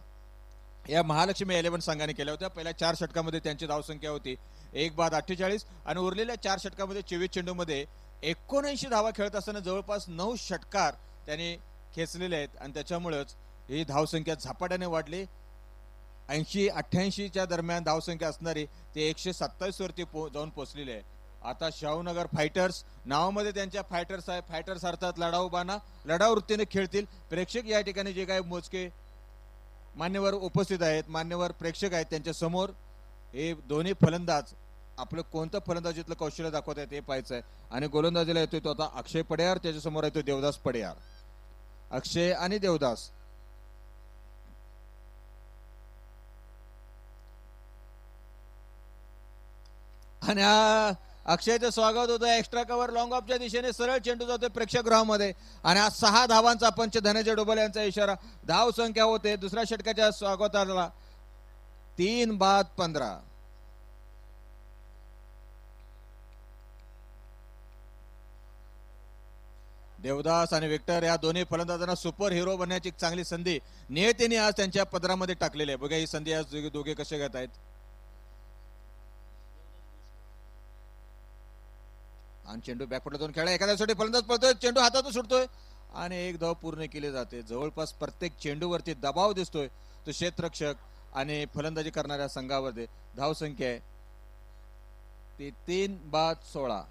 या महालक्ष्मी 11 संघाने केल्या होत्या. पहिल्या 4 षटकामध्ये त्यांची धावसंख्या होती 1-48 आणि उरलेल्या 4 षटकामध्ये 24 चेंडूमध्ये 79 धावा खेळत असताना जवळपास 9 षटकार त्यांनी खेचलेले आहेत आणि त्याच्यामुळेच ही धावसंख्या झपाट्याने वाढली. 80-88च्या दरम्यान धावसंख्या असणारी ते 127 वरती जाऊन पोहोचलेले आहे. आता शाहूनगर फायटर्स नावामध्ये त्यांच्या फायटर्स आहे. फायटर्स अर्थात लढाऊ बाणा लढाऊ वृत्तीने खेळतील. प्रेक्षक या ठिकाणी जे काही मोजके मान्यवर उपस्थित आहेत, मान्यवर प्रेक्षक आहेत, त्यांच्या समोर हे दोन्ही फलंदाज आपलं कोणतं फलंदाजीतलं कौशल्य दाखवत आहेत हे पाहायचं आहे. आणि गोलंदाजीला येतोय तो आता अक्षय पडेयार, त्याच्या समोर येतोय देवदास पडेयार. अक्षय आणि देवदास. आणि अक्षयचं स्वागत होतं. एक्स्ट्रा कव्हर लॉंग ऑफच्या दिशेने सरळ चेंडू जातोय प्रेक्षकगृहामध्ये आणि आज 6 धावांचा पंच धनंजय डोबल यांचा इशारा. धाव संख्या होते दुसऱ्या षटकाच्या स्वागताला 3-15. देवदास आणि विक्टर या दोन्ही फलंदाजांना सुपर हिरो बनण्याची चांगली संधी नियतीने आज त्यांच्या पदरामध्ये टाकलेली आहे. बघा ही संधी आज दोघे कसे घेत आहेत. आणि चेंडू बॅकफुटला जाऊन खेळा एखाद्यासाठी फलंदाज पळतोय, चेंडू हातातून सुटतोय आणि एक धाव पूर्ण केली जाते. जवळपास प्रत्येक चेंडूवरती दबाव दिसतोय तो क्षेत्ररक्षक आणि फलंदाजी करणाऱ्या संघावरती. धाव संख्या आहे ती 3-16.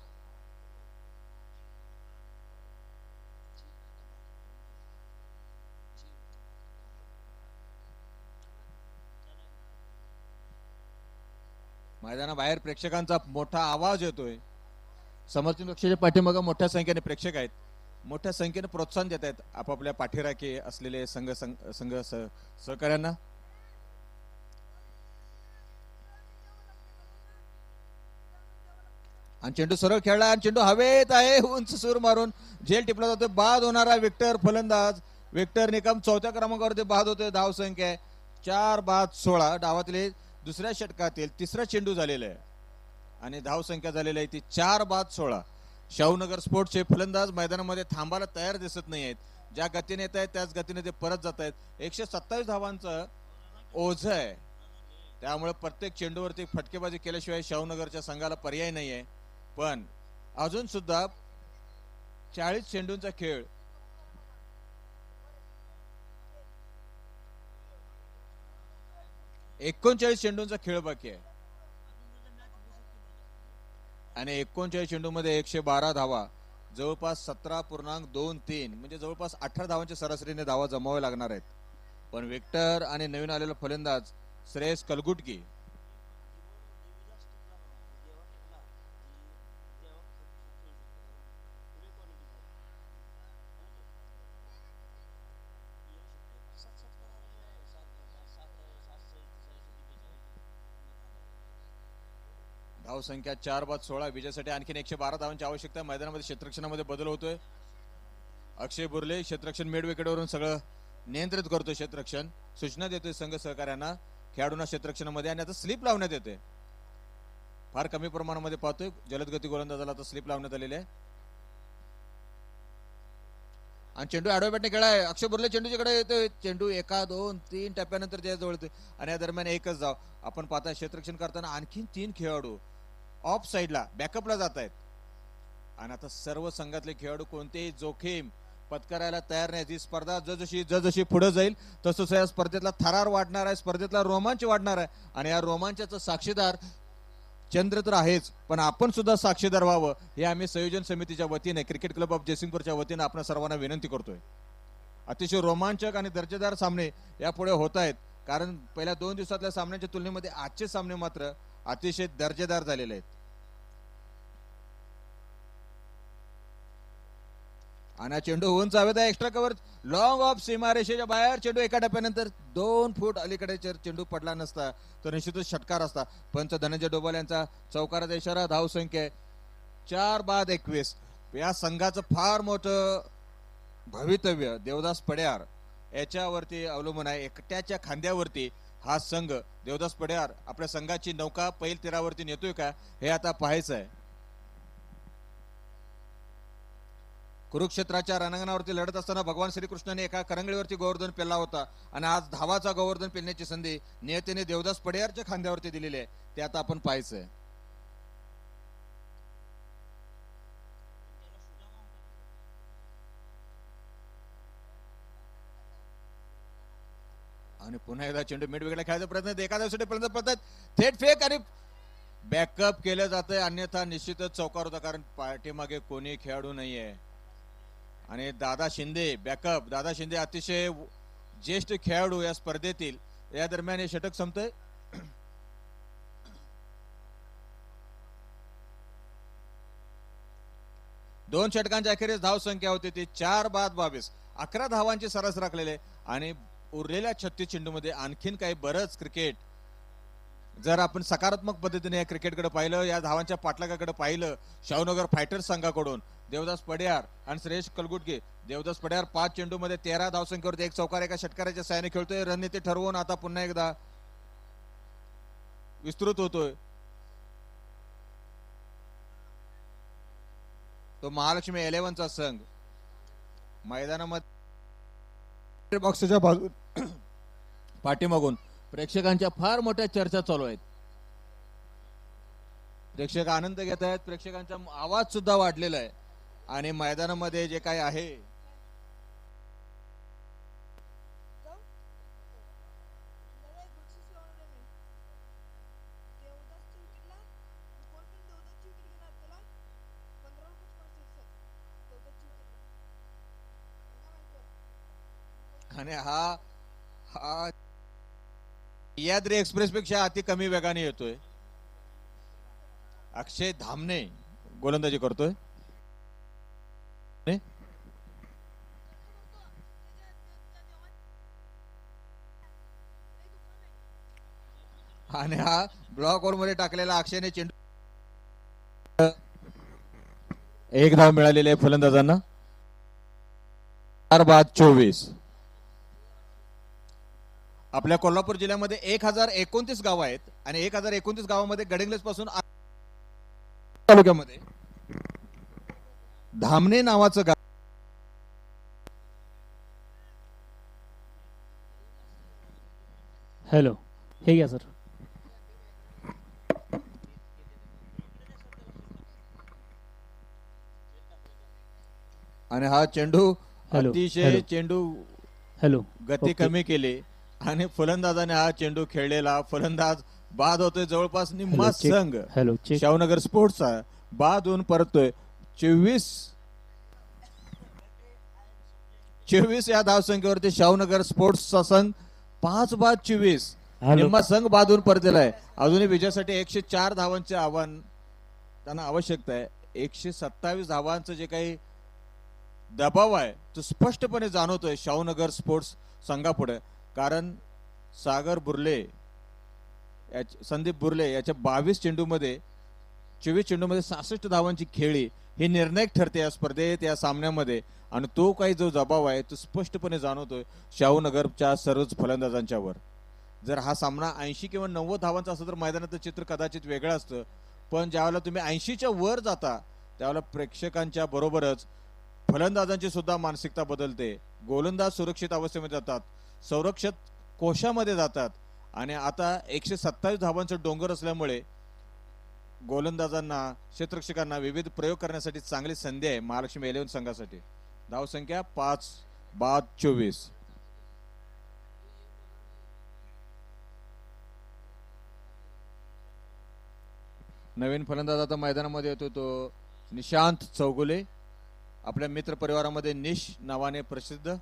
मैदानाबाहेर प्रेक्षकांचा मोठा आवाज येतोय. समर्थन कक्षाच्या पाठीमागे मोठ्या संख्येने प्रेक्षक आहेत. मोठ्या संख्येने प्रोत्साहन देत आहेत आपापल्या पाठीराखे असलेले संघ सहकार्यांना. आणि चेंडू सरळ खेळला आणि चेंडू हवेत आहे. उंच सूर मारून झेल टिपला जातो. बाद होणारा विक्टर फलंदाज विक्टर निकम 4थ्या क्रमांकावरती बाद होतोय. धाव संख्या आहे 4-16. डावातले दुसऱ्या षटकातील तिसरा चेंडू झालेला आहे आणि धाव संख्या झालेली आहे ती 4-16. शाहूनगर स्पोर्ट्सचे फलंदाज मैदानामध्ये थांबायला तयार दिसत नाही आहेत. ज्या गतीने येत आहेत त्याच गतीने ते परत जात आहेत. 127 धावांचं ओझ आहे. त्यामुळे प्रत्येक चेंडूवरती फटकेबाजी केल्याशिवाय शाहूनगरच्या संघाला पर्याय नाही आहे. पण अजून सुद्धा 40 चेंडूंचा खेळ एकोणचाळीस चेंडूंचा खेळ बाकी आहे आणि 39 चेंडूमध्ये 112 धावा, जवळपास 17.23 म्हणजे जवळपास 18 धावांच्या सरासरीने धावा जमावे लागणार आहेत. पण विक्टर आणि नवीन आलेला फलंदाज श्रेयस कलगुटकी धाव संख्या 4-16. विजयासाठी आणखीन 112 धावांची आवश्यकता. मैदानामध्ये क्षेत्ररक्षणामध्ये बदल होतोय. अक्षय बुर्ले क्षेत्ररक्षण मिड विकेटवरून सगळं नियंत्रित करतोय. क्षेत्ररक्षण सूचना देतोय संघ सहकार्यांना, खेळाडूंना क्षेत्ररक्षणामध्ये. आणि आता स्लिप लावण्यात येते. फार कमी प्रमाणामध्ये पाहतोय. जलदगती गोलंदाजाला आता स्लिप लावण्यात आलेली आहे. आणि चेंडू आडव्या बॅटने खेळाय. अक्षय बुर्ले चेंडूच्याकडे येतोय. चेंडू 1, 2, 3 टप्प्यानंतर त्याजवळ येतोय आणि या दरम्यान एकच धाव. आपण पाहता क्षेत्ररक्षण करताना आणखीन 3 खेळाडू ऑफ साइडला बॅकअपला जात आहेत. आणि आता सर्व संघातले खेळाडू कोणतेही जोखीम पत्करायला तयार नाही. ही स्पर्धा जसजशी पुढे जाईल तसं या स्पर्धेतला थरार वाढणार आहे, स्पर्धेतला रोमांच वाढणार आहे. आणि या रोमांचाचं साक्षीदार चंद्र तर आहेच, पण आपण सुद्धा साक्षीदार व्हावं हे आम्ही संयोजन समितीच्या वतीने क्रिकेट क्लब ऑफ जयसिंगपूरच्या वतीने आपण सर्वांना विनंती करतोय. अतिशय रोमांचक आणि दर्जेदार सामने यापुढे होत आहेत. कारण पहिल्या 2 दिवसातल्या सामन्यांच्या तुलनेमध्ये आजचे सामने मात्र अतिशय दर्जेदार झालेले आहेत. आणि चेंडू उंच हवेत आहे. एक्स्ट्रा कव्हर लॉंग ऑफ सीमारेषेच्या बाहेर. चेंडू एका टप्प्यानंतर 2 फूट अलीकडे चेंडू पडला नसता तर निश्चितच षटकार असता. पंच धनंजय डोबाल यांचा चौकाराचा इशारा. धाव संख्या 4-21. या संघाचं फार मोठं भवितव्य देवदास पड्यार याच्यावरती अवलंबून आहे. एकट्याच्या खांद्यावरती हा संघ देवदास पड्यार आपल्या संघाची नौका पैल तीरावरती नेतोय का हे आता पाहायचं आहे. कुरुक्षेत्राच्या रणांगणावरती लढत असताना भगवान श्रीकृष्णाने एका करंगळीवरती गोवर्धन पेलला होता आणि आज धावाचा गोवर्धन पेलण्याची संधी नियतीने देवदास पड्यारच्या खांद्यावरती दिलेली आहे. ते आता आपण पाहायचंय. आणि पुन्हा एकदा चेंडू मिडविकेटला खेळायचा प्रयत्न एका दिवसापर्यंत पडतात थेट फेक आणि बॅकअप केलं जातंय. अन्यथा निश्चितच चौकार होता कारण पाठीमागे कोणी खेळाडू नाहीये. आणि दादा शिंदे बॅकअप. दादा शिंदे अतिशय ज्येष्ठ खेळाडू या स्पर्धेतील. या दरम्यान हे षटक संपतंय. दोन षटकांच्या अखेरीस धाव संख्या होती ती 4 बाद 22. 11 धावांची सरस राखलेले आणि उरलेल्या 36 चेंडूमध्ये आणखीन काही बरंच क्रिकेट. जर आपण सकारात्मक पद्धतीने या क्रिकेटकडे पाहिलं, या धावांच्या पाठलागाकडे पाहिलं, शाहूनगर फायटर्स संघाकडून देवदास पड्यार आणि श्रेयश कलगुटगे. देवदास पड्यार 5 चेंडूमध्ये 13 धावसंख्येवरती एक चौकार एका षटकाराच्या साहाय्याने खेळतोय. रणनीती ठरवून आता पुन्हा एकदा विस्तृत होतोय. तो महालक्ष्मी 11 चा संघ मैदानामध्ये बॉक्सच्या बाजू पाठीमागून प्रेक्षकांच्या फार मोठ्या चर्चा चालू आहेत. प्रेक्षक आनंद घेत आहेत. प्रेक्षकांचा आवाज सुद्धा वाढलेला आहे आणि मैदानामध्ये जे काय आहे आणि हा सह्याद्री एक्सप्रेस पेक्षा अति कमी वेगाने येतोय. अक्षय धामणे गोलंदाजी करतोय. आणि हा ब्लॉक होल मध्ये टाकलेला अक्षयने चेंडू. एक धाव मिळालेली आहे फलंदाजांना. 4 बाद 24. आपल्या कोल्हापूर जिल्ह्यामध्ये 1029 गाव आहेत आणि 1029 गावामध्ये गडिंग्लज पासून तालुक्यामध्ये धामणे नावाचं गाव. हॅलो, हे घ्या सर. आणि हा चेंडू हॅलो, अतिशय हॅलो. चेंडू हॅलो, गती ओके. कमी केली आणि फलंदाजाने हा चेंडू खेळलेला. फलंदाज बाद होतोय. जवळपास निम्मा हॅलो, चेक. संघ हॅलो, चेक. शाहूनगर स्पोर्ट्सचा बाद होऊन परतोय. 24 या धावसंख्येवरती शाहूनगर स्पोर्ट्सचा संघ 5 बाद 24. हॅलो. निम्मा संघ बाद होऊन परतलेला आहे. अजूनही विजयासाठी 104 धावांचे आव्हान त्यांना आवश्यकता आहे. 127 धावांचं जे काही दबाव आहे तो स्पष्टपणे जाणवतोय शाहूनगर स्पोर्ट्स संघापुढे. कारण सागर बुर्ले संदीप बुर्ले याच्या 22 चेंडूमध्ये 24 चेंडूमध्ये 66 धावांची खेळी ही निर्णायक ठरते या स्पर्धेत, या सामन्यामध्ये. आणि तो काही जो दबाव आहे तो स्पष्टपणे जाणवतोय शाहूनगरच्या सर्वच फलंदाजांच्या वर. जर हा सामना 80 किंवा 90 धावांचा असतं तर मैदानाचं चित्र कदाचित वेगळं असतं. पण ज्यावेळेला तुम्ही 80च्या वर जाता त्यावेळेला प्रेक्षकांच्या बरोबरच फलंदाजांची सुद्धा मानसिकता बदलते. गोलंदाज सुरक्षित अवस्थेमध्ये जातात, संरक्षक कोशामध्ये जातात आणि आता 127 धावांचं डोंगर असल्यामुळे गोलंदाजांना क्षेत्ररक्षकांना विविध प्रयोग करण्यासाठी चांगली संधी आहे महालक्ष्मी 11 संघासाठी. धावसंख्या 5 बाद 24. नवीन फलंदाज आता मैदानामध्ये येतो तो निशांत चौगुले. आपल्या मित्र परिवारामध्ये निश नावाने प्रसिद्ध.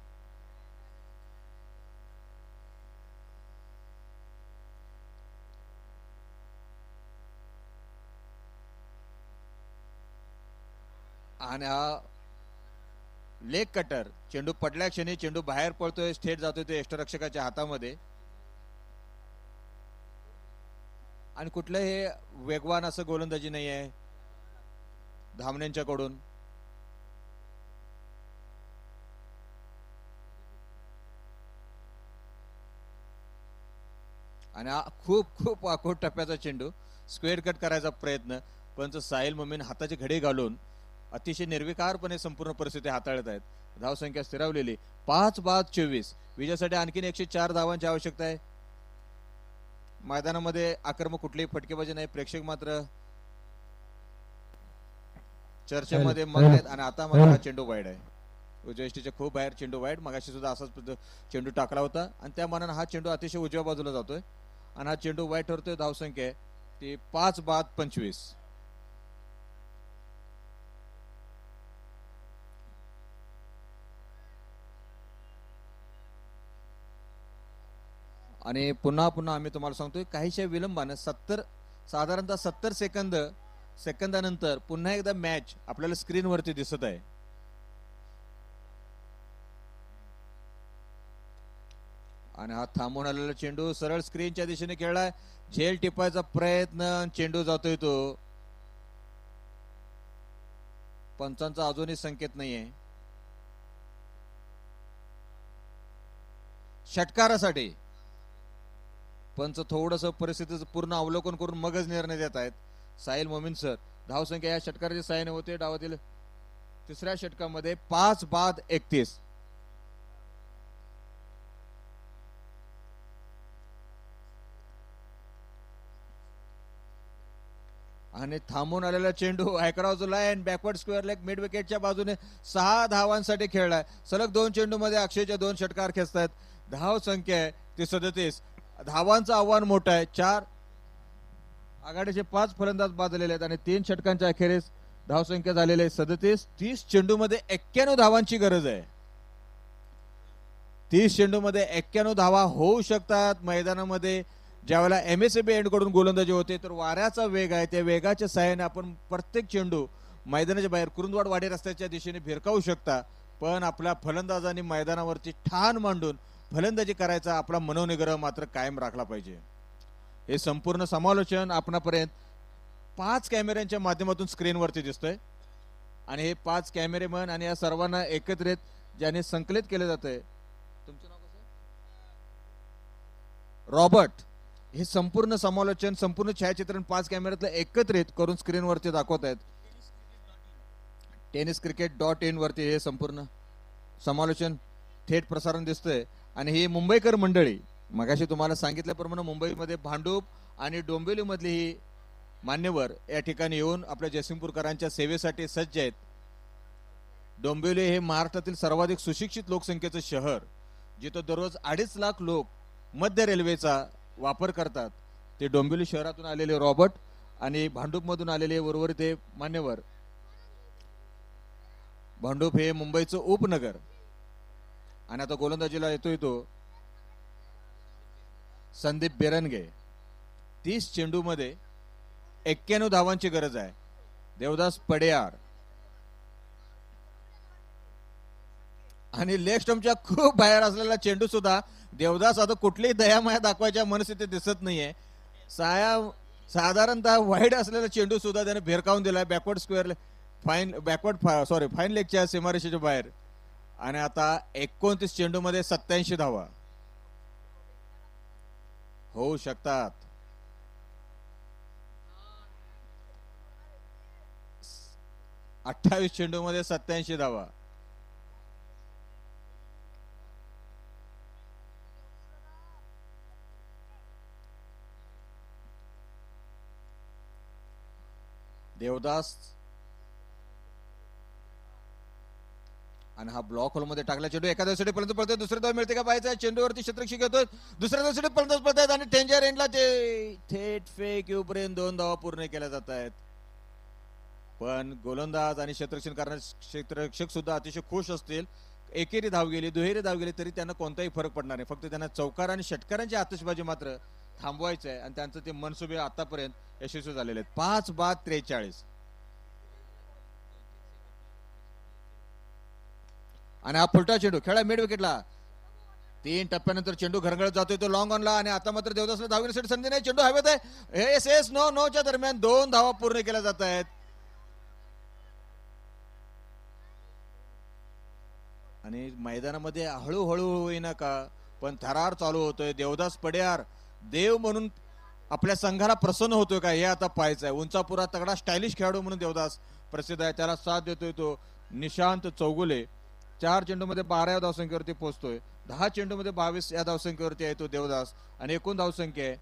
आणि हा लेग कटर. चेंडू पडल्या क्षणी चेंडू बाहेर पडतोय, थेट जातोय तो यष्टरक्षकाच्या हातामध्ये. आणि कुठलं हे वेगवान असं गोलंदाजी नाही आहे धामण्यांच्याकडून. आणि हा खूप खूप आखूड टप्प्याचा चेंडू, स्क्वेअर कट करायचा प्रयत्न, पण साहिल मोमीन हाताची घडी घालून अतिशय निर्विकारपणे संपूर्ण परिस्थिती हाताळत आहेत. धावसंख्या स्थिरावलेली 5-24. विजयासाठी आणखीन 104 धावांची आवश्यकता आहे. मैदानामध्ये आक्रमक कुठलीही फटकेबाजी नाही, प्रेक्षक मात्र चर्चेमध्ये मग्न आहेत. आणि आता मात्र हा चेंडू वाईड आहे. उजव्या खूप बाहेर चेंडू वाईड. मगाशी सुद्धा असाच चेंडू टाकला होता आणि त्या मानाने हा चेंडू अतिशय उजव्या बाजूला जातोय आणि हा चेंडू वाईड ठरतोय. धावसंख्या आहे ती 5-25. आणि पुन्हा पुन्हा आम्ही तुम्हाला सांगतोय काहीशा विलंबानं साधारणतः 70 सेकंदानंतर पुन्हा एकदा मॅच आपल्याला स्क्रीनवरती दिसत आहे. आणि हा थांबून आलेला चेंडू सरळ स्क्रीनच्या दिशेने खेळलाय. झेल टिपायचा प्रयत्न, चेंडू जातोय तो. पंचांचा अजूनही संकेत नाहीये षटकारासाठी. पंच थोडस परिस्थितीचं पूर्ण अवलोकन करून मगच निर्णय देत आहेत. साहिल मोमीन सर. धावसंख्या या षटकाराच्या साहाय्याने होते. डावातील तिसऱ्या षटकामध्ये 5-31. आणि थांबून आलेला चेंडू across line backward square leg mid विकेटच्या बाजूने 6 धावांसाठी खेळलाय. सलग 2 चेंडूमध्ये अक्षयच्या 2 षटकार खेचतायत. धाव संख्या आहे ती 37. धावांचं आव्हान मोठं आहे. 4 आघाडीचे 5 फलंदाज बाजलेले आहेत आणि 3 षटकांच्या अखेरीस धावसंख्या झालेली आहे 37. 30 चेंडूमध्ये 91 धावांची गरज आहे. 30 चेंडूमध्ये 91 धावा होऊ शकतात. मैदानामध्ये ज्यावेळेला MSCB एंड कडून गोलंदाजी होते तर वाऱ्याचा वेग आहे, त्या वेगाच्या साहाय्याने आपण प्रत्येक चेंडू मैदानाच्या बाहेर कुरुंदवाड वाडी रस्त्याच्या दिशेने भिरकावू शकता. पण आपल्या फलंदाजांनी मैदानावरती ठाण मांडून फलंदाजी करायचा आपला मनोनिग्रह मात्र कायम राखला पाहिजे. हे संपूर्ण समालोचन आपणापर्यंत 5 कॅमेऱ्यांच्या माध्यमातून स्क्रीनवरती दिसतंय आणि हे 5 कॅमेरेमन आणि या सर्वांना एकत्रित ज्याने संकलित केले जाते. तुमचं नाव कसं? रॉबर्ट. हे संपूर्ण समालोचन, संपूर्ण छायाचित्रण 5 कॅमेऱ्यातलं एकत्रित करून स्क्रीनवरती दाखवत आहेत. tenniscricket.in वरती हे संपूर्ण समालोचन थेट प्रसारण दिसतंय. आणि ही मुंबईकर मंडळी, मगाशी तुम्हाला सांगितल्याप्रमाणे मुंबईमध्ये भांडूप आणि डोंबिवली मधली ही मान्यवर या ठिकाणी येऊन आपल्या जयसिंगपूरकरांच्या सेवेसाठी सज्ज आहेत. डोंबिवली हे महाराष्ट्रातील सर्वाधिक सुशिक्षित लोकसंख्येचं शहर, जिथं दररोज 2.5 लाख लोक मध्य रेल्वेचा वापर करतात. ते डोंबिवली शहरातून आलेले रॉबर्ट आणि भांडूप मधून आलेले उर्वरित हे मान्यवर. भांडूप हे मुंबईचं उपनगर आणि आता गोलंदाजीला येतोय तो संदीप बेरनगे. 30 चेंडूमध्ये 91 धावांची गरज आहे. देवदास पडियार आणि लेग स्टंपच्या खूप बाहेर असलेला चेंडू सुद्धा देवदास आता कुठलीही दयामाया दाखवायच्या मनस्थितीत दिसत नाहीये. साधारणतः वाईड असलेला चेंडू सुद्धा त्याने भिरकावून दिलाय बॅकवर्ड स्क्वेअर फाईन लेगच्या सीमारेषेच्या बाहेर. आणि आता 29 चेंडूमध्ये 87 धावा होऊ शकतात. 28 चेंडूमध्ये 87 धावा. देवदास आणि हा ब्लॉक होल मध्ये टाकला चेंडू एका धावेसाठी पर्यंत पळतोय. दुसऱ्या धाव मिळते का पाहायचं. चेंडूवरती क्षेत्ररक्षक घेतोय. दुसऱ्या धावेसाठी फलंदाज पळतायत आणि डेंजर एंडला ते थेट फेक येऊपर्यंत 2 धावा पूर्ण केल्या जात आहेत. पण गोलंदाज आणि क्षेत्ररक्षक सुद्धा अतिशय खुश असतील. एकेरी धाव गेली, दुहेरी धाव गेली तरी त्यांना कोणताही फरक पडणार नाही. फक्त त्यांना चौकार आणि षटकारांची आतिषबाजी मात्र थांबवायचं आहे आणि त्यांचं ते मनसुबे आतापर्यंत यशस्वी झालेले आहेत. 5-43 आणि हा फुलटा चेंडू खेळा मिड विकेटला. 3 टप्प्यानंतर चेंडू घरंगळत जातोय तो लॉंग ऑनला आणि आता मात्र देवदासला धावण्यासाठी संधी नाही. चेंडू हवेत आहे. एस नो नोच्या दरम्यान 2 धावा पूर्ण केल्या जात आहेत. आणि मैदानामध्ये हळूहळू होईना का पण थरार चालू होतोय. देवदास पडियार देव म्हणून आपल्या संघाला प्रसन्न होतोय का हे आता पाहायचं आहे. उंचापुरा तगडा स्टायलिश खेळाडू म्हणून देवदास प्रसिद्ध आहे. त्याला साथ देतोय तो निशांत चौगुले. 4 चेंडूमध्ये 12 या धावसंख्येवरती पोहोचतोय. 10 चेंडूमध्ये 22 या धावसंख्येवरती आहे तो देवदास आणि एकूण धावसंख्या आहे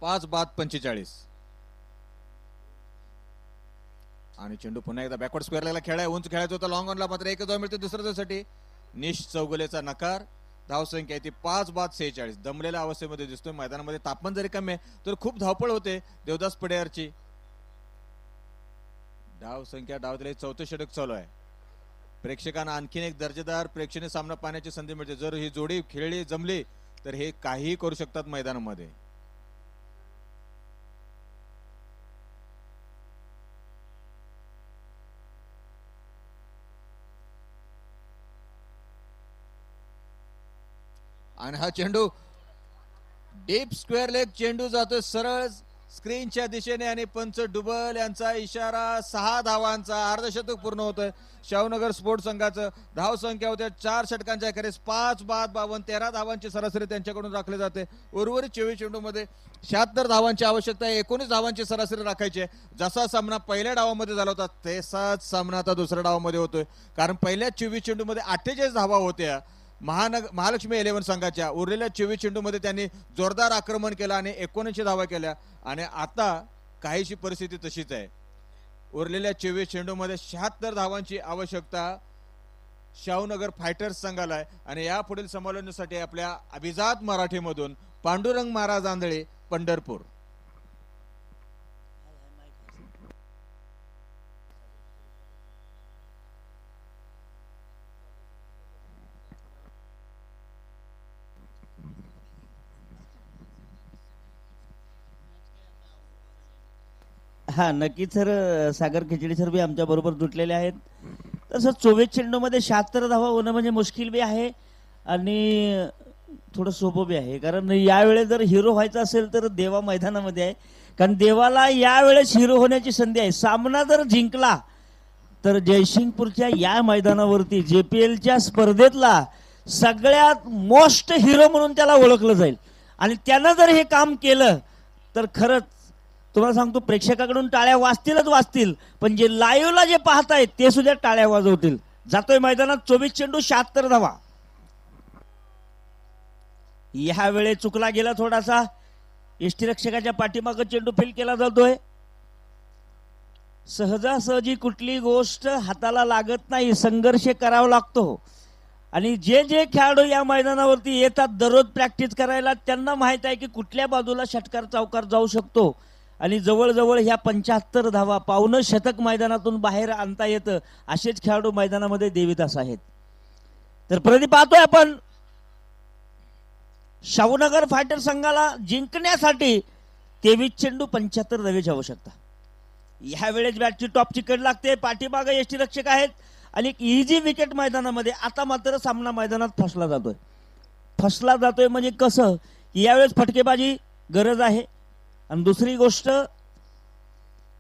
5 बाद 45. आणि चेंडू पुन्हा एकदा बॅकवर्ड स्क्वेअरला खेळाय. उंच खेळायचं होतं लॉंग ऑनला, मात्र एकच धाव मिळते दुसऱ्या धावसाठी. निश चौगुलेचा नकार. धावसंख्या आहे ती 5 बाद 46. दमलेल्या अवस्थेमध्ये दिसतोय. मैदानामध्ये तापमान जरी कमी आहे तर खूप धावपळ होते देवदास पडेयारची. धावसंख्या डावतले 4थं षटक चालू आहे. प्रेक्षकांना आणखीन एक दर्जेदार प्रेक्षणीय सामना पाहण्याची संधी मिळते. जर ही जोडी खेळली जमली तर हे काहीही करू शकतात मैदानामध्ये. आणि हा चेंडू डीप स्क्वेअर लेग चेंडू जातोय सरळ स्क्रीनच्या दिशेने आणि पंच डुबल यांचा इशारा. 6 धावांचा अर्धशतक पूर्ण होतोय शाहूनगर स्पोर्ट्स संघाचं. धाव संख्या होत्या 4 षटकांच्या अखेरीस 5 बाद 52. 13 धावांची सरासरी त्यांच्याकडून राखली जाते. उर्वरित 24 चेंडूमध्ये 76 धावांची आवश्यकता आहे. 19 धावांची सरासरी राखायची आहे. जसा सामना पहिल्या डावामध्ये झाला होता तसाच सामना आता दुसऱ्या डावामध्ये होतोय. कारण पहिल्या 24 चेंडूमध्ये 48 धावा होत्या महालक्ष्मी 11 संघाच्या. उरलेल्या 24 चेंडूमध्ये त्यांनी जोरदार आक्रमण केलं आणि 79 धावा केल्या. आणि आता काहीशी परिस्थिती तशीच आहे. उरलेल्या 24 चेंडूमध्ये 76 धावांची आवश्यकता शाहूनगर फायटर्स संघाला आहे. आणि या पुढील समालोचनासाठी आपल्या अभिजात मराठीमधून पांडुरंग महाराज आंधळे पंढरपूर. हा नक्कीच सर. सागर खिचडी सर बी आमच्या बरोबर जुटलेले आहेत. तसं 24 चेंडूमध्ये 76 धावा होणं म्हणजे मुश्किल बी आहे आणि थोडं सोपं बी आहे. कारण यावेळेस जर हिरो व्हायचं असेल तर देवा मैदानामध्ये आहे. कारण देवाला यावेळेस हिरो होण्याची संधी आहे. सामना जर जिंकला तर जयसिंगपूरच्या या मैदानावरती JPLच्या स्पर्धेतला सगळ्यात मोस्ट हिरो म्हणून त्याला ओळखलं जाईल. आणि त्यानं जर हे काम केलं तर खरंच तुम्हाला सांगतो प्रेक्षकाकडून टाळ्या वाजतीलच वाजतील. पण जे लाईव्हला जे पाहतायत ते सुद्धा टाळ्या वाजवतील. जातोय मैदानात 24 चेंडू 76 धावा. ह्या वेळेस चुकला गेला थोडासा. यष्टीरक्षकाच्या पाठीमागं चेंडू फील केला जातोय. सहजासहजी कुठली गोष्ट हाताला लागत नाही. संघर्ष करावा लागतो. आणि जे जे खेळाडू या मैदानावरती येतात दररोज प्रॅक्टिस करायला त्यांना माहित आहे की कुठल्या बाजूला षटकार चौकार जाऊ शकतो. आणि जवळजवळ ह्या 75 धावा पावणं शतक मैदानातून बाहेर आणता येतं. असेच खेळाडू मैदानामध्ये देवीदास आहेत. तर प्रदीप पाहतोय आपण शाहूनगर फायटर संघाला जिंकण्यासाठी 23 चेंडू 75 धावेची आवश्यकता. ह्या वेळेस बॅटची टॉपची कड लागते. पाठीमागे यष्टीरक्षक आहेत आणि एक इझी विकेट मैदानामध्ये. आता मात्र सामना मैदानात फसला जातोय म्हणजे कसं यावेळेस फटकेबाजी गरज आहे. आणि दुसरी गोष्ट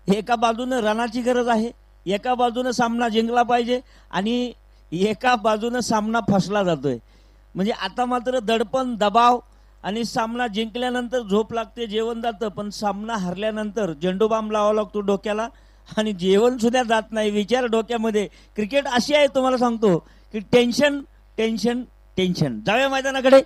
एका बाजूनं रनाची गरज आहे. एका बाजूनं सामना जिंकला पाहिजे आणि एका बाजूनं सामना फसला जातोय. म्हणजे आता मात्र दडपण दबाव आणि सामना जिंकल्यानंतर झोप लागते जेवण जातं. पण सामना हरल्यानंतर झेंडूबाम लावावा लागतो डोक्याला आणि जेवण सुद्धा जात नाही. विचार डोक्यामध्ये. क्रिकेट अशी आहे तुम्हाला सांगतो की टेन्शन टेन्शन टेन्शन. जाऊया मैदानाकडे.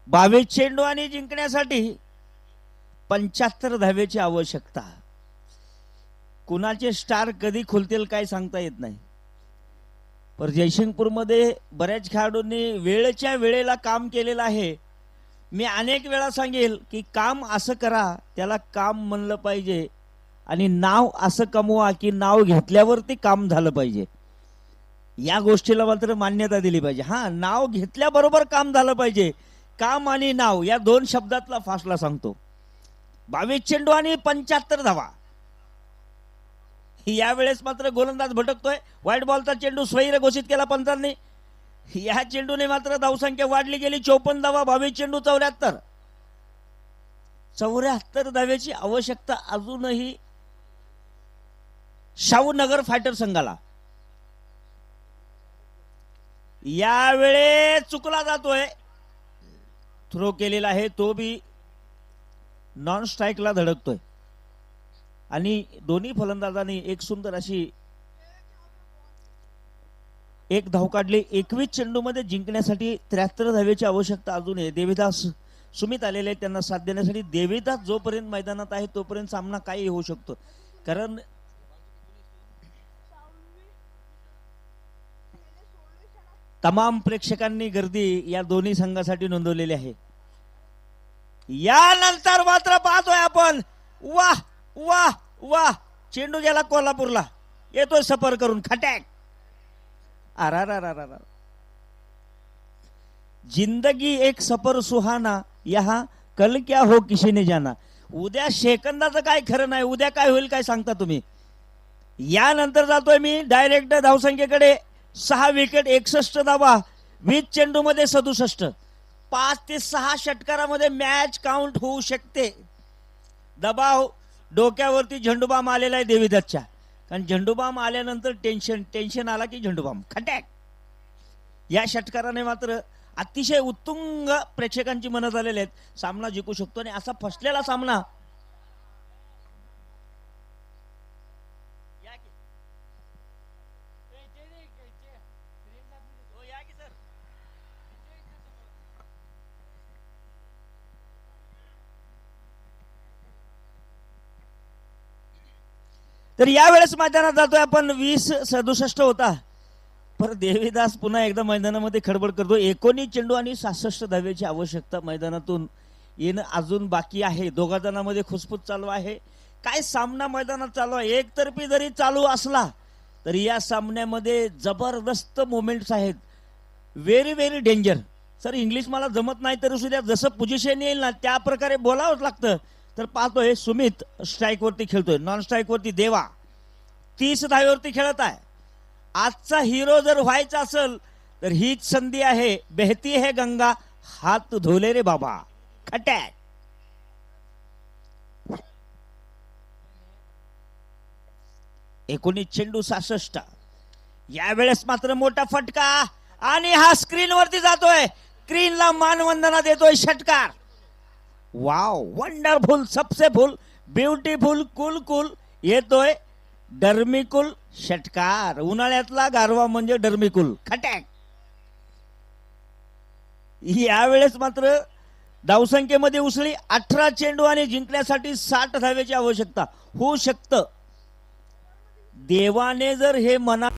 बावीस चेंडू आणि जिंकण्यासाठी 75 धावेची आवश्यकता. कुणाचे स्टार कधी खुलतील काय सांगता येत नाही. पण जयसिंगपूरमध्ये बऱ्याच खेळाडूंनी वेळेच्या वेळेला काम केलेलं आहे. मी अनेक वेळा सांगेल की काम असं करा त्याला काम म्हणलं पाहिजे आणि नाव असं कमवा की नाव घेतल्यावरती काम झालं पाहिजे. या गोष्टीला मात्र मान्यता दिली पाहिजे. हा नाव घेतल्याबरोबर काम झालं पाहिजे. काम आणि नाव या 2 शब्दातला फासला सांगतो. 22 चेंडू आणि 75 धावा. यावेळेस मात्र गोलंदाज भटकतोय. व्हाईट बॉलचा चेंडू स्वैर घोषित केला पंचांनी. या चेंडूने मात्र धावसंख्या वाढली गेली. 54 धावा. 22 चेंडू 74 धावेची आवश्यकता अजूनही शाहूनगर फायटर संघाला. यावेळी चुकला जातोय. थ्रो केलेला आहे तो बी नॉन स्ट्राईकला धडकतोय आणि दोन्ही फलंदाजांनी एक सुंदर अशी एक धाव काढली. 21 चेंडूमध्ये जिंकण्यासाठी 73 धावेची आवश्यकता अजून आहे. देवीदास सुमित आलेले आहेत त्यांना साथ देण्यासाठी. देवीदास जोपर्यंत मैदानात आहे तोपर्यंत सामना काही होऊ शकतो, कारण तमाम प्रेक्षकांनी गर्दी या दोन्ही संघासाठी नोंदवलेली आहे. यानंतर मात्र पाहतोय आपण, वाह वाह वाह, चेंडू गेला कोल्हापूरला, येतोय सफर करून खटॅक. अरा जिंदगी एक सफर सुहाना, यहा कल क्या हो किसी ने जाना. उद्या सेकंदाचं काय खरं नाही, उद्या काय होईल काय सांगता तुम्ही. यानंतर जातोय मी डायरेक्ट धावसंख्येकडे. 6 विकेट 61 धावा, 20 चेंडू मध्ये 67. 5 ते 6 षटकारामध्ये मॅच काउंट होऊ शकते. दबाव डोक्यावरती झेंडूबाम आलेला आहे देवीदत्तच्या, कारण झेंडूबाम आल्यानंतर टेन्शन आला की झेंडूबाम खटॅक. या षटकाराने मात्र अतिशय उत्तुंग प्रेक्षकांची मनं झालेली आहेत. सामना जिंकू शकतो आणि असा फसलेला सामना तर यावेळेस मैदानात जातोय आपण. 20-67 होता, पर देवीदास पुन्हा एकदा मैदानामध्ये खडबड करतो. 19 चेंडू आणि 66 धावेची आवश्यकता मैदानातून येणं अजून बाकी आहे. दोघा जणांमध्ये खुसफुस चालू आहे. काय सामना मैदानात चालू आहे. एकतर्फी जरी चालू असला तरी या सामन्यामध्ये जबरदस्त मोमेंट्स आहेत. Very very danger. Sir English मला जमत नाही तरी सुद्धा जसं पोझिशन येईल ना त्या प्रकारे बोलावंच लागतं. तर पाहतोय सुमित स्ट्राईक वरती खेळतोय, नॉन स्ट्राईक वरती देवा 30 धावेवरती खेळत आहे. आजचा हिरो जर व्हायचा असेल तर हीच संधी आहे. बहती है गंगा हात धोले रे बाबा खटॅक. एकोणीस चेंडू 66. यावेळेस मात्र मोठा फटका आणि हा स्क्रीन वरती जातोय. स्क्रीनला मानवंदना देतोय षटकार. वाव, वंडरफुल, सबसे फुल, ब्युटिफुल, कुल कुल येतोय डर्मिकुल षटकार. उन्हाळ्यातला गारवा म्हणजे डर्मिकुल खटॅक. यावेळेस मात्र धावसंख्येमध्ये उसळी. 18 चेंडू आणि जिंकण्यासाठी 60 धावेची आवश्यकता होऊ शकतं. देवाने जर हे मना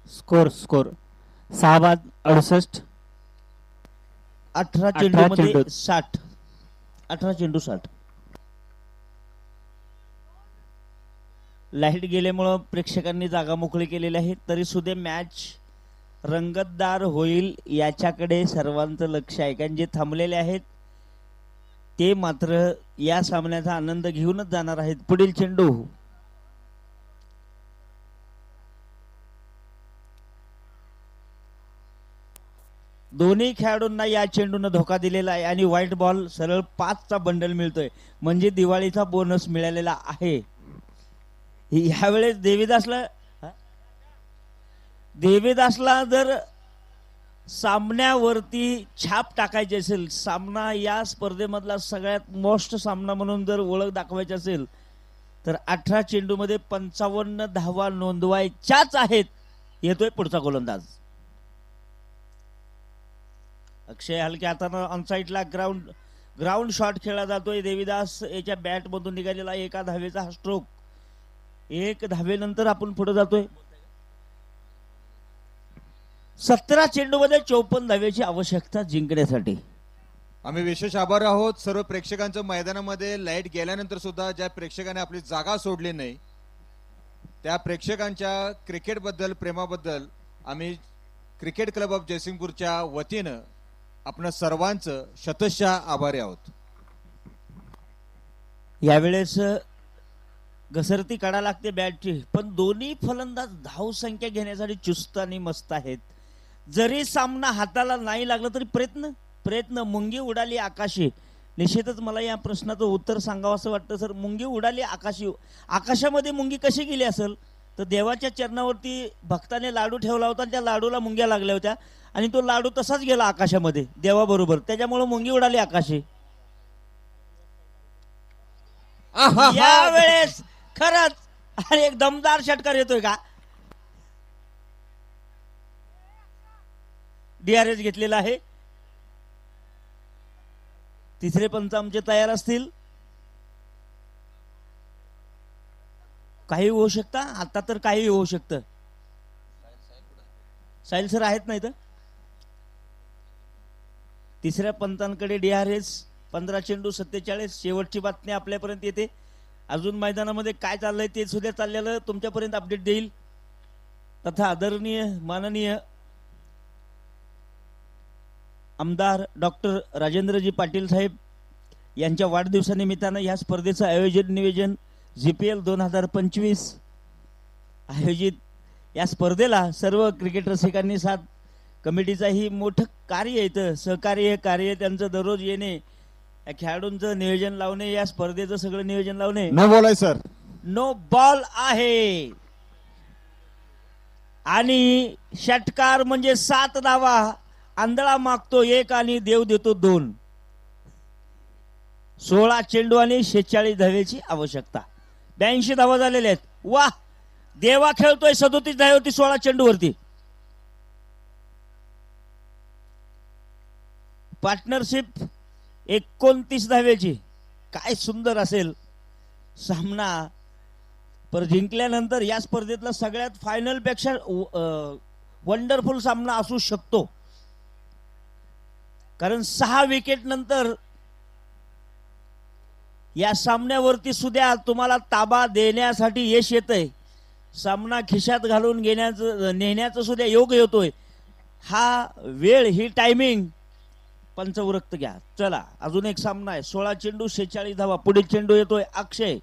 स्कोर 6 बाद 68. 18 18 चेंडूमध्ये चेंडूत. 60. 18 चेंडू 60. लाईट गेल्यामुळं प्रेक्षकांनी जागा मोकळी केलेली आहे, तरी सुद्धा मॅच रंगतदार होईल याच्याकडे सर्वांचं लक्ष आहे. कारण जे थांबलेले आहेत ते मात्र या सामन्याचा आनंद घेऊनच जाणार आहेत. पुढील चेंडू दोन्ही खेळाडूंना या चेंडूनं धोका दिलेला आहे आणि व्हाईट बॉल सरळ 5चा बंडल मिळतोय, म्हणजे दिवाळीचा बोनस मिळालेला आहे. यावेळेस देवीदासला जर सामन्यावरती छाप टाकायची असेल, सामना या स्पर्धेमधला सगळ्यात मोस्ट सामना म्हणून जर ओळख दाखवायची असेल, तर 18 चेंडूमध्ये 55 धावा नोंदवायच्याच आहेत. येतोय पुढचा गोलंदाज अक्षय हलक्या हातानं ऑनसाईडला ग्राउंड शॉट खेळला जातोय. देवीदास याच्या बॅट मधून निघालेला एका धावेचा हा स्ट्रोक. 1 धावेनंतर आपण पुढे जातोय. 17 चेंडूमध्ये 54 धावेची आवश्यकता जिंकण्यासाठी. आम्ही विशेष आभारी आहोत सर्व प्रेक्षकांचं. मैदानामध्ये लाईट गेल्यानंतर सुद्धा ज्या प्रेक्षकांनी आपली जागा सोडली नाही, त्या प्रेक्षकांच्या क्रिकेट बद्दल प्रेमाबद्दल आम्ही क्रिकेट क्लब ऑफ जयसिंगपूरच्या वतीनं आपण सर्वांचं शतशः आभारी आहोत. यावेळेस घसरती काढा लागते बॅटची, पण दोन्ही फलंदाज धाव संख्या घेण्यासाठी चुस्त आणि मस्त आहेत. जरी सामना हाताला नाही लागला तरी प्रयत्न मुंगी उडाली आकाशी. निश्चितच मला या प्रश्नाचं उत्तर सांगावं असं वाटतं सर. मुंगी उडाली आकाशी, आकाशामध्ये मुंगी कशी गेली असेल? तर देवाच्या चरणावरती भक्ताने लाडू ठेवला होता, त्या लाडूला मुंग्या लागल्या होत्या आणि तो लाडू तसाच गेला आकाशामध्ये देवाबरोबर, त्याच्यामुळे मुंगी उडाली आकाशी. यावेळेस खरंच आणि एक दमदार षटकार येतोय का? DRS घेतलेला आहे. तिसरे पंच आमचे तयार असतील. काही होऊ शकतं आता, तर काही होऊ शकतं. साहिल सर आहेत नाही तर तिसऱ्या पंचांकडे DRS. 15 चेंडू 47. शेवटची बातमी आपल्यापर्यंत येते. अजून मैदानामध्ये काय चाललंय ते सुद्धा चाललेलं तुमच्यापर्यंत अपडेट देईल. तथा आदरणीय माननीय आमदार डॉक्टर राजेंद्रजी पाटील साहेब यांच्या वाढदिवसानिमित्तानं या स्पर्धेचं आयोजन नियोजन GPL 2025 आयोजित या स्पर्धेला सर्व क्रिकेट रसिकांनी साथ. कमिटीचाही मोठं कार्य येतं, सहकार्य कार्य त्यांचं दररोज येणे, या खेळाडूंचं नियोजन लावणे, या स्पर्धेचं सगळं नियोजन लावणे. न बोलाय सर. नो बॉल आहे आणि षटकार म्हणजे 7 धावा. आंधळा मागतो 1 आणि देव देतो 2. 16 चेंडू आणि 46 धावेची आवश्यकता. 82 धावा झालेल्या आहेत. वा, देवा खेळतोय 37 धावेवरती 16 चेंडूवरती. पार्टनरशिप 29 धावेची. काय सुंदर असेल सामना. पर जिंकल्यानंतर या स्पर्धेतला सगळ्यात फायनल पेक्षा वंडरफुल सामना असू शकतो, कारण 6 विकेट नंतर या सामन्यावरती सुद्धा तुम्हाला ताबा देण्यासाठी यश येतंय. सामना खिशात घालून नेण्याचं सुद्धा योग येतोय. हा वेळ, ही टायमिंग पंचवरक्त घ्या. चला अजून एक सामना आहे. 16 चेंडू 46 धावा. पुढील चेंडू येतोय अक्षय.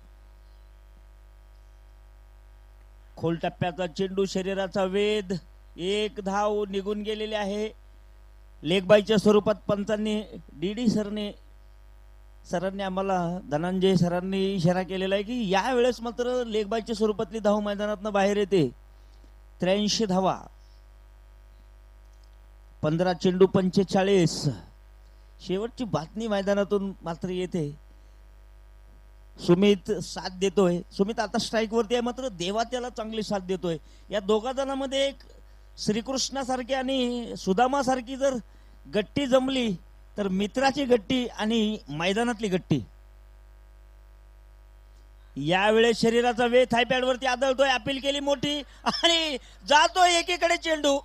खोल टप्प्याचा चेंडू, शरीराचा वेध. 1 धाव निघून गेलेली आहे. लेगबाईच्या स्वरूपात पंचांनी DD सरांनी आम्हाला, धनंजय सरांनी इशारा केलेला आहे की या वेळेस मात्र लेगबाईच्या स्वरूपातली धाव मैदानातून बाहेर येते. 83 धावा. 15 चेंडू 45. शेवटची बातमी मैदानातून मात्र येते. सुमित साथ देतोय. सुमित आता स्ट्राईक वरती आहे, मात्र देवा त्याला चांगली साथ देतोय. या दोघा जणांमध्ये एक श्रीकृष्णासारखी आणि सुदामासारखी जर गट्टी जमली तर मित्राची गट्टी आणि मैदानातली गट्टी. यावेळेस शरीराचा वेग थायपॅड वरती आदळतोय. अपील केली मोठी आणि जातोय एकीकडे चेंडू.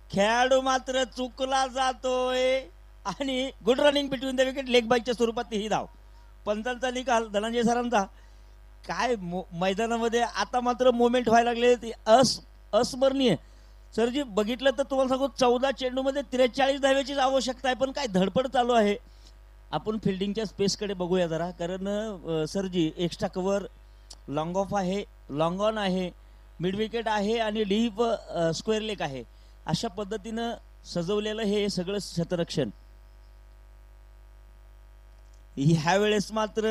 खेळाडू मात्र चुकला जातोय आणि good running between the wicket, leg बाईकच्या स्वरूपात ही धाव. पंचांचा निकाल धनंजय सरांचा. काय मैदानामध्ये आता मात्र मोमेंट व्हायला लागले अस्मरणीय. सरजी बघितलं तर तुम्हाला सांगू 14 चेंडूमध्ये 43 धावेचीच आवश्यकता आहे, पण काय धडपड चालू आहे. आपण फिल्डिंगच्या स्पेसकडे बघूया जरा, कारण सरजी एक्स्ट्रा कव्हर, लॉंग ऑफ आहे, लॉंग ऑन आहे, मिड विकेट आहे आणि डीप स्क्वेअर लेग आहे. अशा पद्धतीनं सजवलेलं हे सगळं शतरक्षण. ह्या वेळेस मात्र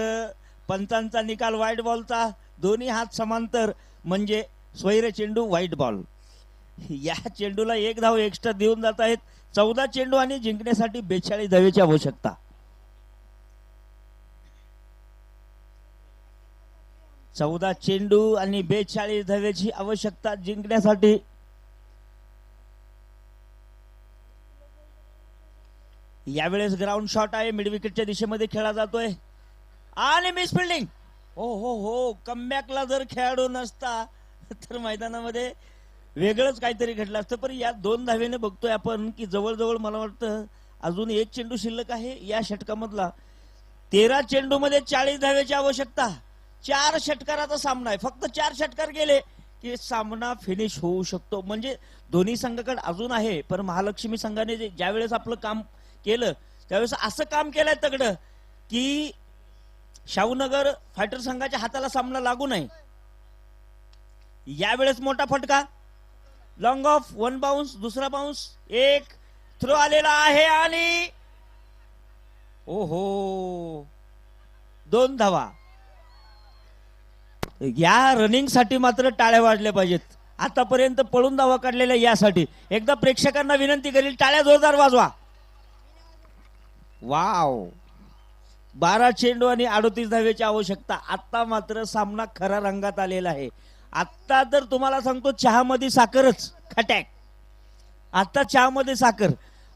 पंचांचा निकाल व्हाईट बॉलचा. दोन्ही हात समांतर म्हणजे स्वैर चेंडू व्हाईट बॉल. या चेंडूला 1 धाव एक्स्ट्रा देऊन जात आहेत. 14 चेंडू आणि जिंकण्यासाठी 42 धावेची आवश्यकता. 14 चेंडू आणि 42 धावेची आवश्यकता जिंकण्यासाठी. यावेळेस ग्राउंड शॉट आहे, मिड विकेटच्या दिशेमध्ये खेळला जातोय आणि मिस फिल्डिंग. हो कमबॅकला जर खेळाडू नसता तर मैदानामध्ये वेगळंच काहीतरी घडलं असतं. पण या 2 धावेने बघतोय आपण की जवळजवळ मला वाटतं अजून 1 चेंडू शिल्लक आहे या षटकामधला. 13 चेंडू मध्ये 40 धावेची आवश्यकता. 4 षटकाराचा सामना आहे. फक्त 4 षटकार गेले की सामना फिनिश होऊ शकतो. म्हणजे दोन्ही संघाकडे अजून आहे, पण महालक्ष्मी संघाने ज्यावेळेस आपलं काम केलं त्यावेळेस असं काम केलंय तगडं की शाहूनगर फायटर संघाच्या हाताला सामना लागू नये. यावेळेस मोठा फटका, लॉंग ऑफ, 1 बाउन्स, दुसरा बाउन्स, 1 थ्रो आलेला आहे आणि ओहो 2 धावा. या रनिंग साठी मात्र टाळ्या वाजल्या पाहिजेत. आतापर्यंत पळून धावा काढलेल्या यासाठी एकदा प्रेक्षकांना विनंती करील, टाळ्या जोरदार वाजवा. वाव, 12 चेंडू आणि 38 धावेची आवश्यकता. आता मात्र सामना खरा रंगात आलेला आहे. आता तर तुम्हाला सांगतो चहामध्ये साखरच खटॅक. आता चहामध्ये साखर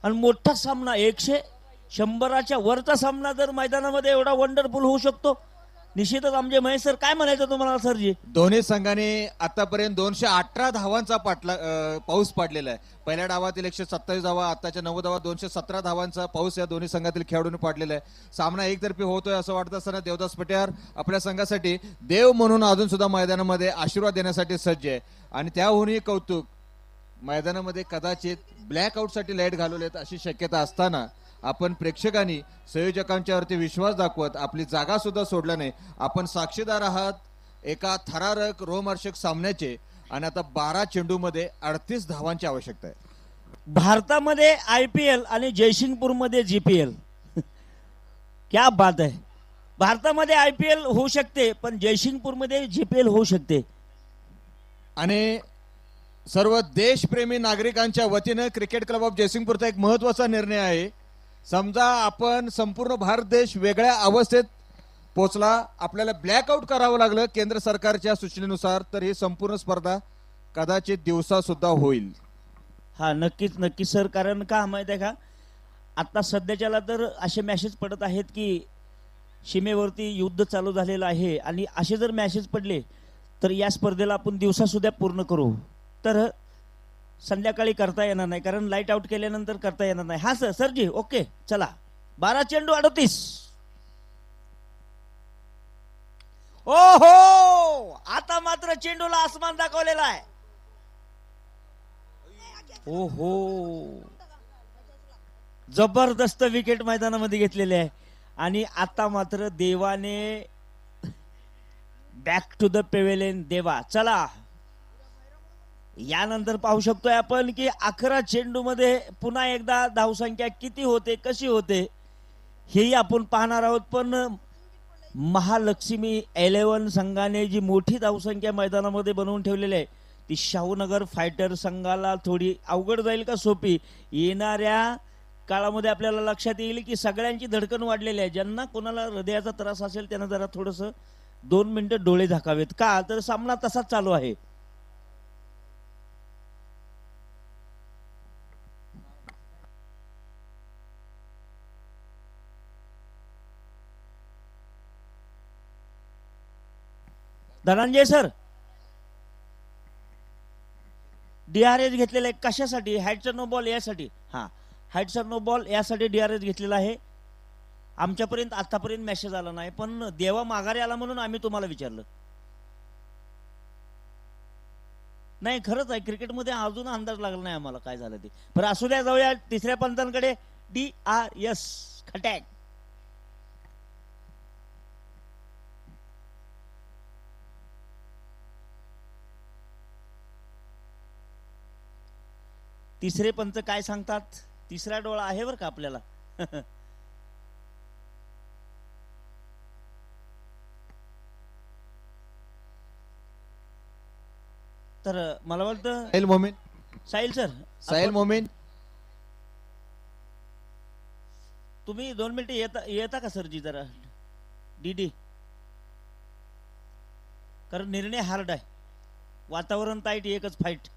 आणि मोठा सामना 100च्या वरचा सामना जर मैदानामध्ये एवढा वंडरफुल होऊ शकतो, निश्चितच आमचे महेश सर काय म्हणायचं तुम्हाला सरजी. दोन्ही संघाने आतापर्यंत 218 धावांचा पाऊस पाडलेला आहे. पहिल्या डावातील 127 धावा, आताच्या 9 धावा, 217 धावांचा पाऊस या दोन्ही संघातील खेळाडूंनी पाडलेला आहे. सामना एकतर्फी होतोय असं वाटत असताना देवदास पटियार आपल्या संघासाठी देव म्हणून अजून सुद्धा मैदानामध्ये आशीर्वाद देण्यासाठी सज्ज आहे. आणि त्याहूनही कौतुक, मैदानामध्ये कदाचित ब्लॅकआउट साठी लाईट घालवलेत अशी शक्यता असताना आपण प्रेक्षकांनी संयोजकांच्या वरती विश्वास दाखवत आपली जागा सुद्धा सोडला नाही. आपण साक्षीदार आहात एका थरारक रोमहर्षक सामन्याचे. आणि आता 12 चेंडूमध्ये 38 धावांची आवश्यकता आहे. भारतामध्ये IPL आणि जयसिंगपूरमध्ये GPL. क्या बात आहे. भारतामध्ये IPL होऊ शकते, पण जयसिंगपूरमध्ये GPL होऊ शकते. आणि सर्व देशप्रेमी नागरिकांच्या वतीनं क्रिकेट क्लब ऑफ जयसिंगपूरचा एक महत्वाचा निर्णय आहे. समजा आपण संपूर्ण भारत देश वेगळ्या अवस्थेत पोचला, आपल्याला ब्लॅकआउट करावं लागलं केंद्र सरकारच्या सूचनेनुसार, तर ही संपूर्ण स्पर्धा कदाचित दिवसा सुद्धा होईल. हा नक्कीच सर. कारण का माहिती आहे का, आता सध्याच्याला तर असे मॅसेज पडत आहेत की सीमेवरती युद्ध चालू झालेलं आहे आणि असे जर मॅसेज पडले तर या स्पर्धेला आपण दिवसा सुद्धा पूर्ण करू. तर संध्याकाळी करता येणार नाही, कारण लाईट आउट केल्यानंतर करता येणार नाही. हा सर सरजी ओके चला. 12 चेंडू 38. ओहो, आता मात्र चेंडूला आसमान दाखवलेला आहे. ओहो, जबरदस्त विकेट मैदानामध्ये घेतलेले आहे. आणि आता मात्र देवाने बॅक टू द पेवेलियन. देवा चला. यानंतर पाहू शकतोय आपण की 11 चेंडू मध्ये पुन्हा एकदा धावसंख्या किती होते, कशी होते हेही आपण पाहणार आहोत. पण महालक्ष्मी 11 संघाने जी मोठी धावसंख्या मैदानामध्ये बनवून ठेवलेली आहे ती शाहूनगर फायटर संघाला थोडी अवघड जाईल का सोपी. येणाऱ्या काळामध्ये आपल्याला लक्षात येईल की सगळ्यांची धडकन वाढलेली आहे. ज्यांना कोणाला हृदयाचा त्रास असेल त्यांना जरा थोडस 2 मिनिटं डोळे झाकावेत. का तर सामना तसाच चालू आहे. धनंजय सर, डीआरएस घेतलेला आहे कशासाठी? हाईटचा नो बॉल यासाठी. हा, हाईटचा नो बॉल यासाठी डीआरएस घेतलेला आहे. आमच्यापर्यंत आतापर्यंत मेसेज आला नाही, पण देवा माघारी आला म्हणून आम्ही तुम्हाला विचारलं. नाही खरंच आहे, क्रिकेटमध्ये अजून अंदाज लागला नाही आम्हाला काय झालं ते. बरं असू द्या, जाऊया तिसऱ्या पंचांकडे. DRS खटॅक. तिसरे पंच काय सांगतात? तिसरा डोळा आहे बरं का आपल्याला. तर मला वाटतं साहिल मोमीन, साहिल सर, साहिल मोमीन. तुम्ही 2 मिनिटं येता का सरजी जरा? DD, कारण निर्णय हार्ड आहे, वातावरण टाईट, एकच फाईट.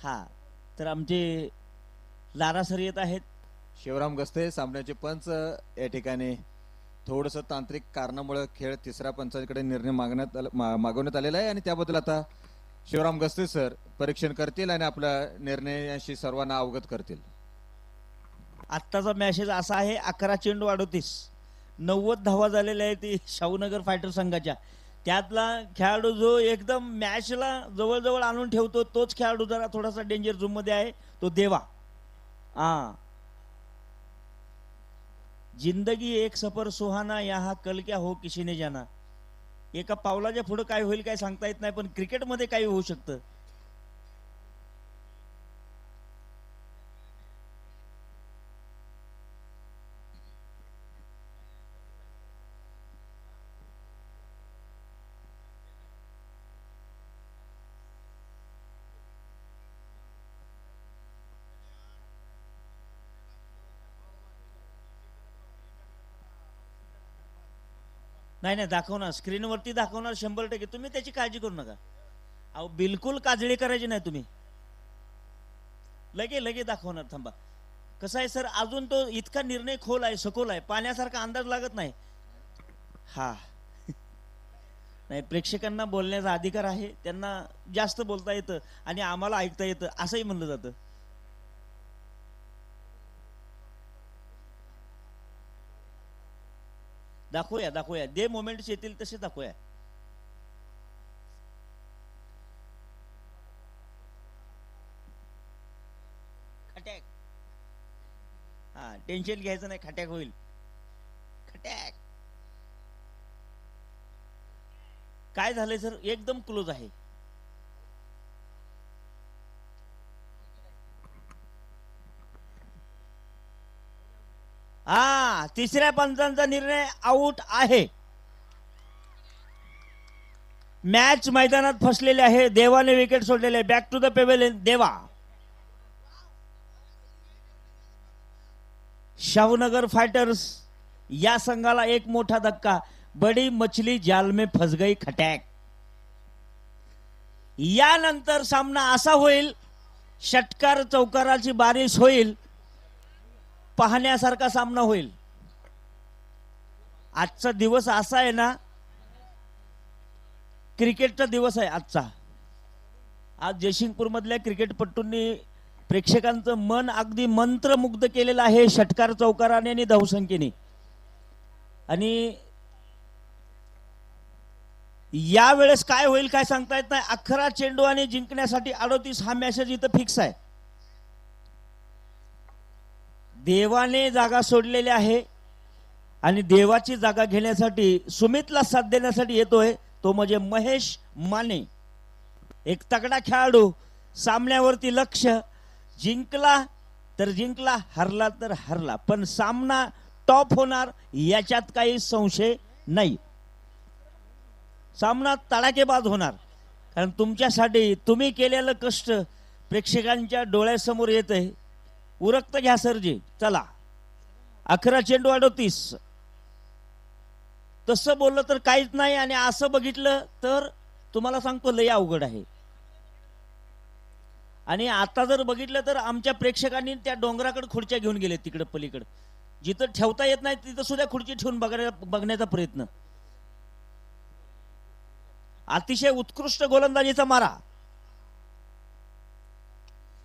हा, तर आमचे लारा सर येत आहेत. शिवराम गस्ते सामन्याचे पंच. या ठिकाणी थोडस तांत्रिक कारणामुळे खेळ तिसऱ्या पंचाकडे निर्णय मागवण्यात आलेला आहे आणि त्याबद्दल आता शिवराम गस्ते सर परीक्षण करतील आणि आपल्या निर्णयाशी सर्वांना अवगत करतील. आत्ताचा मेसेज असा आहे, 11 चेंडू 38, 90 धावा झालेल्या आहेत ती शाहूनगर फायटर संघाच्या. त्यातला खेळाडू जो एकदम मॅचला जवळजवळ आणून ठेवतो तोच खेळाडू जरा थोडासा डेंजर झोन मध्ये आहे, तो देवा. हा, जिंदगी एक सफर सुहाना, यहाँ कल क्या हो किसी ने जाना. एका पावलाच्या पुढे काय होईल काय सांगता येत नाही, पण क्रिकेटमध्ये काही होऊ शकतं. नाही नाही, दाखवणार, स्क्रीनवरती दाखवणार 100%. तुम्ही त्याची काळजी करू नका. अहो बिलकुल काजळी करायची नाही तुम्ही, लगे दाखवणार. थांबा, कसं आहे सर, अजून तो इतका निर्णय खोल आहे, सखोल आहे, पाण्यासारखा अंदाज लागत नाही. हा नाही, प्रेक्षकांना बोलण्याचा अधिकार आहे, त्यांना जास्त बोलता येतं आणि आम्हाला ऐकता येतं असंही म्हणलं जातं. दाखवूया, जे मोमेंट्स येतील तसे दाखवूया. खटॅक. हा, टेन्शन घ्यायचं नाही, खटॅक होईल. खटॅक. काय झालंय सर, एकदम क्लोज आहे. हा, तिसऱ्या पंचांचा निर्णय आउट आहे. मॅच मैदानात फसलेले आहे. देवाने विकेट सोडलेले. Back to the pavilion. देवा. शाहूनगर फायटर्स या संघाला एक मोठा धक्का. बडी मछली जाल में फस गई. खटॅक. यानंतर सामना असा होईल, षटकार चौकाराची बारिश होईल, पाहण्यासारखा सामना होईल. आजचा दिवस असा आहे ना, क्रिकेटचा दिवस आहे आजचा. आज जयसिंगपूर मधल्या क्रिकेटपटूंनी प्रेक्षकांचं मन अगदी मंत्रमुग्ध केलेलं आहे षटकार चौकाराने आणि धावसंख्येने. आणि यावेळेस काय होईल काय सांगता येत नाही. 11 चेंडू आणि जिंकण्यासाठी 38 हा मेसेज इथं फिक्स आहे. देवाने जागा सोडलेली आहे आणि देवाची जागा घेण्यासाठी, सुमितला साथ देण्यासाठी येतोय तो म्हणजे महेश माने. एक तगडा खेळाडू, सामन्यावरती लक्ष. जिंकला तर जिंकला, हरला तर हरला, पण सामना टॉप होणार याच्यात काही संशय नाही. सामना तडाखेबाज होणार, कारण तुमच्यासाठी तुम्ही केलेलं कष्ट प्रेक्षकांच्या डोळ्यासमोर येतंय. उरकत घ्या सरजी. चला, 11 चेंडू 38. तसं बोललं तर काहीच नाही आणि असं बघितलं तर तुम्हाला सांगतो लय अवघड आहे. आणि आता जर बघितलं तर आमच्या प्रेक्षकांनी त्या डोंगराकडे खुर्च्या घेऊन गेले तिकडे पलीकडे. जिथं ठेवता येत नाही तिथं सुद्धा खुर्ची ठेवून बघण्याचा प्रयत्न. अतिशय उत्कृष्ट गोलंदाजीचा मारा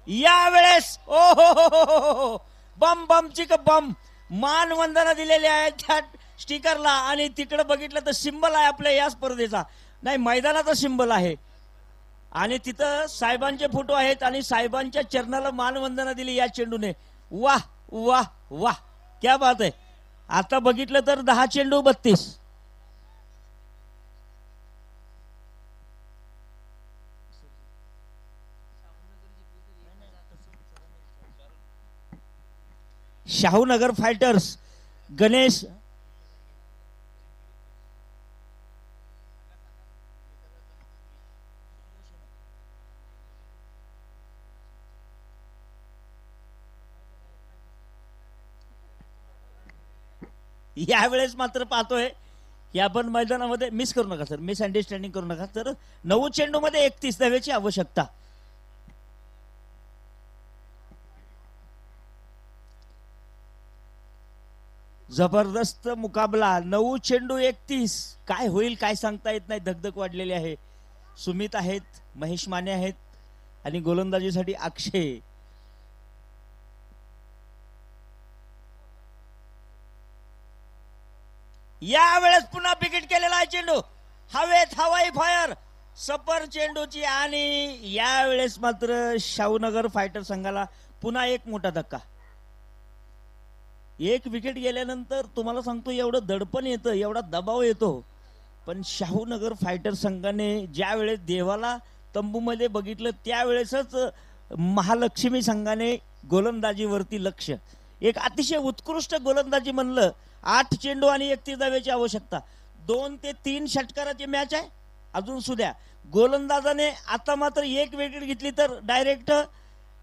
यावेळेस. ओ हो हो हो हो, बम बम चिक बम. मानवंदना दिलेली आहे त्या स्टिकरला आणि तिकडे बघितलं तर सिंबल आहे आपल्या या स्पर्धेचा, नाही मैदानाचा सिंबल आहे. आणि तिथं साहेबांचे फोटो आहेत आणि साहेबांच्या चरणाला मानवंदना दिली या चेंडूने. वाह वाह वाह, क्या बात आहे. आता बघितलं तर 10 चेंडू 32. शाहूनगर फायटर्स गणेश यावेळेस मात्र पाहतोय की आपण मैदानामध्ये मिस करू नका सर, मिस अंडरस्टँडिंग करू नका. तर 9 चेंडू मध्ये 31 धावेची आवश्यकता. जबरदस्त मुकाबला. 9 चेंडू 31. काय होईल काय सांगता येत नाही. धगधग वाढलेली आहे. सुमित आहेत, महेश माने आहेत आणि गोलंदाजीसाठी अक्षय. यावेळेस पुन्हा विकेट केलेला आहे चेंडू. हवेत हवाई फायर सपर चेंडूची. आणि यावेळेस मात्र शाहूनगर फायटर संघाला पुन्हा एक मोठा धक्का. एक विकेट गेल्यानंतर तुम्हाला सांगतो एवढं दडपण येतं, एवढा दबाव येतो. पण शाहूनगर फायटर संघाने ज्या वेळेस देवाला तंबूमध्ये बघितलं त्यावेळेसच महालक्ष्मी संघाने गोलंदाजीवरती लक्ष. एक अतिशय उत्कृष्ट गोलंदाजी म्हणलं. 8 चेंडू आणि 31 धावेची आवश्यकता. 2 ते 3 षटकाराची मॅच आहे अजून सुद्धा. गोलंदाजाने आता मात्र एक विकेट घेतली तर डायरेक्ट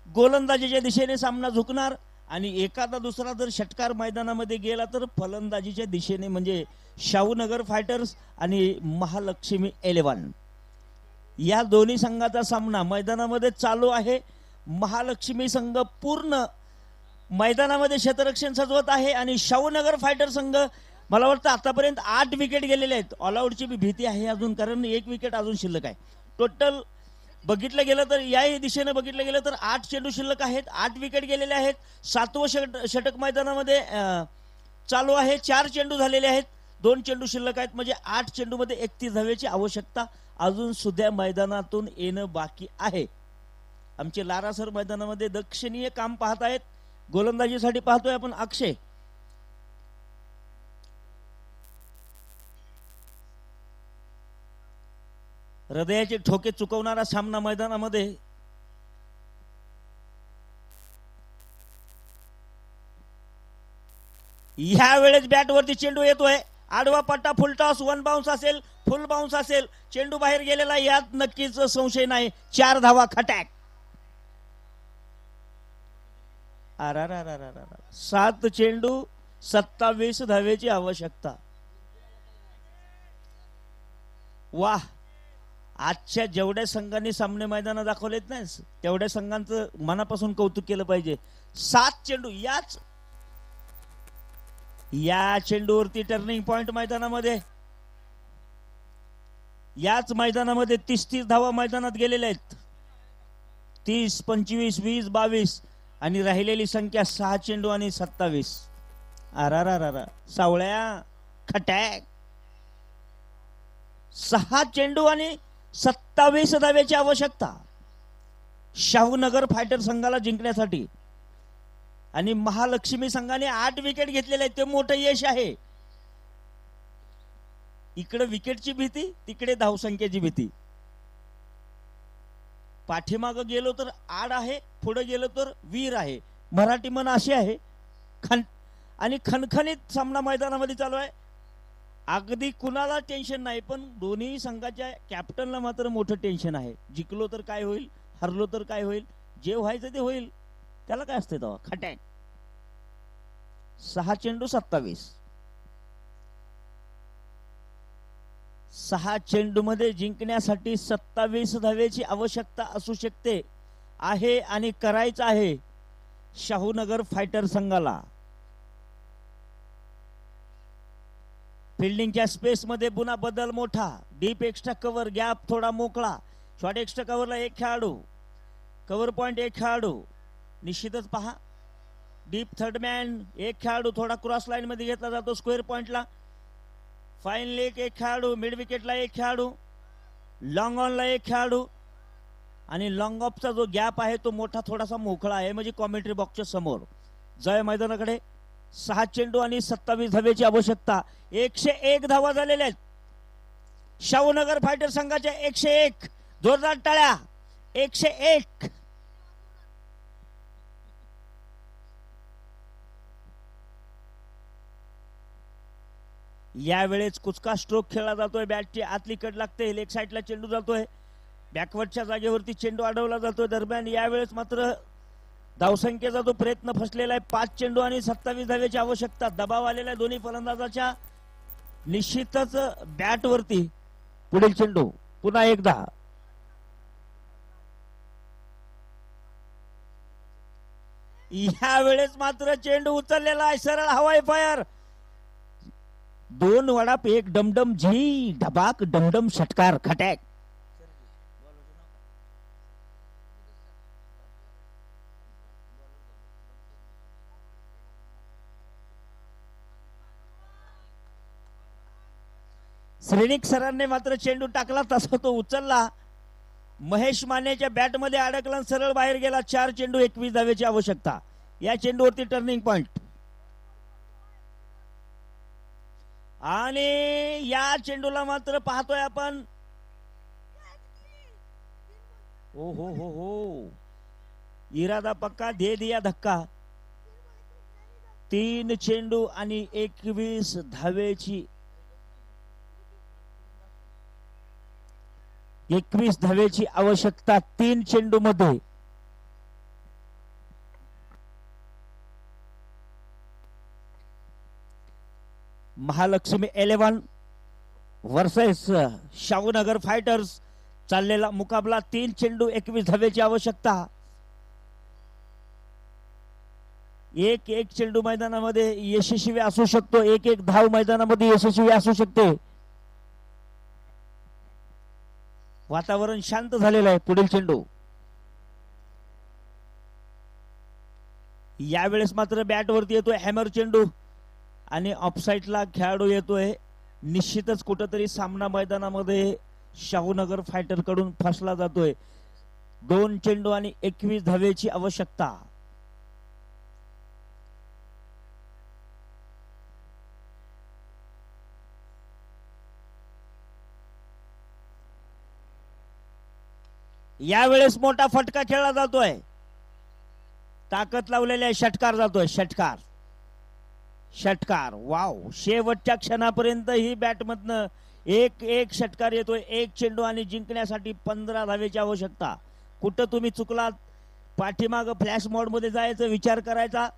गोलंदाजीच्या दिशेने सामना झुकणार आणि एखादा दुसरा जर षटकार मैदानामध्ये गेला तर फलंदाजीच्या दिशेने. म्हणजे शाहूनगर फायटर्स आणि महालक्ष्मी 11 या दोन्ही संघाचा सामना मैदानामध्ये चालू आहे. महालक्ष्मी संघ पूर्ण मैदानामध्ये क्षेत्ररक्षण सजवत आहे आणि शाहूनगर फायटर संघ मला वाटतं आतापर्यंत 8 विकेट गेलेले आहेत. ऑलआउटची भीती आहे अजून, कारण एक विकेट अजून शिल्लक आहे. टोटल बघितलं गेलं तर याही दिशेने बघितलं गेलं तर 8 चेंडू शिल्लक आहेत. 8 विकेट गेलेले आहेत. 7वं षटक मैदानामध्ये चालू आहे. 4 चेंडू झालेले आहेत. 2 चेंडू शिल्लक आहेत. म्हणजे 8 चेंडू मध्ये 31 धावेची आवश्यकता अजून सुद्धा मैदानातून येणं बाकी आहे. आमचे लारा सर मैदानामध्ये दक्षिणीय काम पाहत आहेत. गोलंदाजीसाठी पाहतोय आपण अक्षय. हृदयाचे ठोके चुकवणारा सामना मैदानामध्ये. ह्या वेळेस बॅटवरती चेंडू येतोय. आडवा पट्टा, फुल टॉस, 1 बाउन्स असेल, फुल बाउन्स असेल. चेंडू बाहेर गेलेला यात नक्कीच संशय नाही. 4 धावा खटॅक. 7 चेंडू 27 धावेची आवश्यकता. वाह, आजच्या जेवढ्या संघांनी सामने मैदानात दाखवलेत नाही तेवढ्या संघांचं मनापासून कौतुक केलं पाहिजे. 7 चेंडू या चेंडूवरती टर्निंग पॉइंट मैदानामध्ये. याच मैदानामध्ये 30 धावा मैदानात गेलेल्या आहेत. 30, 25, 20, 22 आणि राहिलेली संख्या 6 चेंडू आणि 27. सावळ्या खटॅक. 6 चेंडू आणि 27 धावेची आवश्यकता शाहूनगर फायटर संघाला जिंकण्यासाठी. आणि महालक्ष्मी संघाने 8 विकेट घेतलेले आहेत. ते मोठं यश आहे. इकडे विकेटची भीती, तिकडे धावसंख्येची भीती. पाठीमागं गेलो तर आड आहे, पुढे गेलो तर वीर आहे. मराठी मन अशी आहे. आणि खणखणीत सामना मैदानामध्ये चालू आहे. अगदी कुणाला टेन्शन नाही, पण दोन्ही संघाच्या कॅप्टनला मात्र मोठं टेन्शन आहे. जिंकलो तर काय होईल, हरलो तर काय होईल. जे व्हायचं ते होईल, त्याला काय असते तेव्हा. खटॅक. 6 चेंडू 27. 6 चेंडू मध्ये जिंकण्यासाठी 27 धावेची आवश्यकता असू शकते आहे आणि करायचं आहे शाहूनगर फायटर संघाला. फिल्डिंगच्या स्पेस मध्ये पुन्हा बदल मोठा. डीप एक्स्ट्रा कव्हर, गॅप थोडा मोकळा. शॉर्ट एक्स्ट्रा कव्हरला एक खेळाडू, कव्हर पॉइंट एक खेळाडू. निश्चितच पहा, डीप थर्ड मॅन एक खेळाडू थोडा क्रॉस लाईन मध्ये घेतला जातो स्क्वेअर पॉइंटला. फाईन लेग एक खेळाडू, मिड विकेटला एक खेळाडू, लॉंग ऑनला एक खेळाडू. आणि लॉंग ऑफचा जो गॅप आहे तो मोठा थोडासा मोकळा आहे, म्हणजे कॉमेंट्री बॉक्सच्या समोर. जय मैदानाकडे 6 चेंडू आणि 27 धावेची आवश्यकता. 101 धावा झालेल्या आहेत. शाहूनगर फायटर संघाच्या 101. जोरदार टाळ्या. 101. यावेळेस कुचका स्ट्रोक खेळला जातोय. बॅटची आतली कड लागते, लेग साईडला चेंडू जातोय, बॅकवर्डच्या जागेवरती चेंडू अडवला जातोय. दरम्यान यावेळेस मात्र धावसंख्येचा जो प्रयत्न फसलेला आहे. 5 चेंडू आणि 27 धावेची आवश्यकता. दबाव आलेला आहे दोन्ही फलंदाजाच्या. निश्चितच बॅटवरती पुढील चेंडू पुन्हा एकदा. यावेळेस मात्र चेंडू उचललेला आहे, सरळ हवाई फायर. 2 वडाप, एक डमडम झी, ढबाक डमडम षटकार खटॅक. श्रेणिक सरांनी मात्र चेंडू टाकला तसा तो उचलला. महेश मानेच्या बॅटमध्ये अडकला, सरळ बाहेर गेला. 4 चेंडू 21 धावेची आवश्यकता. या चेंडूवरती टर्निंग पॉइंट. आणि या चेंडूला मात्र पाहतोय आपण. ओ हो हो हो, इरादा पक्का, दे दिया धक्का. 3 चेंडू आणि 21 धावेची 21 धावेची आवश्यकता 3 चेंडू मध्ये. महालक्ष्मी 11 वर्सेस शाहूनगर फायटर्स चाललेला मुकाबला. 3 चेंडू 21 धावेची आवश्यकता. एक चेंडू मैदानामध्ये यशस्वी असू शकतो, एक धाव मैदानामध्ये यशस्वी असू शकते. वातावरण शांत झालेलं आहे. पुढील चेंडू. यावेळेस मात्र बॅटवरती येतोय हॅमर चेंडू आणि ऑफसाईडला खेळाडू येतोय. निश्चितच कुठंतरी सामना मैदानामध्ये शाहूनगर फायटर कडून फसला जातोय. 2 चेंडू आणि 21 धावेची आवश्यकता. यावेळेस मोठा फटका खेळला जातोय. ताकद लावलेल्या षटकार जातोय. षटकार षटकार वाव. शेवटच्या क्षणापर्यंत ही बॅटमधनं एक षटकार येतोय. 1 चेंडू आणि जिंकण्यासाठी 15 धावेची आवश्यकता. कुठं तुम्ही चुकलात, पाठीमाग फ्लॅश मोड मध्ये जायचं, विचार करायचा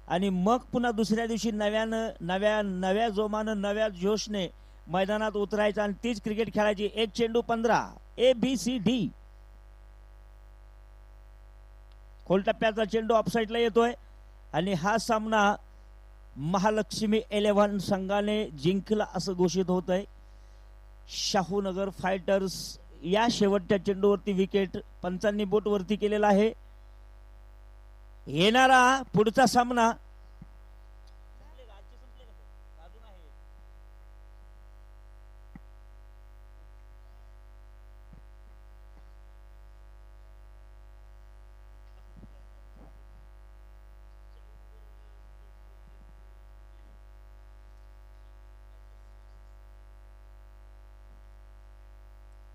आणि मग पुन्हा दुसऱ्या दिवशी नव्या जोमानं नव्या जोशने मैदानात उतरायचं आणि तीच क्रिकेट खेळायची. 1 चेंडू 15. ABCD. खोलटप्प्याचा चेंडू ऑफसाईडला येतोय आणि हा सामना महालक्ष्मी 11 संघाने जिंकला असं घोषित होत आहे. शाहूनगर फायटर्स या शेवटच्या चेंडूवरती विकेट पंचांनी बोट वरती केलेला आहे. येणारा पुढचा सामना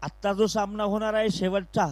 आत्ता जो सामना होणार आहे शेवटचा